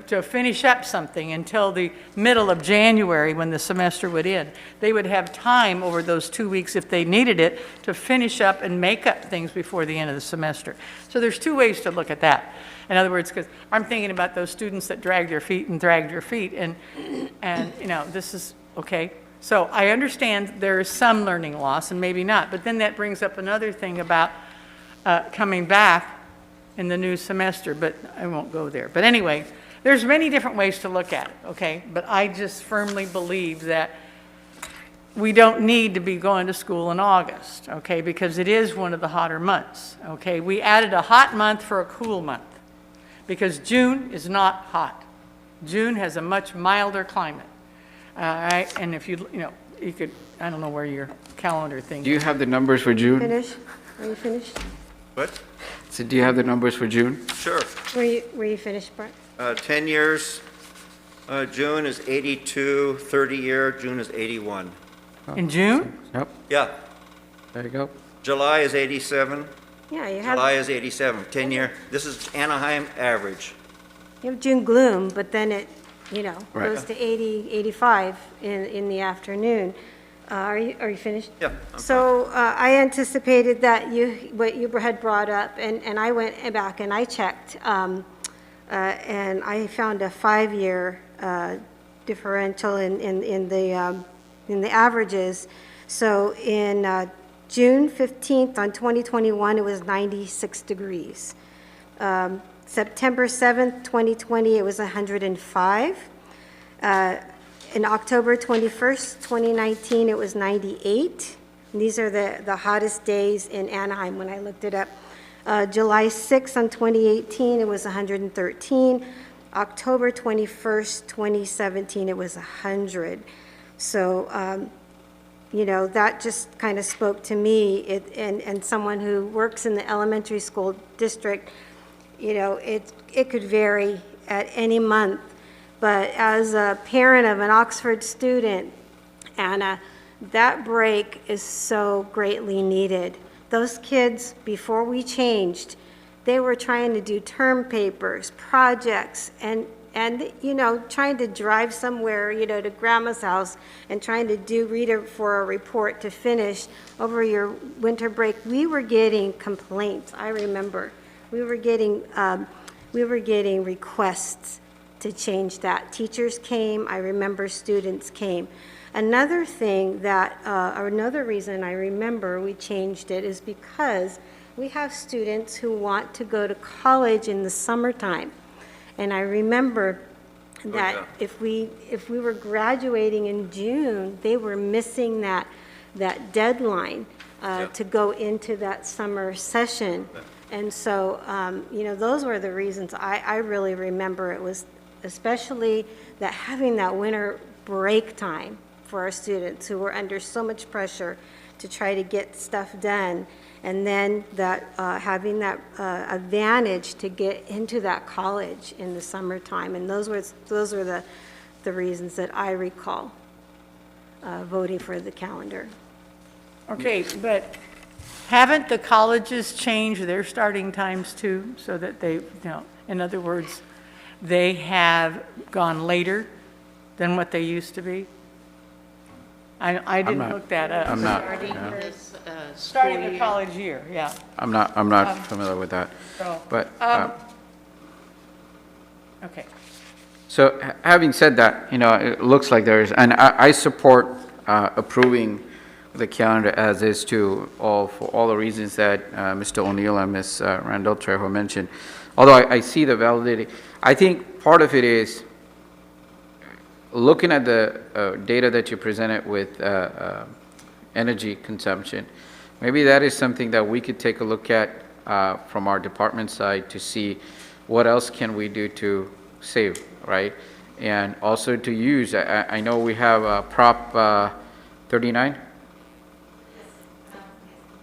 H: to finish up something until the middle of January when the semester would end, they would have time over those 2 weeks, if they needed it, to finish up and make up things before the end of the semester. So there's two ways to look at that. In other words, because I'm thinking about those students that dragged their feet, and this is, okay. So I understand there is some learning loss, and maybe not, but then that brings up another thing about coming back in the new semester, but I won't go there. But anyway, there's many different ways to look at it, okay? But I just firmly believe that we don't need to be going to school in August, okay? Because it is one of the hotter months, okay? We added a hot month for a cool month because June is not hot. June has a much milder climate, all right? And if you could, I don't know where your calendar thing is.
A: Do you have the numbers for June?
E: Finish? Are you finished?
C: what?
A: So do you have the numbers for June?
C: Sure.
E: Were you finished, Bart?
C: 10 years, June is 82, 30-year, June is 81.
H: In June?
A: Yep.
C: Yeah.
A: There you go.
C: July is 87,
E: Yeah, you have,
C: July is 87, 10-year. This is Anaheim average.
E: you have June gloom, but then it, you know,
A: Right.
E: goes to 80, 85 in the afternoon. Are you finished?
C: Yeah.
E: So I anticipated that what you had brought up, and I went back and I checked, and I found a 5-year differential in the averages. So in June 15th on 2021, it was 96 degrees. September 7th, 2020, it was 105. In October 21st, 2019, it was 98. And these are the hottest days in Anaheim when I looked it up. July 6th on 2018, it was 113. October 21st, 2017, it was 100. So, you know, that just kind of spoke to me, and someone who works in the elementary school district, you know, it could vary at any month. But as a parent of an Oxford student, Anna, that break is so greatly needed. Those kids, before we changed, they were trying to do term papers, projects, and you know, trying to drive somewhere, you know, to grandma's house and trying to read for a report to finish over your winter break. We were getting complaints, I remember. We were getting requests to change that. Teachers came, I remember students came. Another thing that, or another reason I remember we changed it is because we have students who want to go to college in the summertime. And I remember that if we were graduating in June, they were missing that deadline to go into that summer session. And so, you know, those were the reasons I really remember. It was especially that having that winter break time for our students who were under so much pressure to try to get stuff done, and then that having that advantage to get into that college in the summertime. And those were the reasons that I recall voting for the calendar.
H: Okay, but haven't the colleges changed their starting times too, so that they, you know, in other words, they have gone later than what they used to be? I didn't look that up.
A: I'm not.
J: Starting
A: Yeah.
J: this
H: Starting
J: school
H: the
J: year.
H: college year, yeah.
A: I'm not familiar with that.
H: So,
A: But,
H: okay.
A: so having said that, you know, it looks like there is, and I support approving the calendar as is too, for all the reasons that Mr. O'Neill and Ms. Randall Trejo mentioned. Although I see the validity, I think part of it is looking at the data that you presented with energy consumption. Maybe that is something that we could take a look at from our department side to see what else can we do to save, right? And also to use, I know we have Prop 39?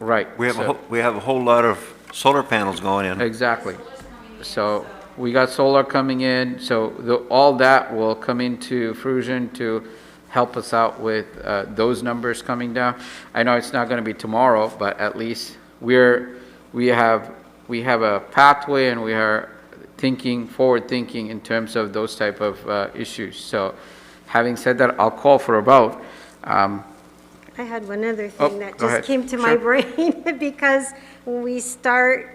A: Right.
C: We have a whole lot of solar panels going in.
A: Exactly. So we got solar coming in, so all that will come into fruition to help us out with those numbers coming down. I know it's not going to be tomorrow, but at least we have a pathway, and we are forward thinking in terms of those type of issues. So having said that, I'll call for a vote.
E: I had one other thing that
A: go
E: just
A: ahead.
E: came to my brain because when we stop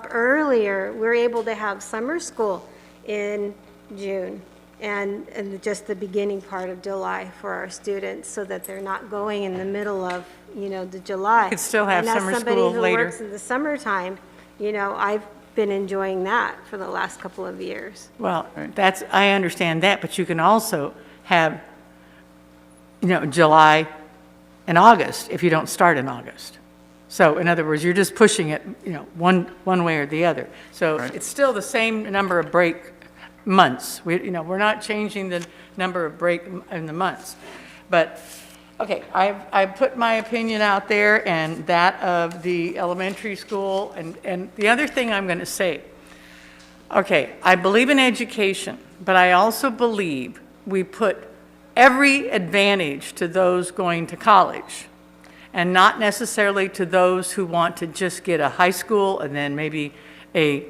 E: earlier, we're able to have summer school in June and just the beginning part of July for our students, so that they're not going in the middle of, you know, the July.
H: You could still have summer school
E: And as somebody who
H: later.
E: works in the summertime, you know, I've been enjoying that for the last couple of years.
H: Well, I understand that, but you can also have, you know, July and August if you don't start in August. So in other words, you're just pushing it, you know, one way or the other. So it's still the same number of break months. We're not changing the number of break in the months. But, okay, I've put my opinion out there, and that of the elementary school. And the other thing I'm going to say, okay, I believe in education, but I also believe we put every advantage to those going to college. and not necessarily to those who want to just get a high school and then maybe a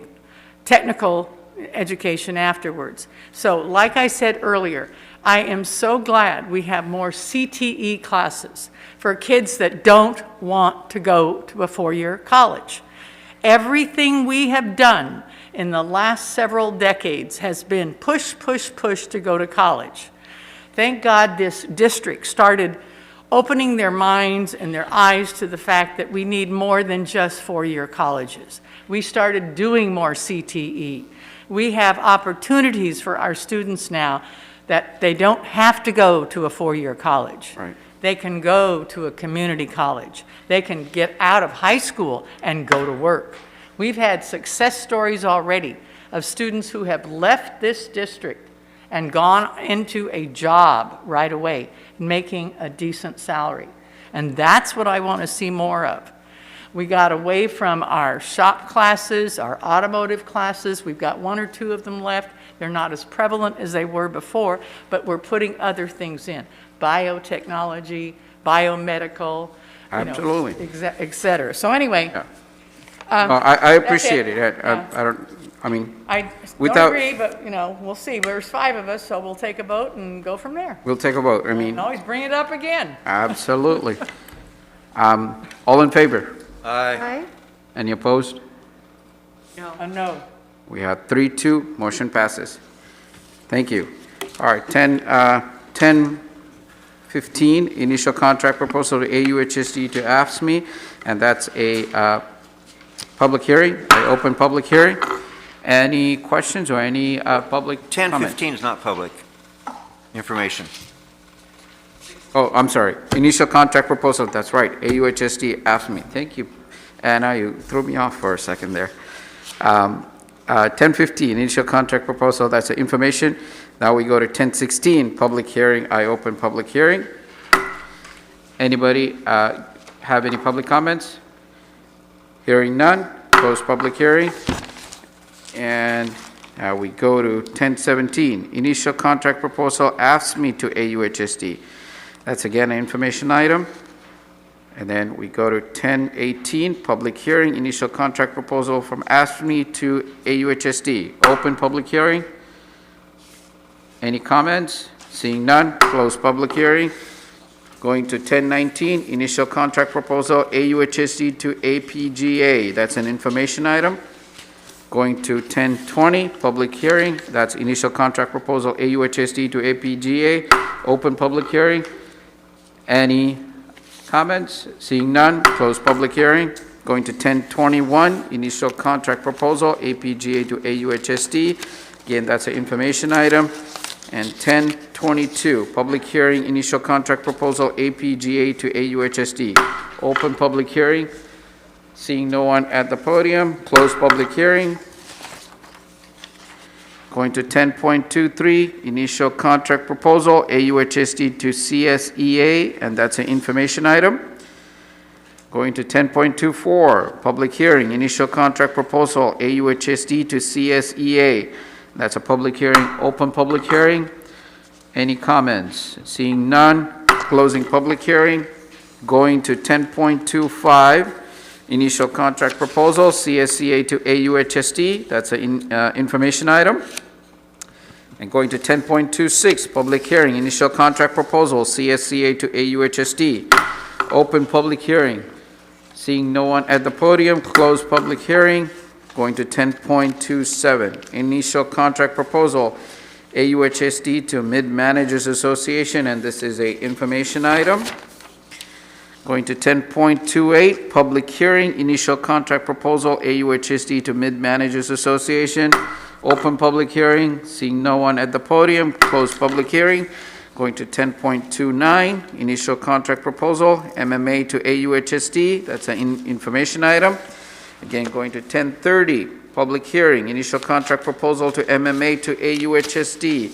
H: technical education afterwards. So like I said earlier, I am so glad we have more CTE classes for kids that don't want to go to a four-year college. Everything we have done in the last several decades has been push, push, push to go to college. Thank God this district started opening their minds and their eyes to the fact that we need more than just four-year colleges. We started doing more CTE. We have opportunities for our students now that they don't have to go to a four-year college.
A: Right.
H: They can go to a community college. They can get out of high school and go to work. We've had success stories already of students who have left this district and gone into a job right away, making a decent salary. And that's what I want to see more of. We got away from our shop classes, our automotive classes. We've got one or two of them left. They're not as prevalent as they were before, but we're putting other things in. Biotechnology, biomedical,
A: Absolutely.
H: et cetera. So anyway.
A: I appreciate it.
H: I don't
A: without,
H: agree, but, we'll see. There's 5 of us, so we'll take a vote and go from there.
A: we'll take a vote.
H: You can always bring it up again.
A: Absolutely. All in favor?
C: Aye.
A: Any opposed?
H: No.
A: We have 3-2, motion passes. Thank you. All right, 10:15, initial contract proposal to AUHSD to AFSCME, and that's a public hearing. I open public hearing. Any questions or any public comment?
C: 10:15 is not public information.
A: Oh, I'm sorry. Initial contract proposal, that's right. AUHSD AFSCME. Thank you, Anna. You threw me off for a second there. 10:15, initial contract proposal, that's the information. Now we go to 10:16, public hearing. I open public hearing. Anybody have any public comments? Hearing none, close public hearing. And now we go to 10:17, initial contract proposal AFSCME to AUHSD. That's again an information item. And then we go to 10:18, public hearing, initial contract proposal from AFSCME to AUHSD. Open public hearing. Any comments? Seeing none, close public hearing. Going to 10:19, initial contract proposal AUHSD to APGA. That's an information item. Going to 10:20, public hearing. That's initial contract proposal AUHSD to APGA. Open public hearing. Any comments? Seeing none, close public hearing. Going to 10:21, initial contract proposal APGA to AUHSD. Again, that's an information item. And 10:22, public hearing, initial contract proposal APGA to AUHSD. Open public hearing. Seeing no one at the podium, close public hearing. Going to 10.23, initial contract proposal AUHSD to CSEA, and that's an information item. Going to 10.24, public hearing, initial contract proposal AUHSD to CSEA. That's a public hearing, open public hearing. Any comments? Seeing none, closing public hearing. Going to 10.25, initial contract proposal, CSEA to AUHSD. That's an information item. And going to 10.26, public hearing, initial contract proposal, CSEA to AUHSD. Open public hearing. Seeing no one at the podium, close public hearing. Going to 10.27, initial contract proposal, AUHSD to Mid-Managers Association, and this is a information item. Going to 10.28, public hearing, initial contract proposal, AUHSD to Mid-Managers Association. Open public hearing, seeing no one at the podium, close public hearing. Going to 10.29, initial contract proposal, MMA to AUHSD, that's an information item. Again, going to 10:30, public hearing, initial contract proposal to MMA to AUHSD.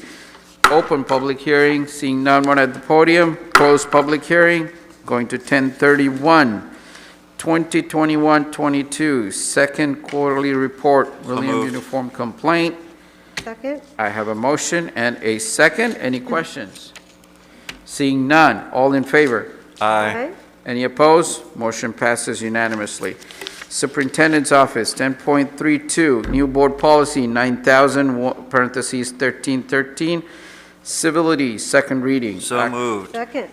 A: Open public hearing, seeing no one at the podium, close public hearing. Going to 10:31, 2021-22, second quarterly report, William Uniform Complaint.
D: Second.
A: I have a motion and a second. Any questions? Seeing none, all in favor?
C: Aye.
A: Any opposed? Motion passes unanimously. Superintendent's Office, 10.32, new board policy 9,000, parentheses 1313, civility, second reading.
C: So moved.
E: Second.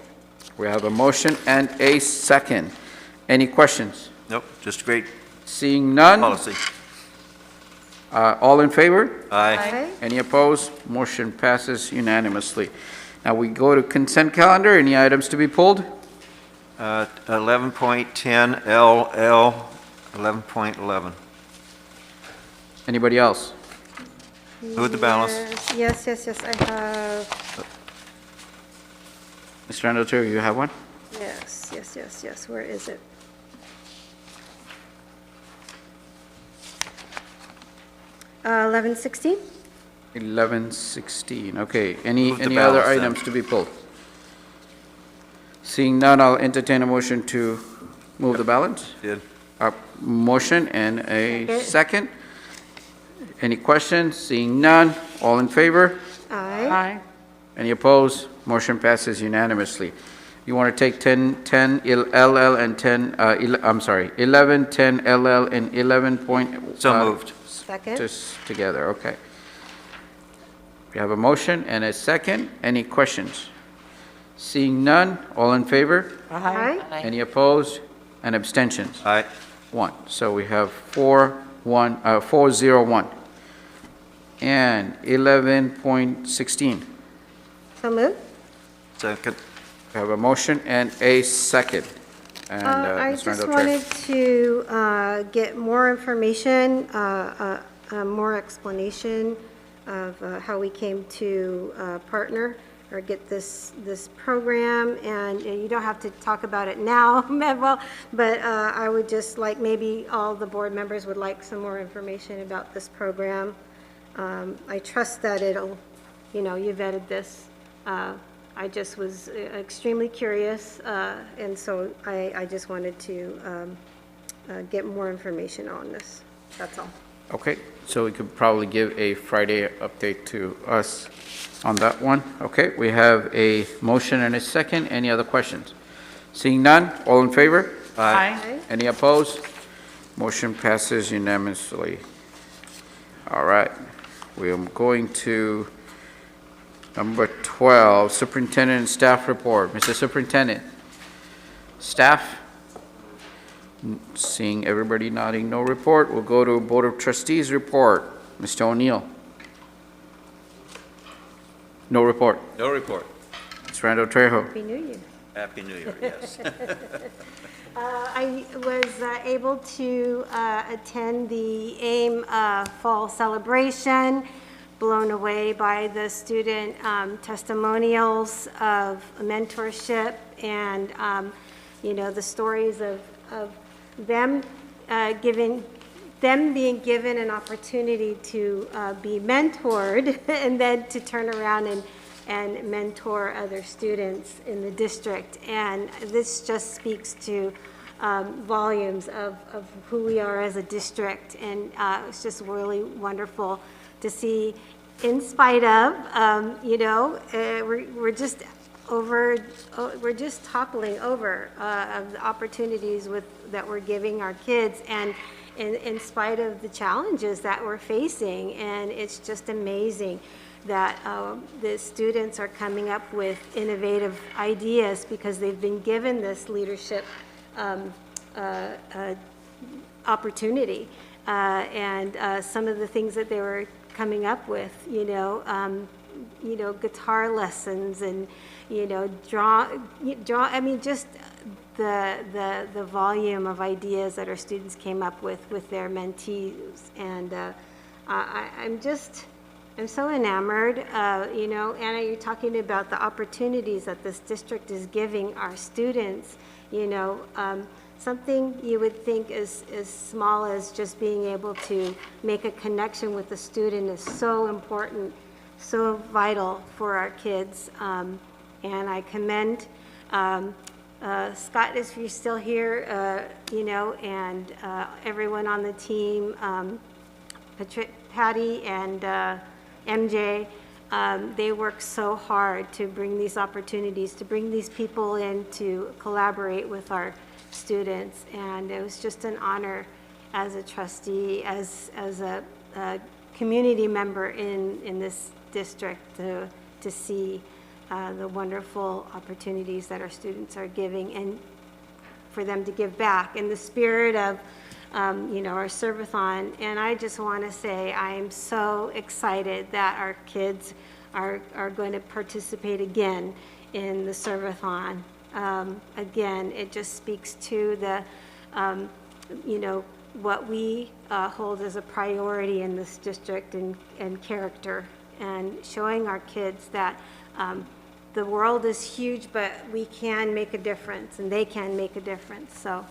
A: We have a motion and a second. Any questions?
C: Nope, just great
A: Seeing none?
C: policy.
A: All in favor?
C: Aye.
A: Any opposed? Motion passes unanimously. Now we go to consent calendar. Any items to be pulled?
C: 11.10 LL, 11.11.
A: Anybody else?
C: Move the balance.
E: Yes, I have,
A: Mr. Andoter, you have one?
E: yes, where is it? Uh, 1116?
A: 1116, okay. Any
C: Move the
A: other
C: balance then.
A: items to be pulled? Seeing none, I'll entertain a motion to move the balance.
C: Did.
A: Motion and a second. Any questions? Seeing none, all in favor?
E: Aye.
A: Any opposed? Motion passes unanimously. You want to take 10, LL and 10, I'm sorry, 11, 10, LL, and 11 point...
C: So moved.
E: Second.
A: Just together, okay. We have a motion and a second. Any questions? Seeing none, all in favor?
E: Aye.
A: Any opposed and abstentions?
C: Aye.
A: 1. So we have 401. And 11.16.
E: So moved.
C: Second.
A: We have a motion and a second. And
E: I
A: Ms.
E: just
A: Randall-Trejo.
E: wanted to get more information, more explanation of how we came to partner or get this program. And you don't have to talk about it now, well, but I would just like, maybe all the board members would like some more information about this program. I trust that it'll, you vetted this. I just was extremely curious, and so I just wanted to get more information on this. That's all.
A: Okay, so we could probably give a Friday update to us on that one. Okay, we have a motion and a second. Any other questions? Seeing none, all in favor?
E: Aye.
A: Any opposed? Motion passes unanimously. All right, we are going to number 12, Superintendent and Staff Report. Mr. Superintendent, staff? Seeing everybody nodding no report, we'll go to Board of Trustees report. Mr. O'Neill? No report.
C: No report.
A: Ms. Randall-Trejo?
E: Happy New Year.
C: Happy New Year, yes.
E: I was able to attend the AIM Fall Celebration, blown away by the student testimonials of mentorship and, the stories of them being given an opportunity to be mentored and then to turn around and mentor other students in the district. And this just speaks to volumes of who we are as a district. And it's just really wonderful to see, in spite of, we're just toppling over of the opportunities that we're giving our kids, and in spite of the challenges that we're facing. And it's just amazing that the students are coming up with innovative ideas because they've been given this leadership opportunity. And some of the things that they were coming up with, guitar lessons and, I mean, just the volume of ideas that our students came up with their mentees. And I'm so enamored. Anna, you're talking about the opportunities that this district is giving our students. Something you would think is as small as just being able to make a connection with the student is so important, so vital for our kids. And I commend Scott, if you're still here, and everyone on the team, Patty and MJ, They work so hard to bring these opportunities, to bring these people in to collaborate with our students. And it was just an honor as a trustee, as a community member in this district to see the wonderful opportunities that our students are giving and for them to give back in the spirit of our serve-a-thon. And I just want to say I am so excited that our kids are going to participate again in the serve-a-thon. Again, it just speaks to the, what we hold as a priority in this district and character, and showing our kids that the world is huge, but we can make a difference, and they can make a difference. So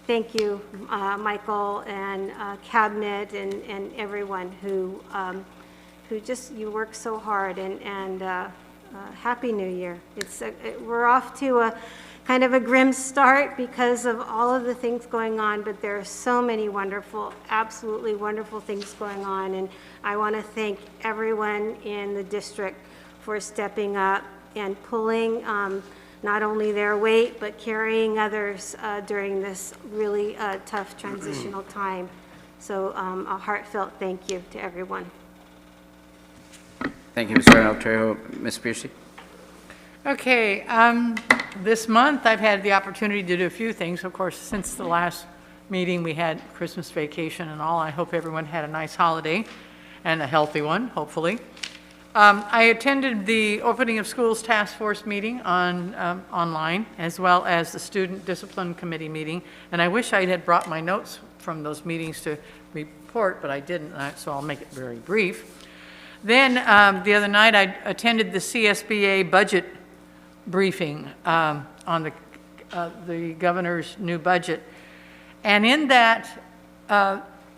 E: thank you, Michael and Cabinet and everyone who just, you work so hard, and Happy New Year. We're off to a kind of a grim start because of all of the things going on, but there are so many wonderful, absolutely wonderful things going on, and I want to thank everyone in the district for stepping up and pulling not only their weight, but carrying others during this really tough transitional time. So a heartfelt thank you to everyone.
A: Thank you, Mr. Trejo. Ms. Piercy?
H: Okay, this month I've had the opportunity to do a few things. Of course, since the last meeting, we had Christmas vacation and all. I hope everyone had a nice holiday and a healthy one, hopefully. I attended the Opening of Schools Task Force meeting online, as well as the Student Discipline Committee meeting. And I wish I had brought my notes from those meetings to report, but I didn't, so I'll make it very brief. Then the other night, I attended the CSBA budget briefing on the governor's new budget. And in that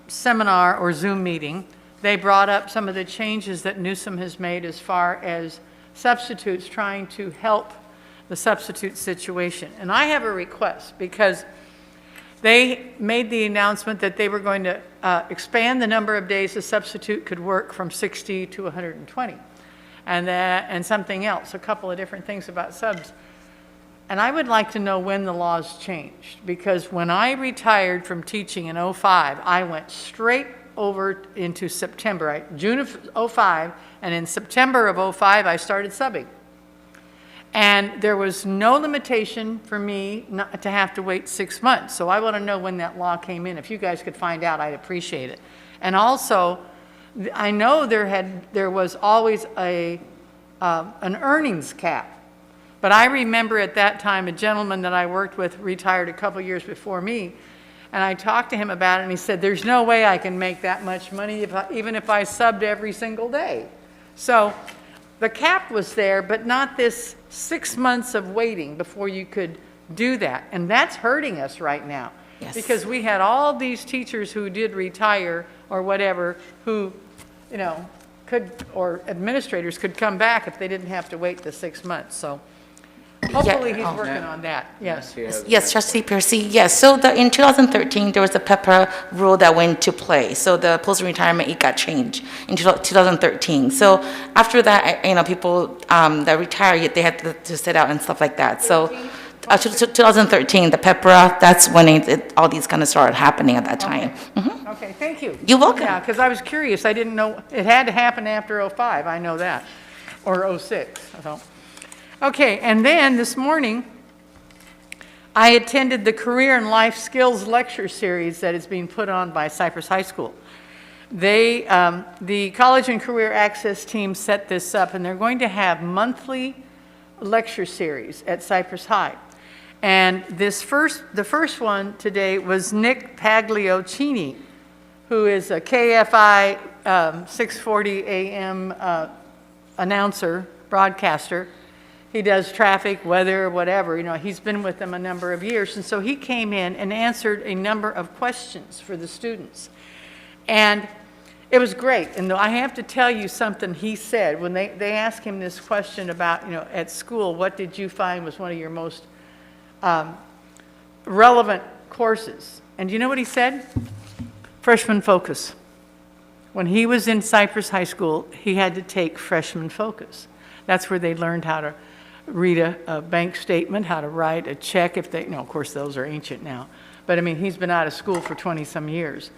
H: seminar or Zoom meeting, they brought up some of the changes that Newsom has made as far as substitutes, trying to help the substitute situation. And I have a request, because they made the announcement that they were going to expand the number of days a substitute could work from 60 to 120. And something else, a couple of different things about subs. And I would like to know when the laws changed, because when I retired from teaching in 2005, I went straight over into September, June of 2005, and in September of 2005, I started subbing. And there was no limitation for me not to have to wait 6 months. So I want to know when that law came in. If you guys could find out, I'd appreciate it. And also, I know there was always an earnings cap. But I remember at that time, a gentleman that I worked with retired a couple years before me, and I talked to him about it, and he said, there's no way I can make that much money even if I subbed every single day. So the cap was there, but not this 6 months of waiting before you could do that. And that's hurting us right now. Yes. Because we had all these teachers who did retire or whatever, who, could, or administrators could come back if they didn't have to wait the 6 months. So hopefully he's working on that. Yes.
F: Yes, Trustee Piercy. Yes. So in 2013, there was the PEPRA rule that went into play. So the post-retirement, it got changed in 2013. So after that, people that retire, they had to sit out and stuff like that. So 2013, the PEPRA, that's when all these kind of started happening at that time.
H: Okay. Mm-hmm. Okay, thank you.
F: You're welcome.
H: Yeah, because I was curious. I didn't know it had to happen after 2005. I know that, or 2006. So. Okay, and then this morning, I attended the Career and Life Skills Lecture Series that is being put on by Cypress High School. The College and Career Access team set this up, and they're going to have monthly lecture series at Cypress High. And the first one today was Nick Pagliocini, who is a KFI 640 AM announcer, broadcaster. He does traffic, weather, whatever. He's been with them a number of years. And so he came in and answered a number of questions for the students. And it was great. And I have to tell you something he said when they asked him this question about, at school, what did you find was one of your most relevant courses? And do you know what he said? Freshman focus. when he was in Cypress High School, he had to take freshman focus. That's where they learned how to read a bank statement, how to write a check if they, of course those are ancient now. But I mean, he's been out of school for 20 some years.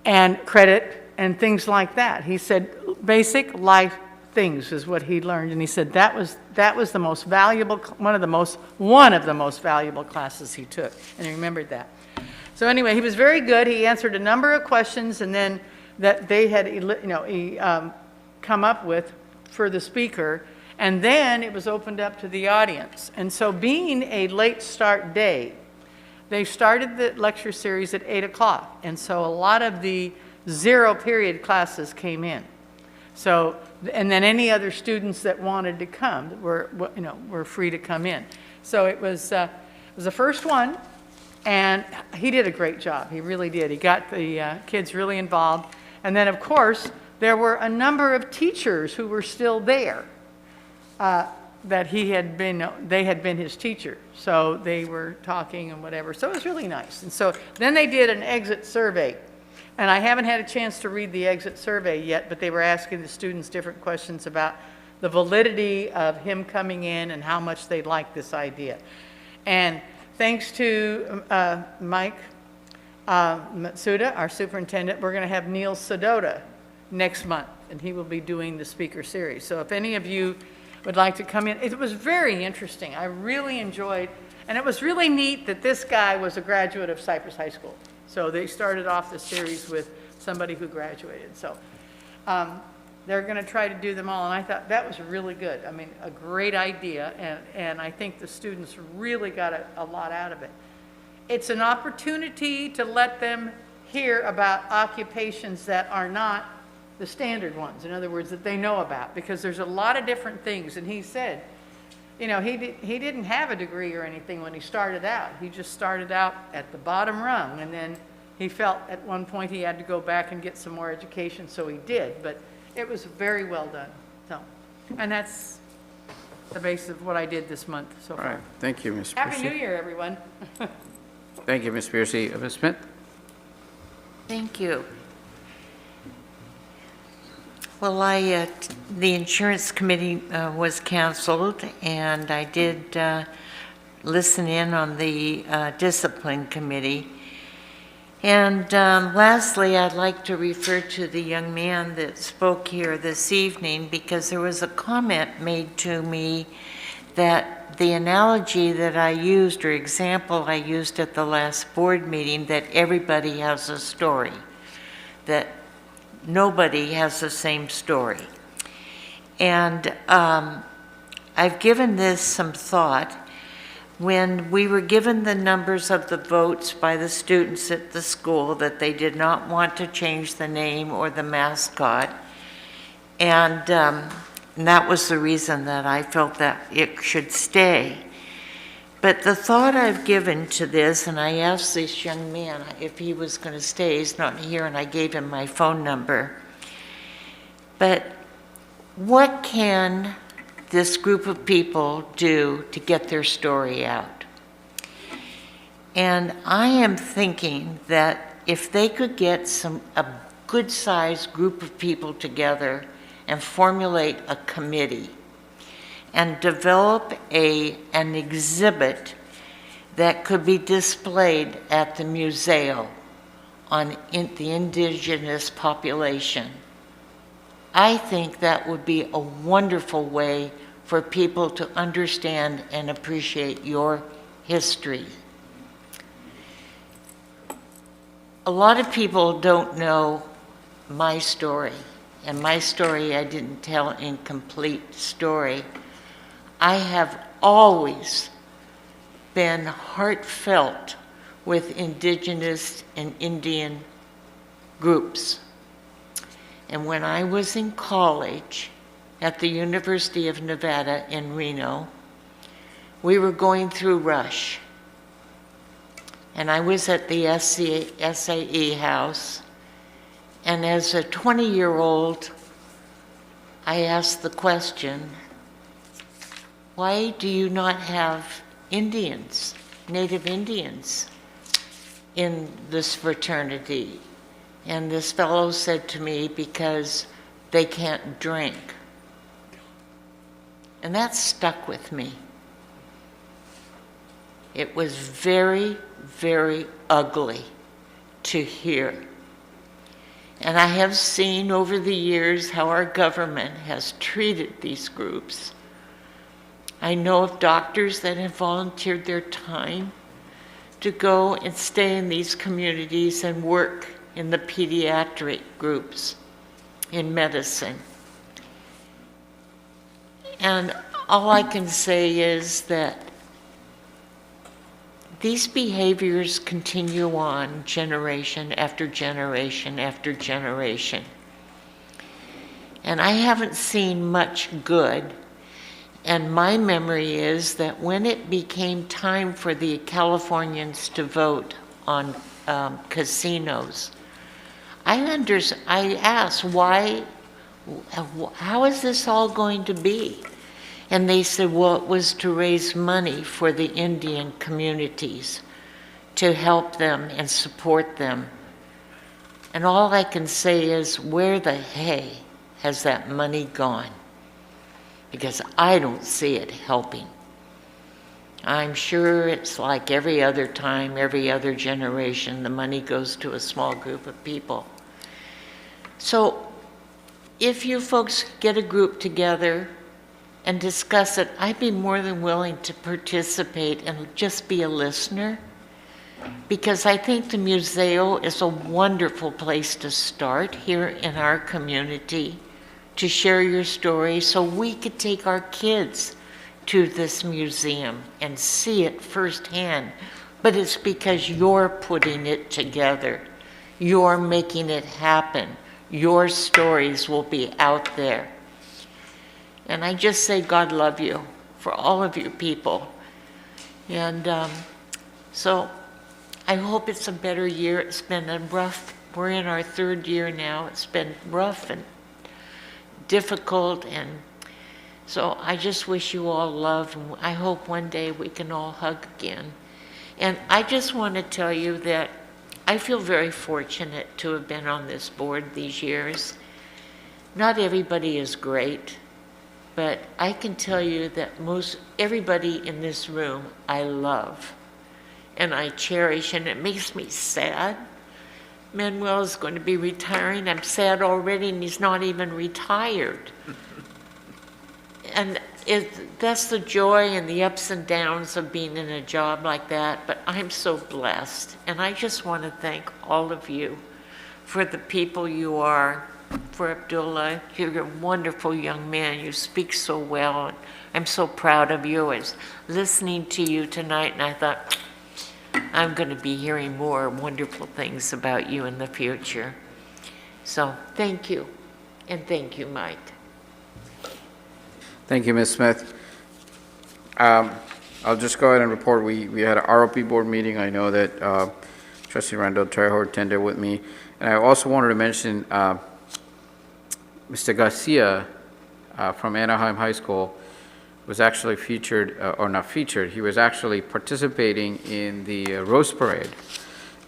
H: And credit and things like that. He said basic life things is what he learned. And he said that was the most valuable, one of the most valuable classes he took. And he remembered that. So anyway, he was very good. He answered a number of questions and then that they had, come up with for the speaker. And then it was opened up to the audience. And so being a late start day, they started the lecture series at 8 o'clock. And so a lot of the 0 period classes came in. So, and then any other students that wanted to come were free to come in. So it was the first one, and he did a great job. He really did. He got the kids really involved. And then, of course, there were a number of teachers who were still there that they had been his teacher. So they were talking and whatever. So it was really nice. And so then they did an exit survey. And I haven't had a chance to read the exit survey yet, but they were asking the students different questions about the validity of him coming in and how much they liked this idea. And thanks to Mike Matsuda, our superintendent, we're going to have Neil Sedota next month, and he will be doing the speaker series. So if any of you would like to come in, it was very interesting. I really enjoyed, and it was really neat that this guy was a graduate of Cypress High School. So they started off the series with somebody who graduated. So they're going to try to do them all, and I thought that was really good. I mean, a great idea, and I think the students really got a lot out of it. It's an opportunity to let them hear about occupations that are not the standard ones, in other words, that they know about, because there's a lot of different things. And he said, he didn't have a degree or anything when he started out. He just started out at the bottom rung, and then he felt at one point he had to go back and get some more education, so he did. But it was very well done. So, and that's the basis of what I did this month so far.
A: All right. Thank you, Ms.
H: Happy
A: Piercy.
H: New Year, everyone.
A: Thank you, Ms. Piercy. Ms. Smith?
J: Thank you. Well, the insurance committee was canceled, and I did listen in on the discipline committee. And lastly, I'd like to refer to the young man that spoke here this evening, because there was a comment made to me that the analogy that I used, or example I used at the last board meeting, that everybody has a story, that nobody has the same story. And I've given this some thought. When we were given the numbers of the votes by the students at the school that they did not want to change the name or the mascot, and that was the reason that I felt that it should stay. But the thought I've given to this, and I asked this young man if he was going to stay, he's not here, and I gave him my phone number. But what can this group of people do to get their story out? And I am thinking that if they could get a good-sized group of people together and formulate a committee and develop an exhibit that could be displayed at the museum on the indigenous population, I think that would be a wonderful way for people to understand and appreciate your history. A lot of people don't know my story, and my story I didn't tell in complete story. I have always been heartfelt with indigenous and Indian groups. And when I was in college at the University of Nevada in Reno, we were going through Rush. And I was at the SAE house. And as a 20-year-old, I asked the question, why do you not have Indians, Native Indians, in this fraternity? And this fellow said to me, because they can't drink. And that stuck with me. It was very, very ugly to hear. And I have seen over the years how our government has treated these groups. I know of doctors that have volunteered their time to go and stay in these communities and work in the pediatric groups in medicine. And all I can say is that these behaviors continue on generation after generation after generation. And I haven't seen much good. And my memory is that when it became time for the Californians to vote on casinos, I asked, why, how is this all going to be? And they said, well, it was to raise money for the Indian communities, to help them and support them. And all I can say is, where the hay has that money gone? Because I don't see it helping. I'm sure it's like every other time, every other generation, the money goes to a small group of people. So if you folks get a group together and discuss it, I'd be more than willing to participate and just be a listener, because I think the Museo is a wonderful place to start here in our community, to share your story so we could take our kids to this museum and see it firsthand. But it's because you're putting it together. You're making it happen. Your stories will be out there. And I just say God love you for all of you people. And so I hope it's a better year. It's been a rough, we're in our third year now. It's been rough and difficult, and so I just wish you all love, and I hope one day we can all hug again. And I just want to tell you that I feel very fortunate to have been on this board these years. Not everybody is great, but I can tell you that everybody in this room I love and I cherish, and it makes me sad. Manuel is going to be retiring. I'm sad already, and he's not even retired. And that's the joy and the ups and downs of being in a job like that, but I'm so blessed. And I just want to thank all of you for the people you are. For Abdullah, you're a wonderful young man. You speak so well, and I'm so proud of you. I was listening to you tonight, and I thought, I'm going to be hearing more wonderful things about you in the future. So thank you, and thank you, Mike.
A: Thank you, Ms. Smith. I'll just go ahead and report, we had an ROP board meeting. I know that Trustee Randall Trejo attended with me. And I also wanted to mention Mr. Garcia from Anaheim High School was actually featured, or not featured, he was actually participating in the Rose Parade.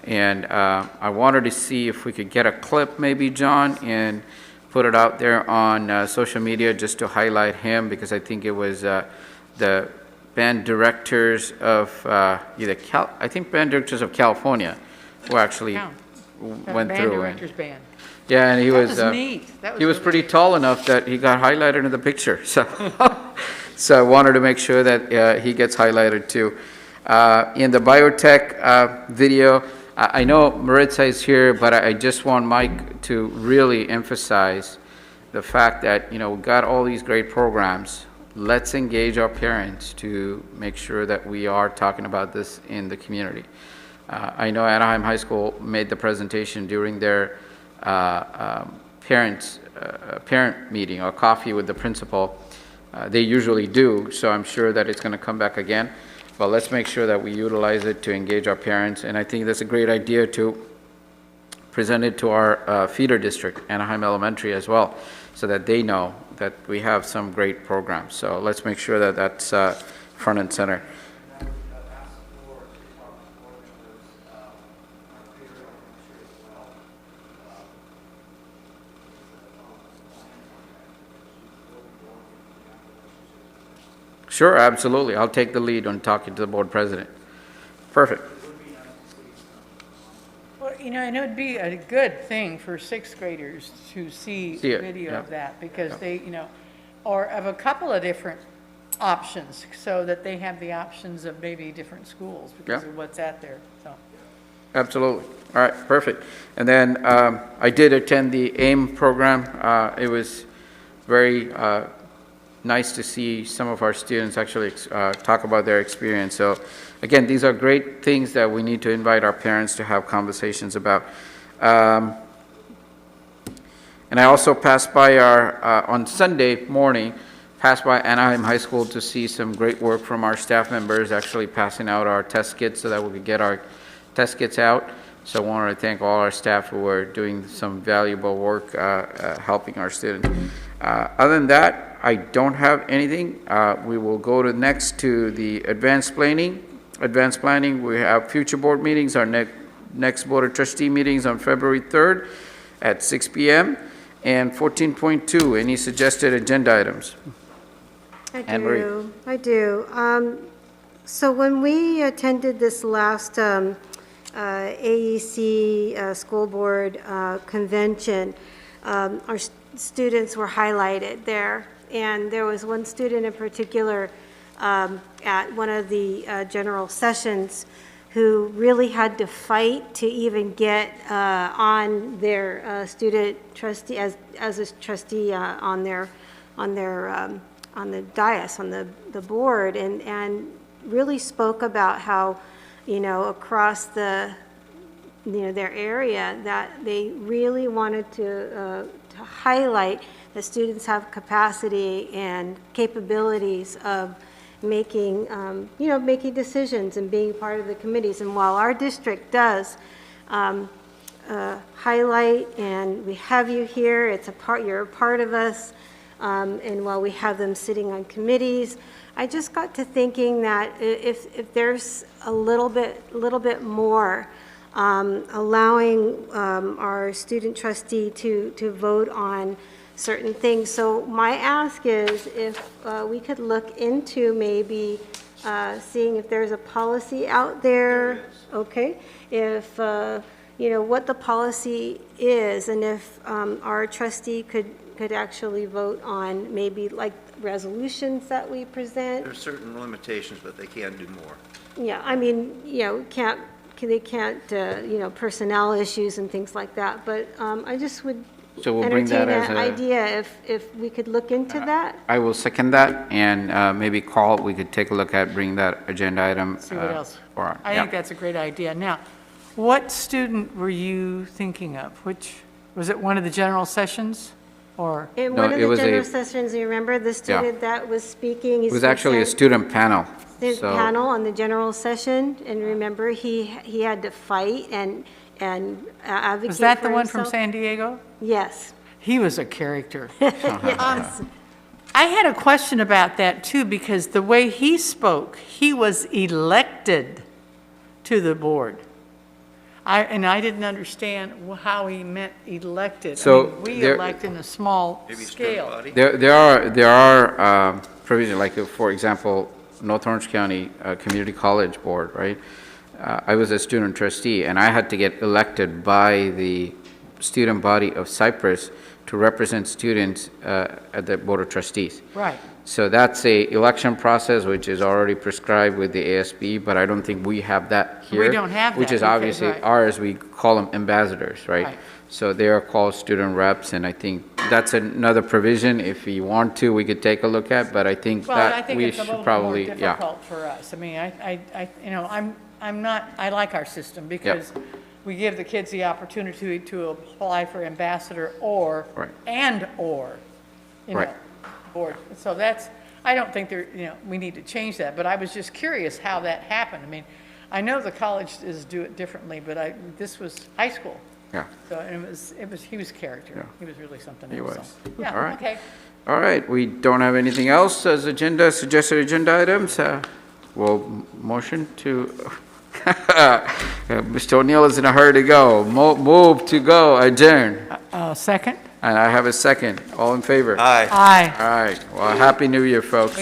A: And I wanted to see if we could get a clip maybe, John, and put it out there on social media just to highlight him, because I think it was the band directors of I think band directors of California who actually went
H: Band
A: through.
H: director's band.
A: Yeah, and he was
H: neat. That was
A: he was
H: really
A: pretty tall enough that he got highlighted in the picture. So so I wanted to make sure that he gets highlighted too. In the Biotech video, I know Maritza is here, but I just want Mike to really emphasize the fact that, we got all these great programs. Let's engage our parents to make sure that we are talking about this in the community. I know Anaheim High School made the presentation during their parent meeting or coffee with the principal. They usually do, so I'm sure that it's going to come back again. But let's make sure that we utilize it to engage our parents. And I think that's a great idea to present it to our feeder district, Anaheim Elementary, as well, so that they know that we have some great programs. So let's make sure that that's front and center. Sure, absolutely. I'll take the lead on talking to the board president. Perfect.
H: Well, and it would be a good thing for sixth graders to see
A: See it,
H: video
A: yeah.
H: of that, because they, or of a couple of different options, so that they have the options of maybe different schools because
A: Yeah.
H: of what's out there, so.
A: Absolutely. All right, perfect. And then I did attend the AIM program. It was very nice to see some of our students actually talk about their experience. So again, these are great things that we need to invite our parents to have conversations about. And I also passed by on Sunday morning, passed by Anaheim High School to see some great work from our staff members, actually passing out our test kits so that we could get our test kits out. So I wanted to thank all our staff who are doing some valuable work helping our students. Other than that, I don't have anything. We will go next to the advanced planning. Advanced planning, we have future board meetings. Our next Board of Trustee meetings on February 3rd at 6 p.m. And 14.2, any suggested agenda items? Anne Marie.
E: I do. So when we attended this last AEC school board convention, our students were highlighted there. And there was one student in particular at one of the general sessions who really had to fight to even get on their student trustee, as a trustee on the dais, on the board, and really spoke about how, across their area, that they really wanted to highlight that students have capacity and capabilities of making, making decisions and being part of the committees. And while our district does highlight, and we have you here, you're a part of us, and while we have them sitting on committees, I just got to thinking that if there's a little bit more allowing our student trustee to vote on certain things. So my ask is if we could look into maybe seeing if there's a policy out there, okay? If, what the policy is, and if our trustee could actually vote on maybe like resolutions that we present.
C: There's certain limitations, but they can do more.
E: Yeah, I mean, they can't, personnel issues and things like that, but I just would
A: So we'll bring that
E: entertain
A: as
E: an idea if we could look into that.
A: I will second that, and maybe Carl, we could take a look at bringing that agenda item.
H: See what else. I
A: yeah.
H: think that's a great idea. Now, what student were you thinking of? Was it one of the general sessions, or?
E: In
A: No,
E: one of
A: it
E: the
A: was
E: general sessions, you remember the student that was speaking?
A: It was actually a student panel.
E: The
A: so-
E: panel on the general session, and remember, he had to fight and advocate for
H: Was that the one from
E: himself?
H: San Diego?
E: Yes.
H: He was a character. I had a question about that too, because the way he spoke, he was elected to the board. I didn't understand how he meant elected.
A: So
H: we
A: there-
H: elect in a small scale.
A: There are provisions, like for example, North Orange County Community College Board, right? I was a student trustee, and I had to get elected by the student body of Cypress to represent students at the Board of Trustees.
H: Right.
A: So that's a election process which is already prescribed with the ASB, but I don't think we have that here.
H: We don't have
A: Which
H: that.
A: is
H: Okay,
A: obviously
H: right.
A: ours, we call them ambassadors, right?
H: Right.
A: So they are called student reps, and I think that's another provision. If we want to, we could take a look at, but I think
H: Well, I
A: that
H: think
A: we
H: it's a
A: should
H: little more
A: probably, yeah.
H: difficult for us. I mean, I like our system because we give the kids the opportunity to apply for ambassador or,
A: Right.
H: Right. Board. So I don't think we need to change that, but I was just curious how that happened. I mean, I know the colleges do it differently, but this was high school.
A: Yeah.
H: So he was character.
A: Yeah.
H: He was really something
A: He
H: else.
A: was.
H: So, yeah,
A: All right.
H: okay.
A: All right, we don't have anything else as suggested agenda items. We'll motion to, Mr. O'Neill is in a hurry to go. Move to go, adjourn.
H: Second?
A: And I have a second. All in favor?
C: Aye.
H: Aye.
A: All right, well, Happy New Year, folks.